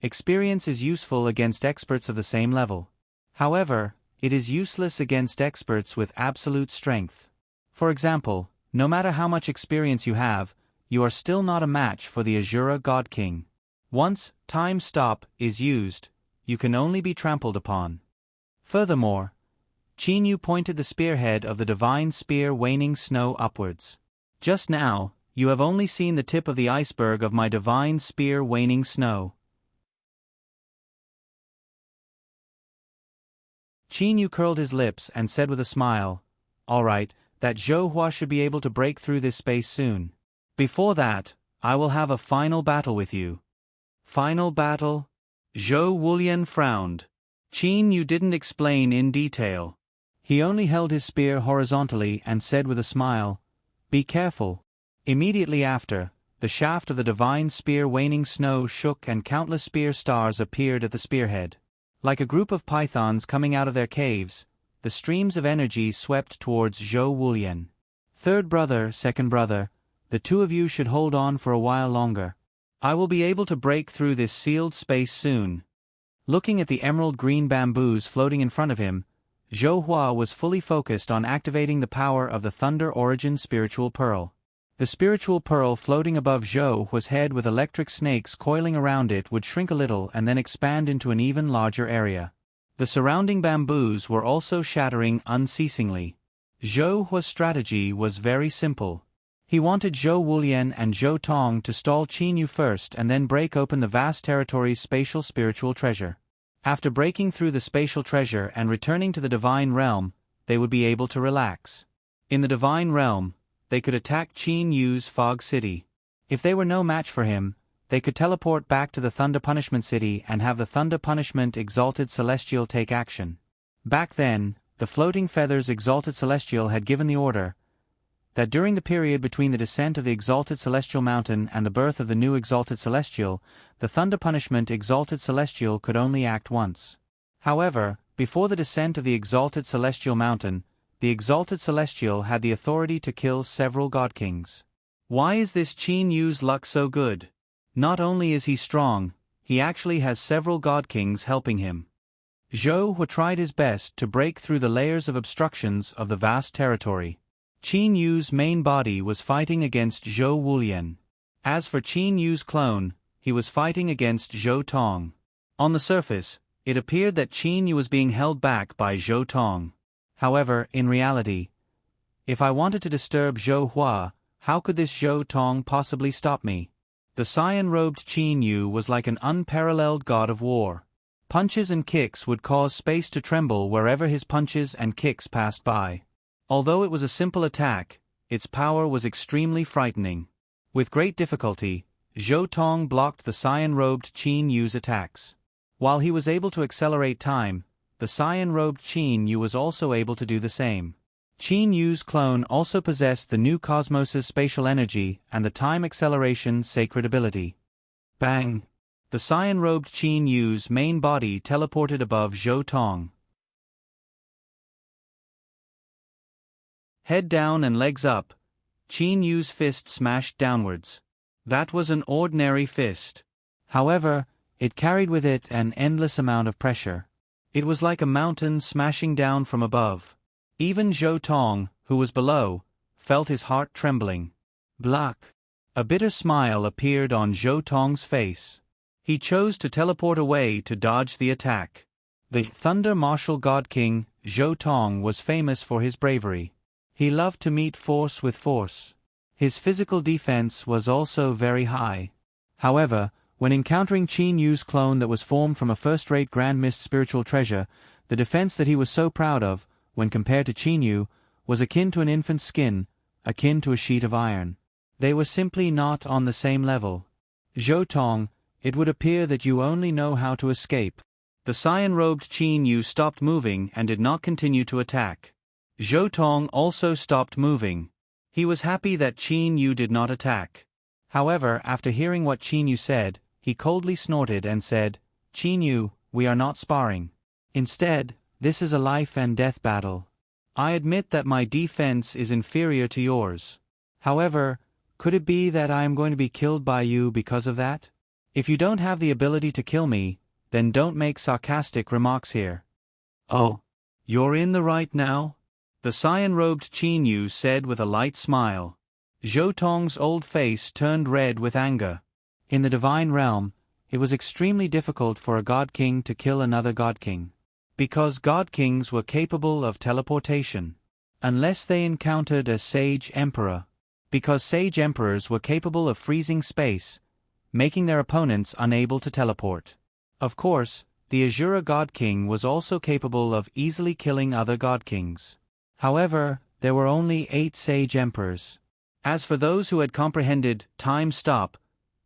A: "Experience is useful against experts of the same level. However, it is useless against experts with absolute strength. For example, no matter how much experience you have, you are still not a match for the Azura God King. Once time stop is used, you can only be trampled upon." Furthermore, Qin Yu pointed the spearhead of the divine spear waning snow upwards. "Just now, you have only seen the tip of the iceberg of my divine spear waning snow." Qin Yu curled his lips and said with a smile, "All right, that Zhou Hua should be able to break through this space soon. Before that, I will have a final battle with you." "Final battle?" Zhou Wulian frowned. Qin Yu didn't explain in detail. He only held his spear horizontally and said with a smile, "Be careful." Immediately after, the shaft of the divine spear waning snow shook and countless spear stars appeared at the spearhead. Like a group of pythons coming out of their caves, the streams of energy swept towards Zhou Wulian. "Third brother, second brother, the two of you should hold on for a while longer. I will be able to break through this sealed space soon." Looking at the emerald green bamboos floating in front of him, Zhou Hua was fully focused on activating the power of the Thunder Origin Spiritual Pearl. The spiritual pearl floating above Zhou Hua's head with electric snakes coiling around it would shrink a little and then expand into an even larger area. The surrounding bamboos were also shattering unceasingly. Zhou Hua's strategy was very simple. He wanted Zhou Wulian and Zhou Tong to stall Qin Yu first and then break open the vast territory's spatial spiritual treasure. After breaking through the spatial treasure and returning to the divine realm, they would be able to relax. In the divine realm, they could attack Qin Yu's Fog City. If they were no match for him, they could teleport back to the Thunder Punishment City and have the Thunder Punishment Exalted Celestial take action. Back then, the Floating Feathers Exalted Celestial had given the order that during the period between the descent of the Exalted Celestial Mountain and the birth of the new Exalted Celestial, the Thunder Punishment Exalted Celestial could only act once. However, before the descent of the Exalted Celestial Mountain, the Exalted Celestial had the authority to kill several God Kings. Why is this Qin Yu's luck so good? Not only is he strong, he actually has several God Kings helping him. Zhou Hua tried his best to break through the layers of obstructions of the vast territory. Qin Yu's main body was fighting against Zhou Wulian. As for Qin Yu's clone, he was fighting against Zhou Tong. On the surface, it appeared that Qin Yu was being held back by Zhou Tong. However, in reality, if I wanted to disturb Zhou Hua, how could this Zhou Tong possibly stop me? The cyan-robed Qin Yu was like an unparalleled god of war. Punches and kicks would cause space to tremble wherever his punches and kicks passed by. Although it was a simple attack, its power was extremely frightening. With great difficulty, Zhou Tong blocked the cyan-robed Qin Yu's attacks. While he was able to accelerate time, the cyan-robed Qin Yu was also able to do the same. Qin Yu's clone also possessed the new cosmos's spatial energy and the time acceleration sacred ability. Bang! The cyan-robed Qin Yu's main body teleported above Zhou Tong. Head down and legs up, Qin Yu's fist smashed downwards. That was an ordinary fist. However, it carried with it an endless amount of pressure. It was like a mountain smashing down from above. Even Zhou Tong, who was below, felt his heart trembling. Black. A bitter smile appeared on Zhou Tong's face. He chose to teleport away to dodge the attack. The Thunder Martial God King, Zhou Tong, was famous for his bravery. He loved to meet force with force. His physical defense was also very high. However, when encountering Qin Yu's clone that was formed from a first-rate Grand Mist spiritual treasure, the defense that he was so proud of, when compared to Qin Yu, was akin to an infant's skin, akin to a sheet of iron. They were simply not on the same level. Zhou Tong, it would appear that you only know how to escape. The cyan-robed Qin Yu stopped moving and did not continue to attack. Zhou Tong also stopped moving. He was happy that Qin Yu did not attack. However, after hearing what Qin Yu said, he coldly snorted and said, "Qin Yu, we are not sparring. Instead, this is a life and death battle. I admit that my defense is inferior to yours. However, could it be that I am going to be killed by you because of that? If you don't have the ability to kill me, then don't make sarcastic remarks here." "Oh, you're in the right now?" the cyan-robed Qin Yu said with a light smile. Zhou Tong's old face turned red with anger. In the divine realm, it was extremely difficult for a god king to kill another god king. Because god kings were capable of teleportation. Unless they encountered a sage emperor. Because sage emperors were capable of freezing space, making their opponents unable to teleport. Of course, the Azura god king was also capable of easily killing other god kings. However, there were only 8 sage emperors. As for those who had comprehended time stop,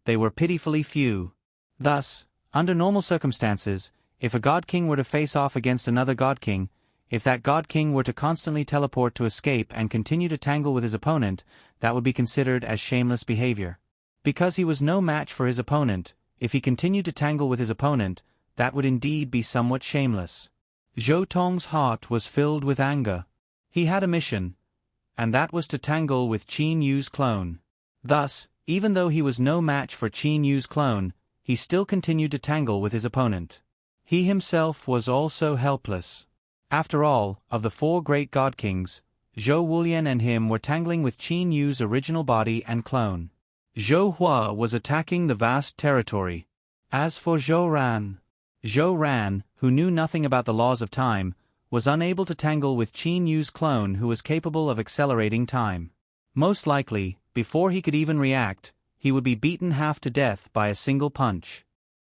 A: they were pitifully few. Thus, under normal circumstances, if a god king were to face off against another god king, if that god king were to constantly teleport to escape and continue to tangle with his opponent, that would be considered as shameless behavior. Because he was no match for his opponent, if he continued to tangle with his opponent, that would indeed be somewhat shameless. Zhou Tong's heart was filled with anger. He had a mission, and that was to tangle with Qin Yu's clone. Thus, even though he was no match for Qin Yu's clone, he still continued to tangle with his opponent. He himself was also helpless. After all, of the 4 great god kings, Zhou Wulian and him were tangling with Qin Yu's original body and clone. Zhou Hua was attacking the vast territory. As for Zhou Ran, who knew nothing about the laws of time, was unable to tangle with Qin Yu's clone who was capable of accelerating time. Most likely, before he could even react, he would be beaten half to death by a single punch.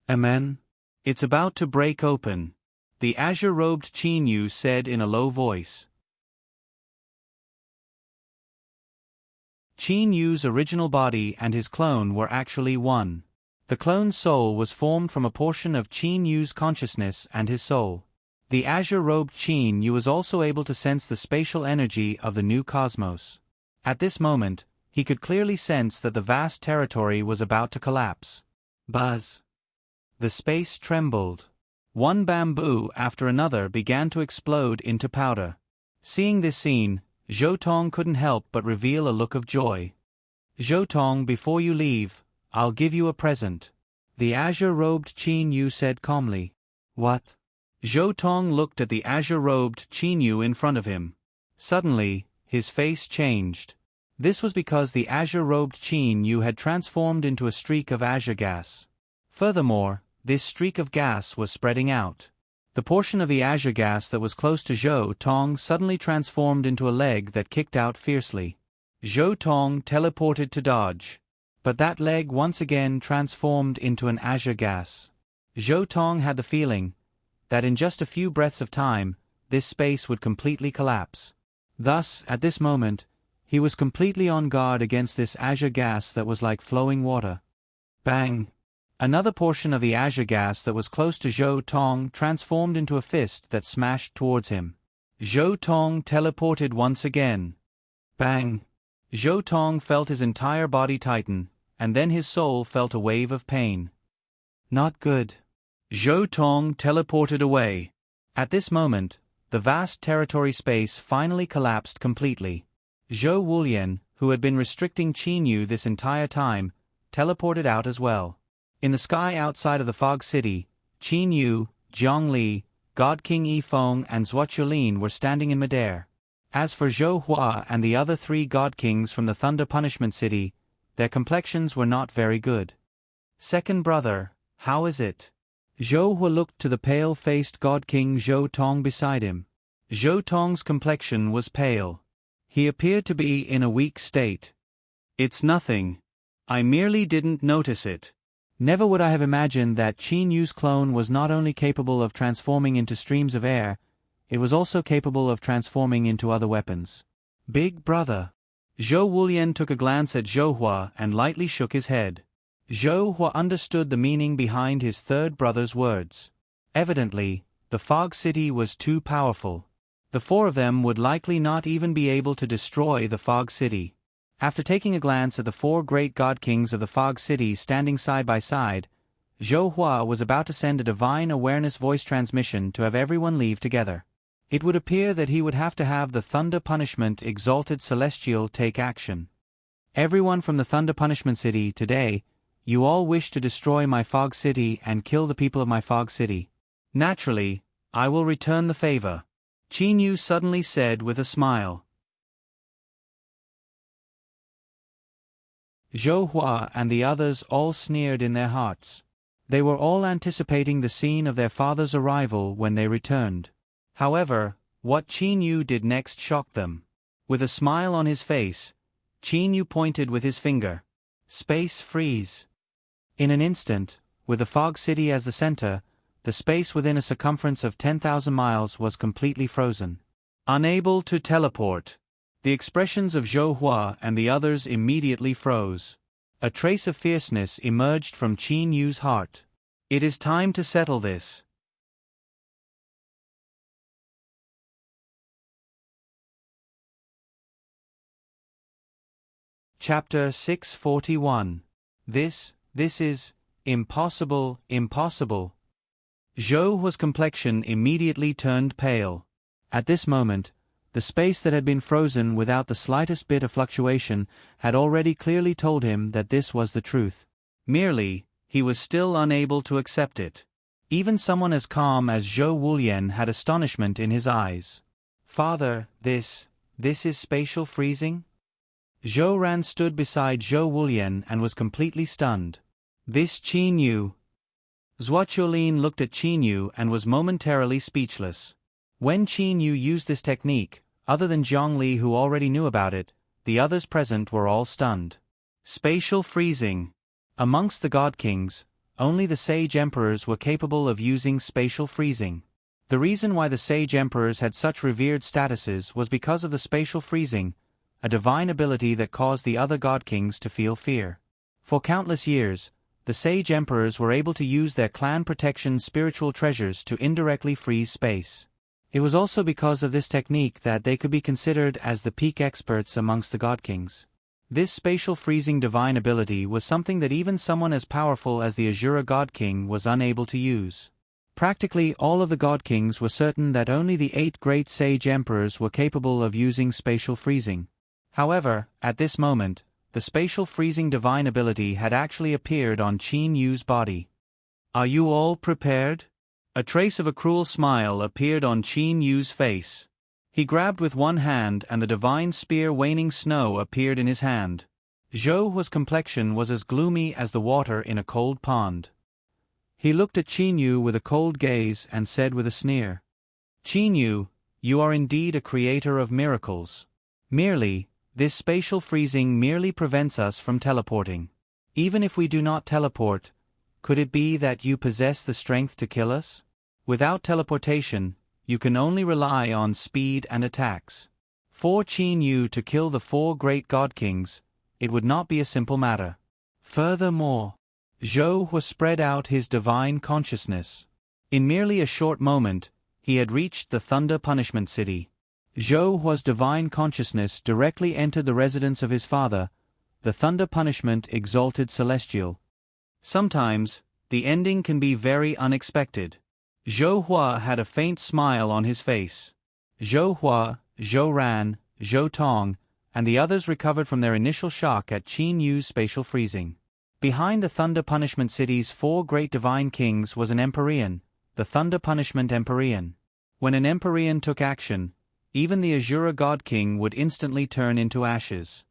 A: "Amen. It's about to break open," the azure-robed Qin Yu said in a low voice. Qin Yu's original body and his clone were actually one. The clone's soul was formed from a portion of Qin Yu's consciousness and his soul. The azure-robed Qin Yu was also able to sense the spatial energy of the new cosmos. At this moment, he could clearly sense that the vast territory was about to collapse. Buzz! The space trembled. One bamboo after another began to explode into powder. Seeing this scene, Zhou Tong couldn't help but reveal a look of joy. "Zhou Tong, before you leave, I'll give you a present," the azure-robed Qin Yu said calmly. "What?" Zhou Tong looked at the azure-robed Qin Yu in front of him. Suddenly, his face changed. This was because the azure-robed Qin Yu had transformed into a streak of azure gas. Furthermore, this streak of gas was spreading out. The portion of the azure gas that was close to Zhou Tong suddenly transformed into a leg that kicked out fiercely. Zhou Tong teleported to dodge. But that leg once again transformed into an azure gas. Zhou Tong had the feeling that in just a few breaths of time, this space would completely collapse. Thus, at this moment, he was completely on guard against this azure gas that was like flowing water. Bang! Another portion of the azure gas that was close to Zhou Tong transformed into a fist that smashed towards him. Zhou Tong teleported once again. Bang! Zhou Tong felt his entire body tighten, and then his soul felt a wave of pain. Not good. Zhou Tong teleported away. At this moment, the vast territory space finally collapsed completely. Zhou Wulian, who had been restricting Qin Yu this entire time, teleported out as well. In the sky outside of the Fog City, Qin Yu, Jiang Li, God King Yi Feng and Zhuo Yulin were standing in midair. As for Zhou Hua and the other 3 God Kings from the Thunder Punishment City, their complexions were not very good. Second brother, how is it? Zhou Hua looked to the pale-faced God King Zhou Tong beside him. Zhou Tong's complexion was pale. He appeared to be in a weak state. It's nothing. I merely didn't notice it. Never would I have imagined that Qin Yu's clone was not only capable of transforming into streams of air, it was also capable of transforming into other weapons. Big brother. Zhou Wulian took a glance at Zhou Hua and lightly shook his head. Zhou Hua understood the meaning behind his third brother's words. Evidently, the Fog City was too powerful. The 4 of them would likely not even be able to destroy the Fog City. After taking a glance at the 4 great God Kings of the Fog City standing side by side, Zhou Hua was about to send a divine awareness voice transmission to have everyone leave together. It would appear that he would have to have the Thunder Punishment Exalted Celestial take action. Everyone from the Thunder Punishment City today, you all wish to destroy my Fog City and kill the people of my Fog City. Naturally, I will return the favor, Qin Yu suddenly said with a smile. Zhou Hua and the others all sneered in their hearts. They were all anticipating the scene of their father's arrival when they returned. However, what Qin Yu did next shocked them. With a smile on his face, Qin Yu pointed with his finger. Space freeze. In an instant, with the Fog City as the center, the space within a circumference of 10,000 miles was completely frozen. Unable to teleport. The expressions of Zhou Hua and the others immediately froze. A trace of fierceness emerged from Qin Yu's heart. It is time to settle this. Chapter 641. This is impossible. Zhou Hua's complexion immediately turned pale. At this moment, the space that had been frozen without the slightest bit of fluctuation had already clearly told him that this was the truth. Merely, he was still unable to accept it. Even someone as calm as Zhou Wulian had astonishment in his eyes. Father, this is spatial freezing? Zhou Ran stood beside Zhou Wulian and was completely stunned. This Qin Yu. Zhuo Yulin looked at Qin Yu and was momentarily speechless. When Qin Yu used this technique, other than Jiang Li who already knew about it, the others present were all stunned. Spatial freezing. Amongst the God Kings, only the Sage Emperors were capable of using spatial freezing. The reason why the Sage Emperors had such revered statuses was because of the spatial freezing, a divine ability that caused the other God Kings to feel fear. For countless years, the Sage Emperors were able to use their clan protection spiritual treasures to indirectly freeze space. It was also because of this technique that they could be considered as the peak experts amongst the God Kings. This spatial freezing divine ability was something that even someone as powerful as the Azura God King was unable to use. Practically all of the God Kings were certain that only the 8 great Sage Emperors were capable of using spatial freezing. However, at this moment, the spatial freezing divine ability had actually appeared on Qin Yu's body. Are you all prepared? A trace of a cruel smile appeared on Qin Yu's face. He grabbed with one hand and the divine spear waning snow appeared in his hand. Zhou Hua's complexion was as gloomy as the water in a cold pond. He looked at Qin Yu with a cold gaze and said with a sneer, Qin Yu, you are indeed a creator of miracles. This spatial freezing merely prevents us from teleporting. Even if we do not teleport, could it be that you possess the strength to kill us? Without teleportation, you can only rely on speed and attacks. For Qin Yu to kill the 4 great God Kings, it would not be a simple matter. Furthermore, Zhou Hua spread out his divine consciousness. In merely a short moment, he had reached the Thunder Punishment City. Zhou Hua's divine consciousness directly entered the residence of his father, the Thunder Punishment Exalted Celestial. Sometimes, the ending can be very unexpected. Zhou Hua had a faint smile on his face. Zhou Hua, Zhou Ran, Zhou Tong, and the others recovered from their initial shock at Qin Yu's spatial freezing. Behind the Thunder Punishment City's 4 great divine kings was an Empyrean, the Thunder Punishment Empyrean. When an Empyrean took action, even the Azura God King would instantly turn into ashes.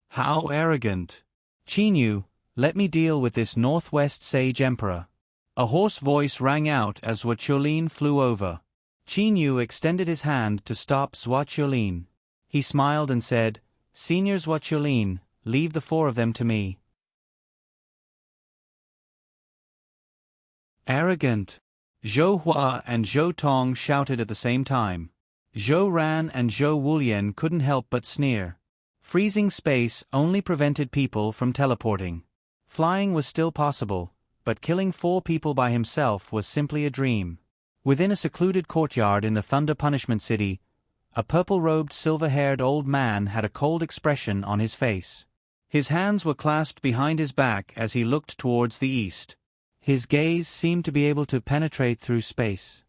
A: How arrogant! Qin Yu, let me deal with this Northwest Sage Emperor. A hoarse voice rang out as Zhuo flew over. Qin Yu extended his hand to stop Zhuo. He smiled and said, "Senior Zhuo, leave the 4 of them to me." Arrogant! Zhou Hua and Zhou Tong shouted at the same time. Zhou Ran and Zhou Wulian couldn't help but sneer. Freezing space only prevented people from teleporting. Flying was still possible, but killing 4 people by himself was simply a dream. Within a secluded courtyard in the Thunder Punishment City, a purple-robed, silver-haired old man had a cold expression on his face. His hands were clasped behind his back as he looked towards the east. His gaze seemed to be able to penetrate through space.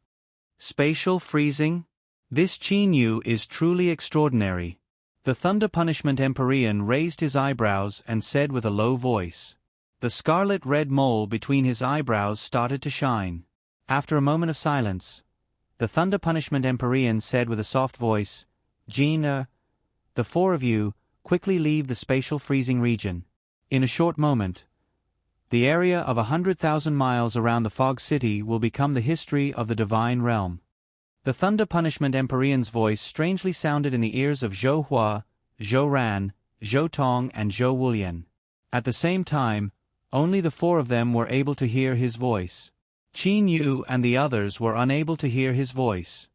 A: Spatial freezing? This Qin Yu is truly extraordinary. The Thunder Punishment Empyrean raised his eyebrows and said with a low voice. The scarlet-red mole between his eyebrows started to shine. After a moment of silence, the Thunder Punishment Empyrean said with a soft voice, "Jin, the 4 of you, quickly leave the spatial freezing region." In a short moment, the area of 100,000 miles around the Fog City will become the history of the Divine Realm. The Thunder Punishment Empyrean's voice strangely sounded in the ears of Zhou Hua, Zhou Ran, Zhou Tong and Zhou Wulian. At the same time, only the 4 of them were able to hear his voice. Qin Yu and the others were unable to hear his voice.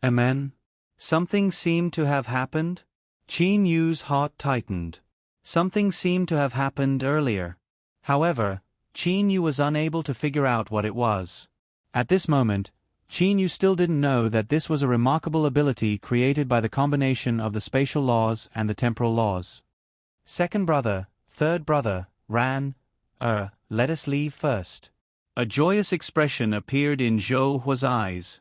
A: Amen? Something seemed to have happened? Qin Yu's heart tightened. Something seemed to have happened earlier. However, Qin Yu was unable to figure out what it was. At this moment, Qin Yu still didn't know that this was a remarkable ability created by the combination of the spatial laws and the temporal laws. Second brother, third brother, Ran, let us leave first. A joyous expression appeared in Zhou Hua's eyes.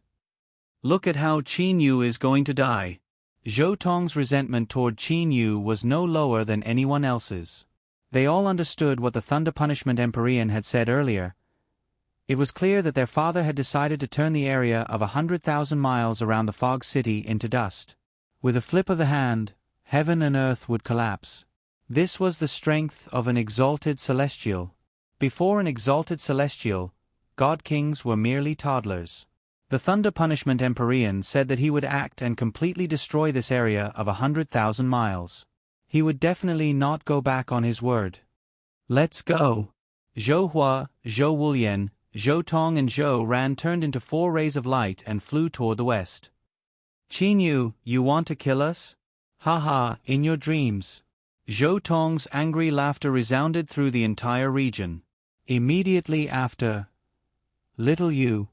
A: Look at how Qin Yu is going to die. Zhou Tong's resentment toward Qin Yu was no lower than anyone else's. They all understood what the Thunder Punishment Empyrean had said earlier. It was clear that their father had decided to turn the area of 100,000 miles around the Fog City into dust. With a flip of the hand, heaven and earth would collapse. This was the strength of an exalted celestial. Before an exalted celestial, god-kings were merely toddlers. The Thunder Punishment Empyrean said that he would act and completely destroy this area of 100,000 miles. He would definitely not go back on his word. Let's go. Zhou Hua, Zhou Wulian, Zhou Tong and Zhou Ran turned into 4 rays of light and flew toward the west. Qin Yu, you want to kill us? Ha ha, in your dreams. Zhou Tong's angry laughter resounded through the entire region. Immediately after, little Yu.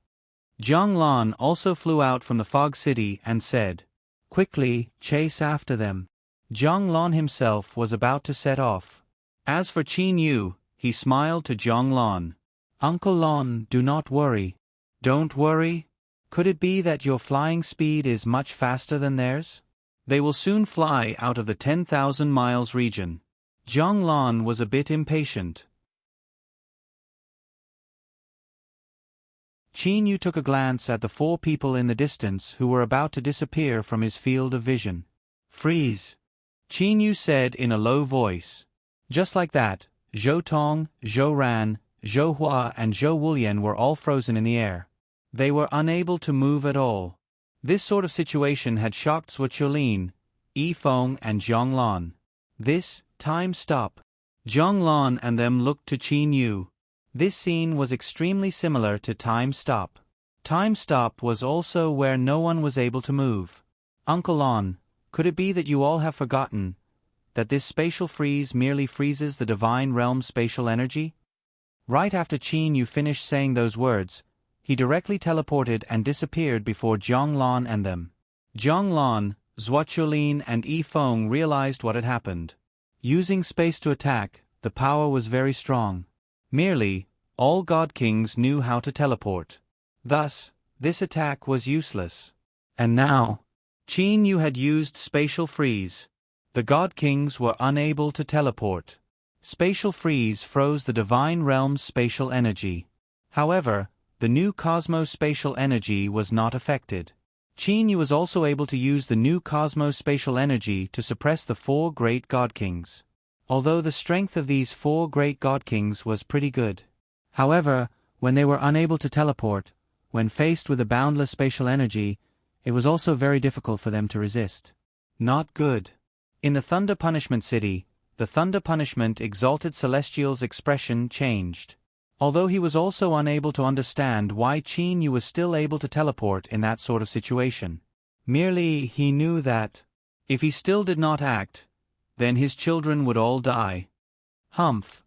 A: Jiang Lan also flew out from the Fog City and said, "Quickly, chase after them." Jiang Lan himself was about to set off. As for Qin Yu, he smiled to Jiang Lan. "Uncle Lan, do not worry." "Don't worry? Could it be that your flying speed is much faster than theirs? They will soon fly out of the 10,000 miles region." Jiang Lan was a bit impatient. Qin Yu took a glance at the 4 people in the distance who were about to disappear from his field of vision. "Freeze," Qin Yu said in a low voice. Just like that, Zhou Tong, Zhou Ran, Zhou Hua and Zhou Wulian were all frozen in the air. They were unable to move at all. This sort of situation had shocked Zhuo, Yi Feng and Jiang Lan. This, time stop. Jiang Lan and them looked to Qin Yu. This scene was extremely similar to Time Stop. Time Stop was also where no one was able to move. Uncle Lan, could it be that you all have forgotten that this spatial freeze merely freezes the divine realm's spatial energy? Right after Qin Yu finished saying those words, he directly teleported and disappeared before Jiang Lan and them. Jiang Lan, Zhuochulin and Yi Feng realized what had happened. Using space to attack, the power was very strong. Merely, all God Kings knew how to teleport. Thus, this attack was useless. And now, Qin Yu had used spatial freeze. The God Kings were unable to teleport. Spatial freeze froze the Divine Realm's spatial energy. However, the new cosmo-spatial energy was not affected. Qin Yu was also able to use the new cosmo-spatial energy to suppress the 4 great God Kings. Although the strength of these 4 great God Kings was pretty good. However, when they were unable to teleport, when faced with a boundless spatial energy, it was also very difficult for them to resist. Not good. In the Thunder Punishment City, the Thunder Punishment Exalted Celestial's expression changed. Although he was also unable to understand why Qin Yu was still able to teleport in that sort of situation. Merely he knew that, if he still did not act, then his children would all die. Humph!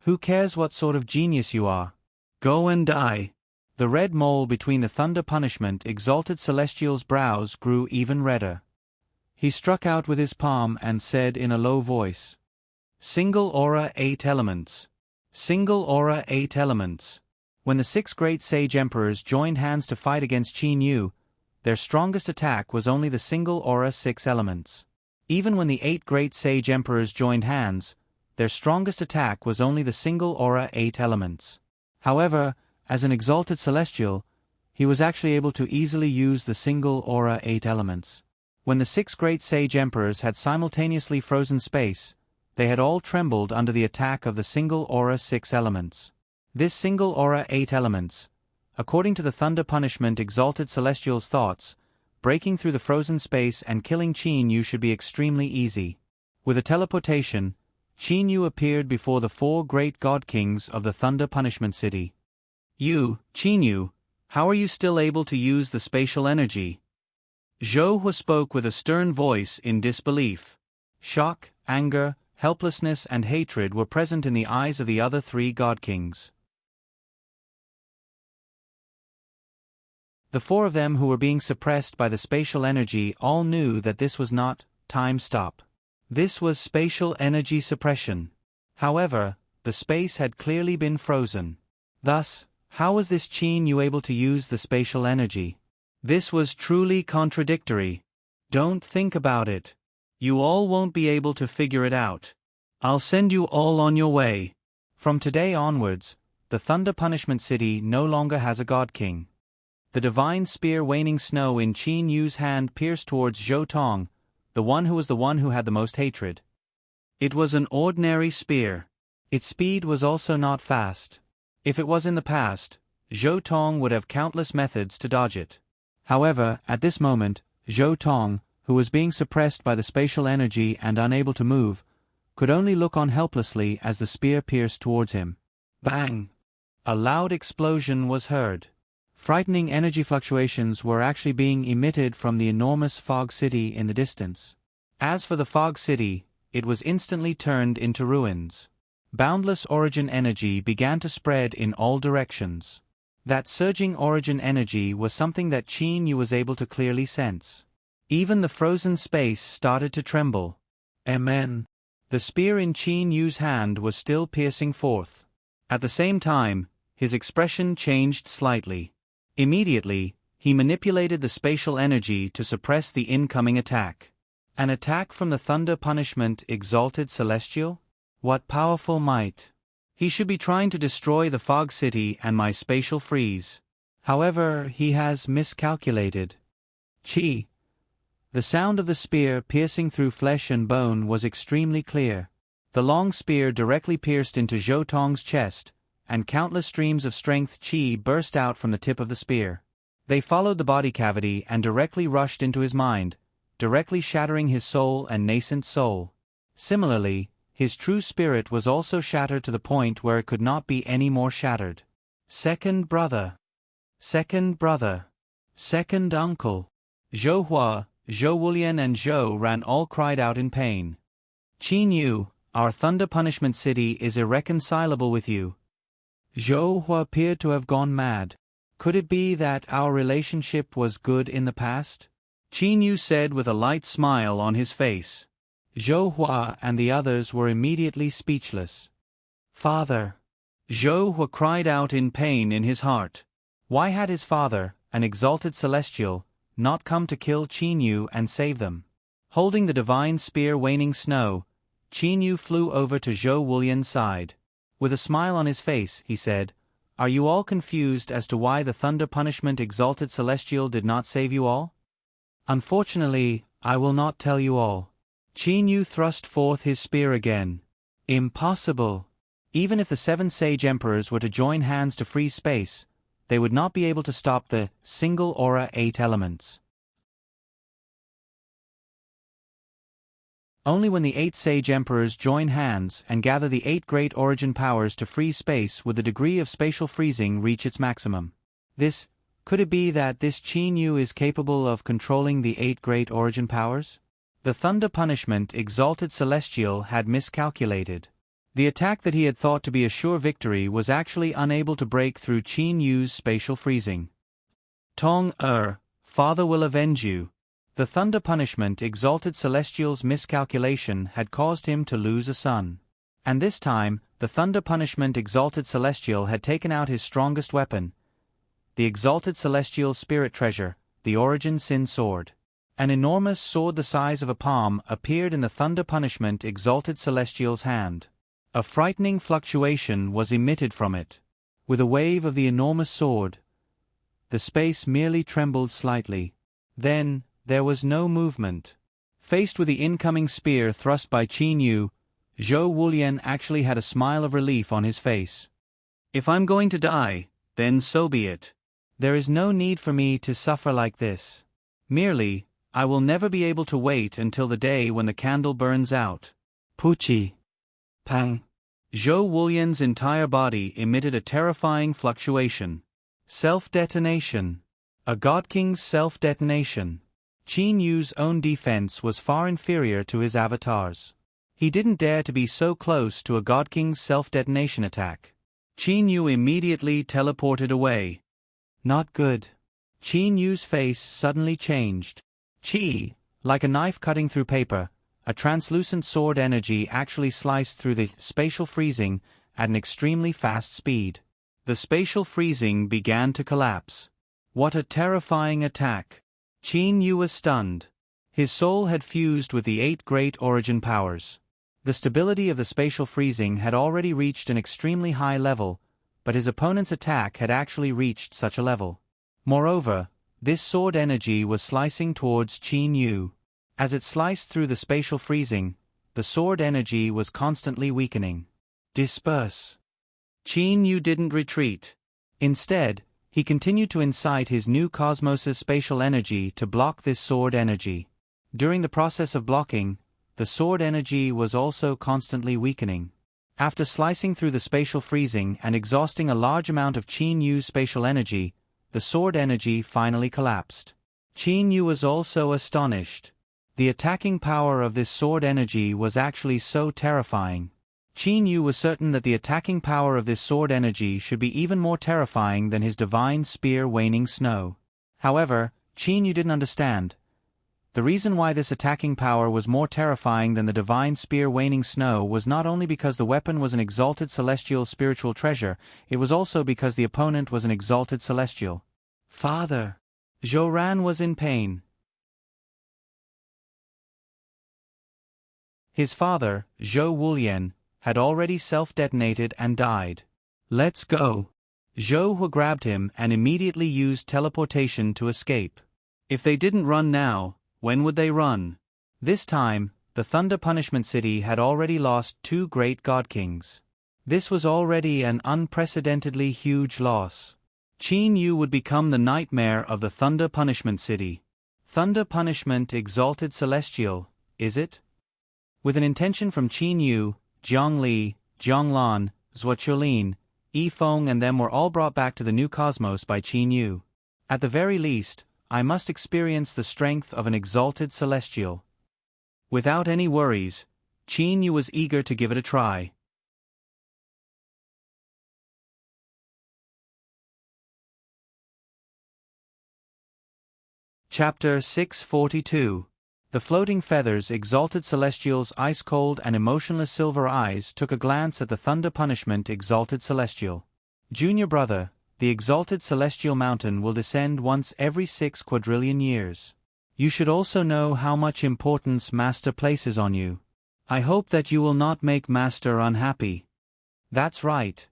A: Who cares what sort of genius you are? Go and die. The red mole between the Thunder Punishment Exalted Celestial's brows grew even redder. He struck out with his palm and said in a low voice, "Single aura 8 elements. Single aura 8 elements." When the 6 great sage emperors joined hands to fight against Qin Yu, their strongest attack was only the single aura 6 elements. Even when the 8 great sage emperors joined hands, their strongest attack was only the single aura 8 elements. However, as an exalted celestial, he was actually able to easily use the single aura 8 elements. When the 6 great sage emperors had simultaneously frozen space, they had all trembled under the attack of the single aura 6 elements. This single aura 8 elements, according to the Thunder Punishment Exalted Celestial's thoughts, breaking through the frozen space and killing Qin Yu should be extremely easy. With a teleportation, Qin Yu appeared before the 4 great God Kings of the Thunder Punishment City. Qin Yu, how are you still able to use the spatial energy?" Zhou Hua spoke with a stern voice in disbelief. Shock, anger, helplessness and hatred were present in the eyes of the other 3 God Kings. The 4 of them who were being suppressed by the spatial energy all knew that this was not time stop. This was spatial energy suppression. However, the space had clearly been frozen. Thus, how was this Qin Yu able to use the spatial energy? This was truly contradictory. Don't think about it. You all won't be able to figure it out. I'll send you all on your way. From today onwards, the Thunder Punishment City no longer has a God King. The divine spear waning snow in Qin Yu's hand pierced towards Zhou Tong, the one who had the most hatred. It was an ordinary spear. Its speed was also not fast. If it was in the past, Zhou Tong would have countless methods to dodge it. However, at this moment, Zhou Tong, who was being suppressed by the spatial energy and unable to move, could only look on helplessly as the spear pierced towards him. Bang! A loud explosion was heard. Frightening energy fluctuations were actually being emitted from the enormous fog city in the distance. As for the fog city, it was instantly turned into ruins. Boundless origin energy began to spread in all directions. That surging origin energy was something that Qin Yu was able to clearly sense. Even the frozen space started to tremble. Amen. The spear in Qin Yu's hand was still piercing forth. At the same time, his expression changed slightly. Immediately, he manipulated the spatial energy to suppress the incoming attack. An attack from the Thunder Punishment Exalted Celestial? What powerful might! He should be trying to destroy the fog city and my spatial freeze. However, he has miscalculated. Chi! The sound of the spear piercing through flesh and bone was extremely clear. The long spear directly pierced into Zhou Tong's chest, and countless streams of strength chi burst out from the tip of the spear. They followed the body cavity and directly rushed into his mind, directly shattering his soul and nascent soul. Similarly, his true spirit was also shattered to the point where it could not be any more shattered. Second brother. Second brother. Second uncle. Zhou Hua, Zhou Wulian and Zhou Ran all cried out in pain. Qin Yu, our Thunder Punishment City is irreconcilable with you. Zhou Hua appeared to have gone mad. Could it be that our relationship was good in the past? Qin Yu said with a light smile on his face. Zhou Hua and the others were immediately speechless. Father! Zhou Hua cried out in pain in his heart. Why had his father, an exalted celestial, not come to kill Qin Yu and save them? Holding the divine spear Waning Snow, Qin Yu flew over to Zhou Wulian's side. With a smile on his face, he said, "Are you all confused as to why the Thunder Punishment Exalted Celestial did not save you all?" "Unfortunately, I will not tell you all." Qin Yu thrust forth his spear again. "Impossible. Even if the 7 sage emperors were to join hands to free space, they would not be able to stop the single aura 8 elements. Only when the 8 sage emperors join hands and gather the 8 great origin powers to free space would the degree of spatial freezing reach its maximum. Could it be that this Qin Yu is capable of controlling the 8 great origin powers? The Thunder Punishment Exalted Celestial had miscalculated. The attack that he had thought to be a sure victory was actually unable to break through Qin Yu's spatial freezing. Tong Father will avenge you. The Thunder Punishment Exalted Celestial's miscalculation had caused him to lose a son. And this time, the Thunder Punishment Exalted Celestial had taken out his strongest weapon, the Exalted Celestial Spirit Treasure, the Origin Sin Sword. An enormous sword the size of a palm appeared in the Thunder Punishment Exalted Celestial's hand. A frightening fluctuation was emitted from it. With a wave of the enormous sword, the space merely trembled slightly. Then, there was no movement. Faced with the incoming spear thrust by Qin Yu, Zhou Wulian actually had a smile of relief on his face. "If I'm going to die, then so be it. There is no need for me to suffer like this. Merely, I will never be able to wait until the day when the candle burns out." Puchi. Pang. Zhou Wulian's entire body emitted a terrifying fluctuation. Self-detonation. A God King's self-detonation. Qin Yu's own defense was far inferior to his avatar's. He didn't dare to be so close to a God King's self-detonation attack. Qin Yu immediately teleported away. Not good. Qin Yu's face suddenly changed. Like a knife cutting through paper, a translucent sword energy actually sliced through the spatial freezing at an extremely fast speed. The spatial freezing began to collapse. What a terrifying attack! Qin Yu was stunned. His soul had fused with the 8 great origin powers. The stability of the spatial freezing had already reached an extremely high level, but his opponent's attack had actually reached such a level. Moreover, this sword energy was slicing towards Qin Yu. As it sliced through the spatial freezing, the sword energy was constantly weakening. Disperse. Qin Yu didn't retreat. Instead, he continued to incite his new cosmos's spatial energy to block this sword energy. During the process of blocking, the sword energy was also constantly weakening. After slicing through the spatial freezing and exhausting a large amount of Qin Yu's spatial energy, the sword energy finally collapsed. Qin Yu was also astonished. The attacking power of this sword energy was actually so terrifying. Qin Yu was certain that the attacking power of this sword energy should be even more terrifying than his divine spear Waning Snow. However, Qin Yu didn't understand. The reason why this attacking power was more terrifying than the divine spear Waning Snow was not only because the weapon was an exalted celestial spiritual treasure, it was also because the opponent was an exalted celestial. Father! Zhou Ran was in pain. His father, Zhou Wulian, had already self-detonated and died. "Let's go." Zhou Hu grabbed him and immediately used teleportation to escape. If they didn't run now, when would they run? This time, the Thunder Punishment City had already lost 2 great God Kings. This was already an unprecedentedly huge loss. Qin Yu would become the nightmare of the Thunder Punishment City. Thunder Punishment Exalted Celestial, is it? With an intention from Qin Yu, Jiang Li, Jiang Lan, Zhuo Chulin, Yi Feng and them were all brought back to the new cosmos by Qin Yu. At the very least, I must experience the strength of an exalted celestial. Without any worries, Qin Yu was eager to give it a try. Chapter 642. The Floating Feathers. Exalted Celestial's ice-cold and emotionless silver eyes took a glance at the Thunder Punishment. Exalted Celestial. Junior brother, the Exalted Celestial Mountain will descend once every 6 quadrillion years. You should also know how much importance Master places on you. I hope that you will not make Master unhappy. That's right.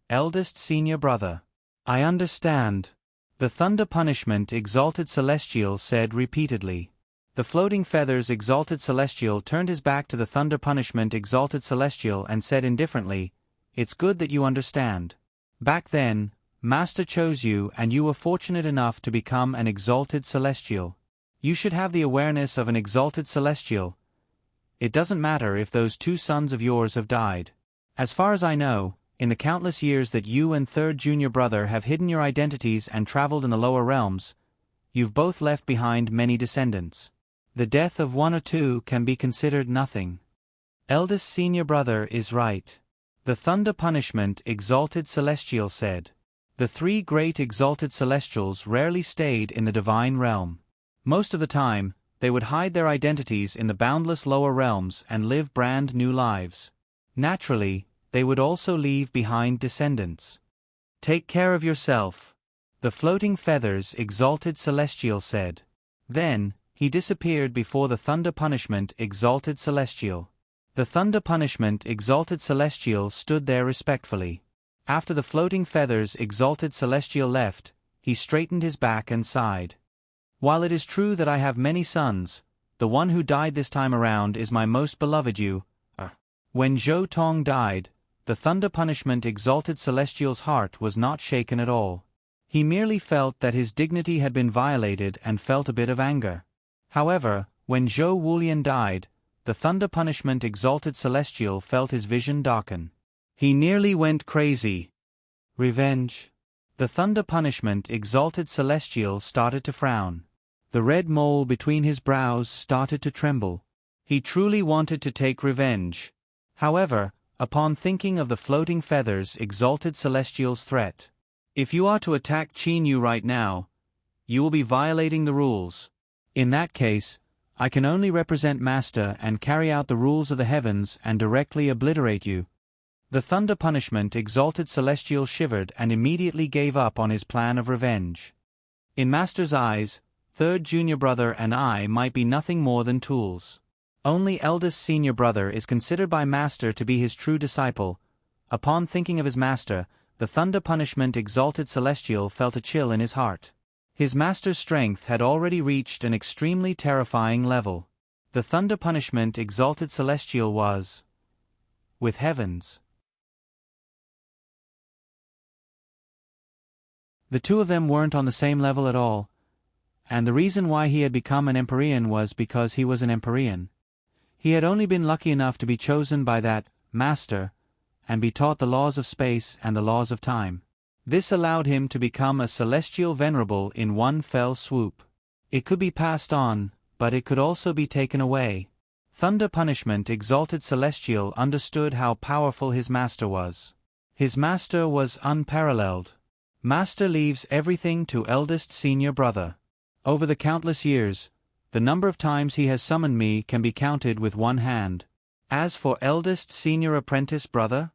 A: Eldest senior brother. I understand. The Thunder Punishment. Exalted Celestial said repeatedly. The Floating Feathers. Exalted Celestial turned his back to the Thunder Punishment. Exalted Celestial and said indifferently, "It's good that you understand. Back then, Master chose you and you were fortunate enough to become an Exalted Celestial. You should have the awareness of an Exalted Celestial. It doesn't matter if those 2 sons of yours have died. As far as I know, in the countless years that you and third junior brother have hidden your identities and traveled in the lower realms, you've both left behind many descendants. The death of 1 or 2 can be considered nothing. Eldest senior brother is right." The Thunder Punishment. Exalted Celestial said. The 3 great Exalted Celestials rarely stayed in the divine realm. Most of the time, they would hide their identities in the boundless lower realms and live brand new lives. Naturally, they would also leave behind descendants. Take care of yourself. The Floating Feathers. Exalted Celestial said. Then, he disappeared before the Thunder Punishment. Exalted Celestial. The Thunder Punishment. Exalted Celestial stood there respectfully. After the Floating Feathers. Exalted Celestial left, he straightened his back and sighed. While it is true that I have many sons, the one who died this time around is my most beloved you. When Zhou Tong died, the Thunder Punishment. Exalted Celestial's heart was not shaken at all. He merely felt that his dignity had been violated and felt a bit of anger. However, when Zhou Wulian died, the Thunder Punishment. Exalted Celestial felt his vision darken. He nearly went crazy. Revenge. The Thunder Punishment. Exalted Celestial started to frown. The red mole between his brows started to tremble. He truly wanted to take revenge. However, upon thinking of the Floating Feathers. Exalted Celestial's threat, "If you are to attack Qin Yu right now, you will be violating the rules. In that case, I can only represent Master and carry out the rules of the heavens and directly obliterate you." The Thunder Punishment. Exalted Celestial shivered and immediately gave up on his plan of revenge. In Master's eyes, third junior brother and I might be nothing more than tools. Only eldest senior brother is considered by Master to be his true disciple. Upon thinking of his master, the Thunder Punishment. Exalted Celestial felt a chill in his heart. His master's strength had already reached an extremely terrifying level. The Thunder Punishment. Exalted Celestial was with heavens. The 2 of them weren't on the same level at all, and the reason why he had become an Empyrean was because he was an Empyrean. He had only been lucky enough to be chosen by that Master and be taught the laws of space and the laws of time. This allowed him to become a celestial venerable in one fell swoop. It could be passed on, but it could also be taken away. Thunder Punishment. Exalted Celestial understood how powerful his master was. His master was unparalleled. Master leaves everything to eldest senior brother. Over the countless years, the number of times he has summoned me can be counted with one hand. As for eldest senior apprentice brother,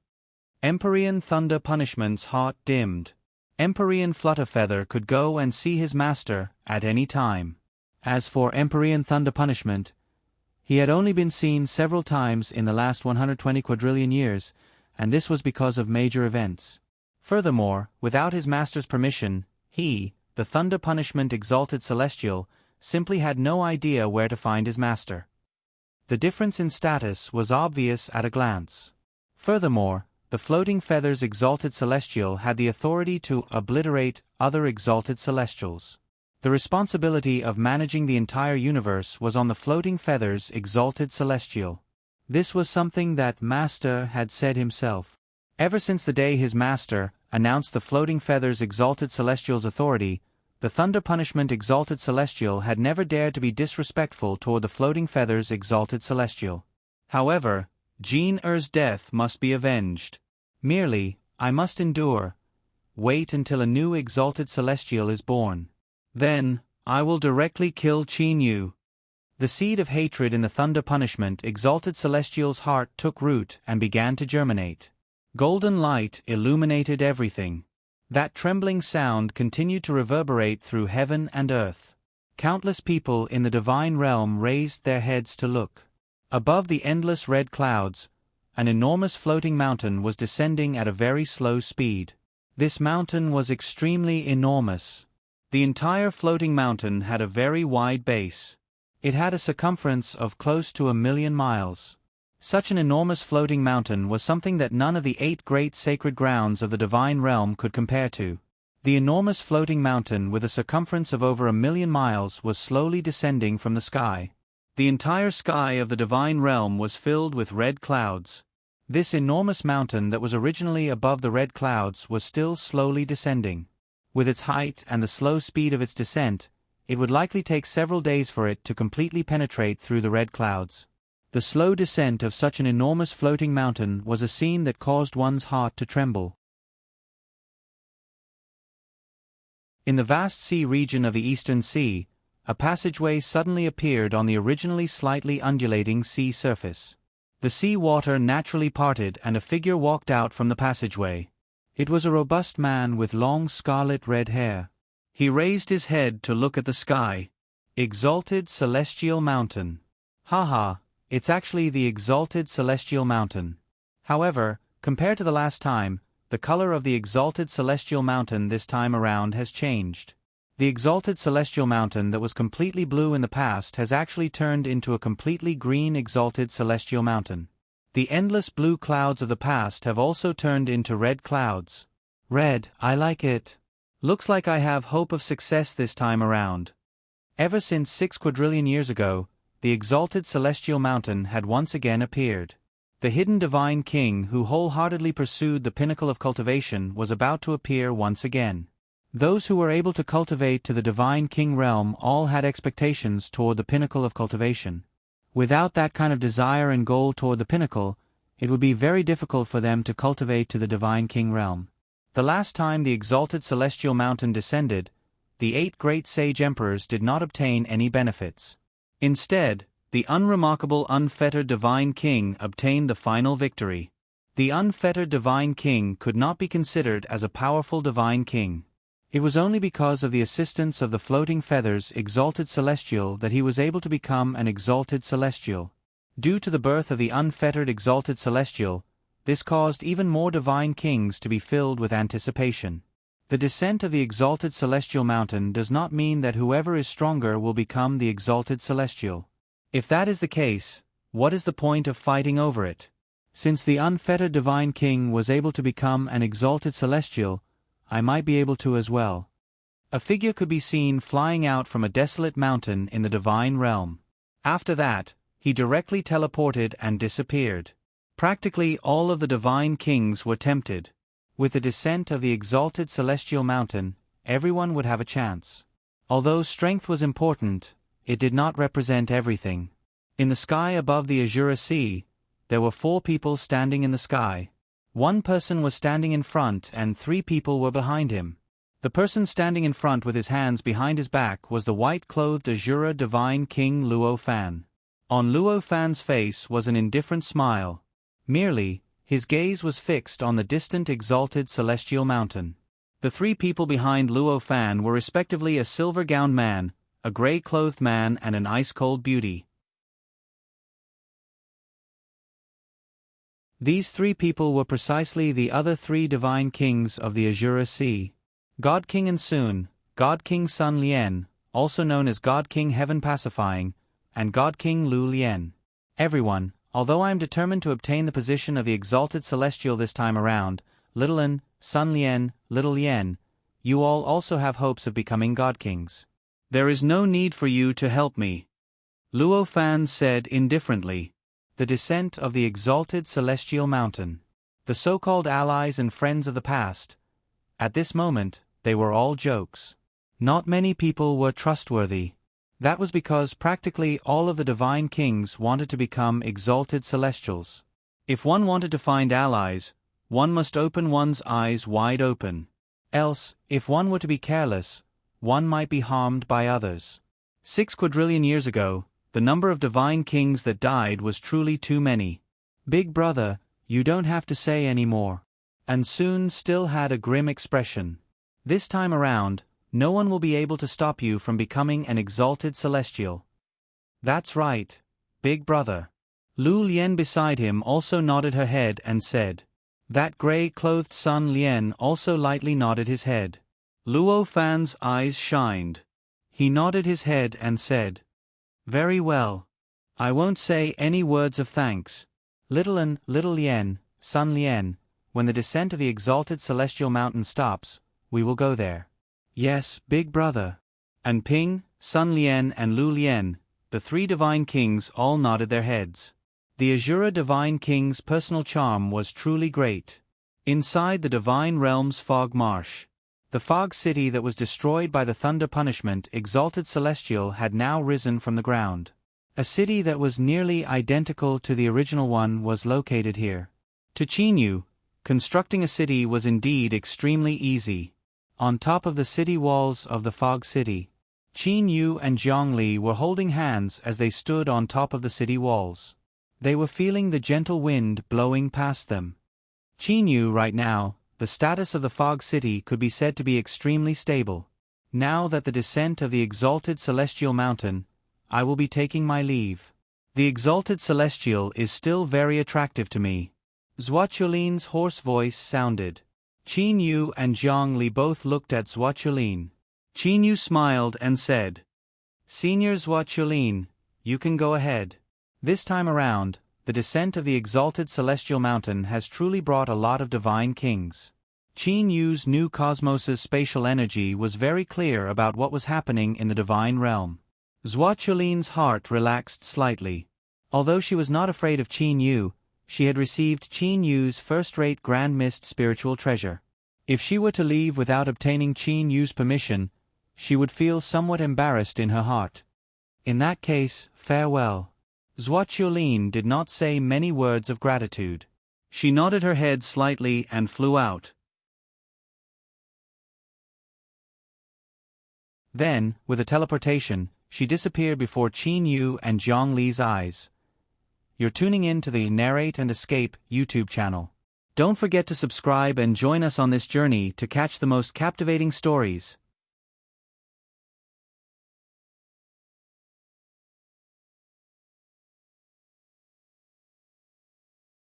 A: Empyrean Thunder Punishment's heart dimmed. Empyrean Flutterfeather could go and see his master at any time. As for Empyrean Thunder Punishment, he had only been seen several times in the last 120 quadrillion years, and this was because of major events. Furthermore, without his master's permission, he, the Thunder Punishment. Exalted Celestial, simply had no idea where to find his master. The difference in status was obvious at a glance. Furthermore, the Floating Feathers. Exalted Celestial had the authority to obliterate other Exalted Celestials. The responsibility of managing the entire universe was on the Floating Feathers. Exalted Celestial. This was something that Master had said himself. Ever since the day his master announced the Floating Feathers. Exalted Celestial's authority, the Thunder Punishment. Exalted Celestial had never dared to be disrespectful toward the Floating Feathers. Exalted Celestial. However, Jin Er's death must be avenged. Merely, I must endure. Wait until a new Exalted Celestial is born. Then, I will directly kill Qin Yu. The seed of hatred in the thunder punishment exalted celestial's heart took root and began to germinate. Golden light illuminated everything. That trembling sound continued to reverberate through heaven and earth. Countless people in the divine realm raised their heads to look. Above the endless red clouds, an enormous floating mountain was descending at a very slow speed. This mountain was extremely enormous. The entire floating mountain had a very wide base. It had a circumference of close to 1,000,000 miles. Such an enormous floating mountain was something that none of the 8 great sacred grounds of the divine realm could compare to. The enormous floating mountain with a circumference of over 1,000,000 miles was slowly descending from the sky. The entire sky of the divine realm was filled with red clouds. This enormous mountain that was originally above the red clouds was still slowly descending. With its height and the slow speed of its descent, it would likely take several days for it to completely penetrate through the red clouds. The slow descent of such an enormous floating mountain was a scene that caused one's heart to tremble. In the vast sea region of the Eastern Sea, a passageway suddenly appeared on the originally slightly undulating sea surface. The sea water naturally parted and a figure walked out from the passageway. It was a robust man with long scarlet red hair. He raised his head to look at the sky. Exalted Celestial Mountain. Haha, it's actually the Exalted Celestial Mountain. However, compared to the last time, the color of the Exalted Celestial Mountain this time around has changed. The Exalted Celestial Mountain that was completely blue in the past has actually turned into a completely green Exalted Celestial Mountain. The endless blue clouds of the past have also turned into red clouds. Red, I like it. Looks like I have hope of success this time around. Ever since 6 quadrillion years ago, the Exalted Celestial Mountain had once again appeared. The hidden divine king who wholeheartedly pursued the pinnacle of cultivation was about to appear once again. Those who were able to cultivate to the divine king realm all had expectations toward the pinnacle of cultivation. Without that kind of desire and goal toward the pinnacle, it would be very difficult for them to cultivate to the divine king realm. The last time the Exalted Celestial Mountain descended, the 8 great sage emperors did not obtain any benefits. Instead, the unremarkable unfettered divine king obtained the final victory. The unfettered divine king could not be considered as a powerful divine king. It was only because of the assistance of the floating feathers Exalted Celestial that he was able to become an Exalted Celestial. Due to the birth of the unfettered Exalted Celestial, this caused even more divine kings to be filled with anticipation. The descent of the Exalted Celestial Mountain does not mean that whoever is stronger will become the Exalted Celestial. If that is the case, what is the point of fighting over it? Since the unfettered divine king was able to become an Exalted Celestial, I might be able to as well. A figure could be seen flying out from a desolate mountain in the divine realm. After that, he directly teleported and disappeared. Practically all of the divine kings were tempted. With the descent of the Exalted Celestial Mountain, everyone would have a chance. Although strength was important, it did not represent everything. In the sky above the Azure Sea, there were 4 people standing in the sky. 1 person was standing in front and 3 people were behind him. The person standing in front with his hands behind his back was the white-clothed Azure divine king Luo Fan. On Luo Fan's face was an indifferent smile. Merely, his gaze was fixed on the distant Exalted Celestial Mountain. The 3 people behind Luo Fan were respectively a silver-gowned man, a gray-clothed man and an ice-cold beauty. These 3 people were precisely the other 3 divine kings of the Azure Sea. God King Ansun, God King Sun Lien, also known as God King Heaven Pacifying, and God King Lu Lien. Everyone, although I am determined to obtain the position of the Exalted Celestial this time around, Little N, Sun Lien, Little Lien, you all also have hopes of becoming God Kings. There is no need for you to help me. Luo Fan said indifferently. The descent of the Exalted Celestial Mountain. The so-called allies and friends of the past. At this moment, they were all jokes. Not many people were trustworthy. That was because practically all of the divine kings wanted to become Exalted Celestials. If one wanted to find allies, one must open one's eyes wide open. Else, if one were to be careless, one might be harmed by others. 6 quadrillion years ago, the number of divine kings that died was truly too many. Big brother, you don't have to say any more. And Soon still had a grim expression. This time around, no one will be able to stop you from becoming an exalted celestial. That's right, big brother. Lu Lian beside him also nodded her head and said. That gray-clothed Sun Lian also lightly nodded his head. Luo Fan's eyes shined. He nodded his head and said. Very well. I won't say any words of thanks. Little Lian, Sun Lian, when the descent of the exalted celestial mountain stops, we will go there. Yes, big brother. And Ping, Sun Lian and Lu Lian, the 3 divine kings all nodded their heads. The Azura divine king's personal charm was truly great. Inside the divine realm's fog marsh, the fog city that was destroyed by the thunder punishment exalted celestial had now risen from the ground. A city that was nearly identical to the original one was located here. To Qin Yu, constructing a city was indeed extremely easy. On top of the city walls of the fog city, Qin Yu and Zhongli were holding hands as they stood on top of the city walls. They were feeling the gentle wind blowing past them. Qin Yu right now, the status of the fog city could be said to be extremely stable. Now that the descent of the exalted celestial mountain, I will be taking my leave. The exalted celestial is still very attractive to me. Zhuochulin's hoarse voice sounded. Qin Yu and Zhang Li both looked at Zhuochulin. Qin Yu smiled and said, Senior Zhuochulin, you can go ahead. This time around, the descent of the exalted celestial mountain has truly brought a lot of divine kings. Qin Yu's new cosmos's spatial energy was very clear about what was happening in the divine realm. Zhuochulin's heart relaxed slightly. Although she was not afraid of Qin Yu, she had received Qin Yu's first-rate grand mist spiritual treasure. If she were to leave without obtaining Qin Yu's permission, she would feel somewhat embarrassed in her heart. In that case, farewell. Zhuochulin did not say many words of gratitude. She nodded her head slightly and flew out. Then, with a teleportation, she disappeared before Qin Yu and Zhang Li's eyes. You're tuning in to the Narrate and Escape YouTube channel. Don't forget to subscribe and join us on this journey to catch the most captivating stories.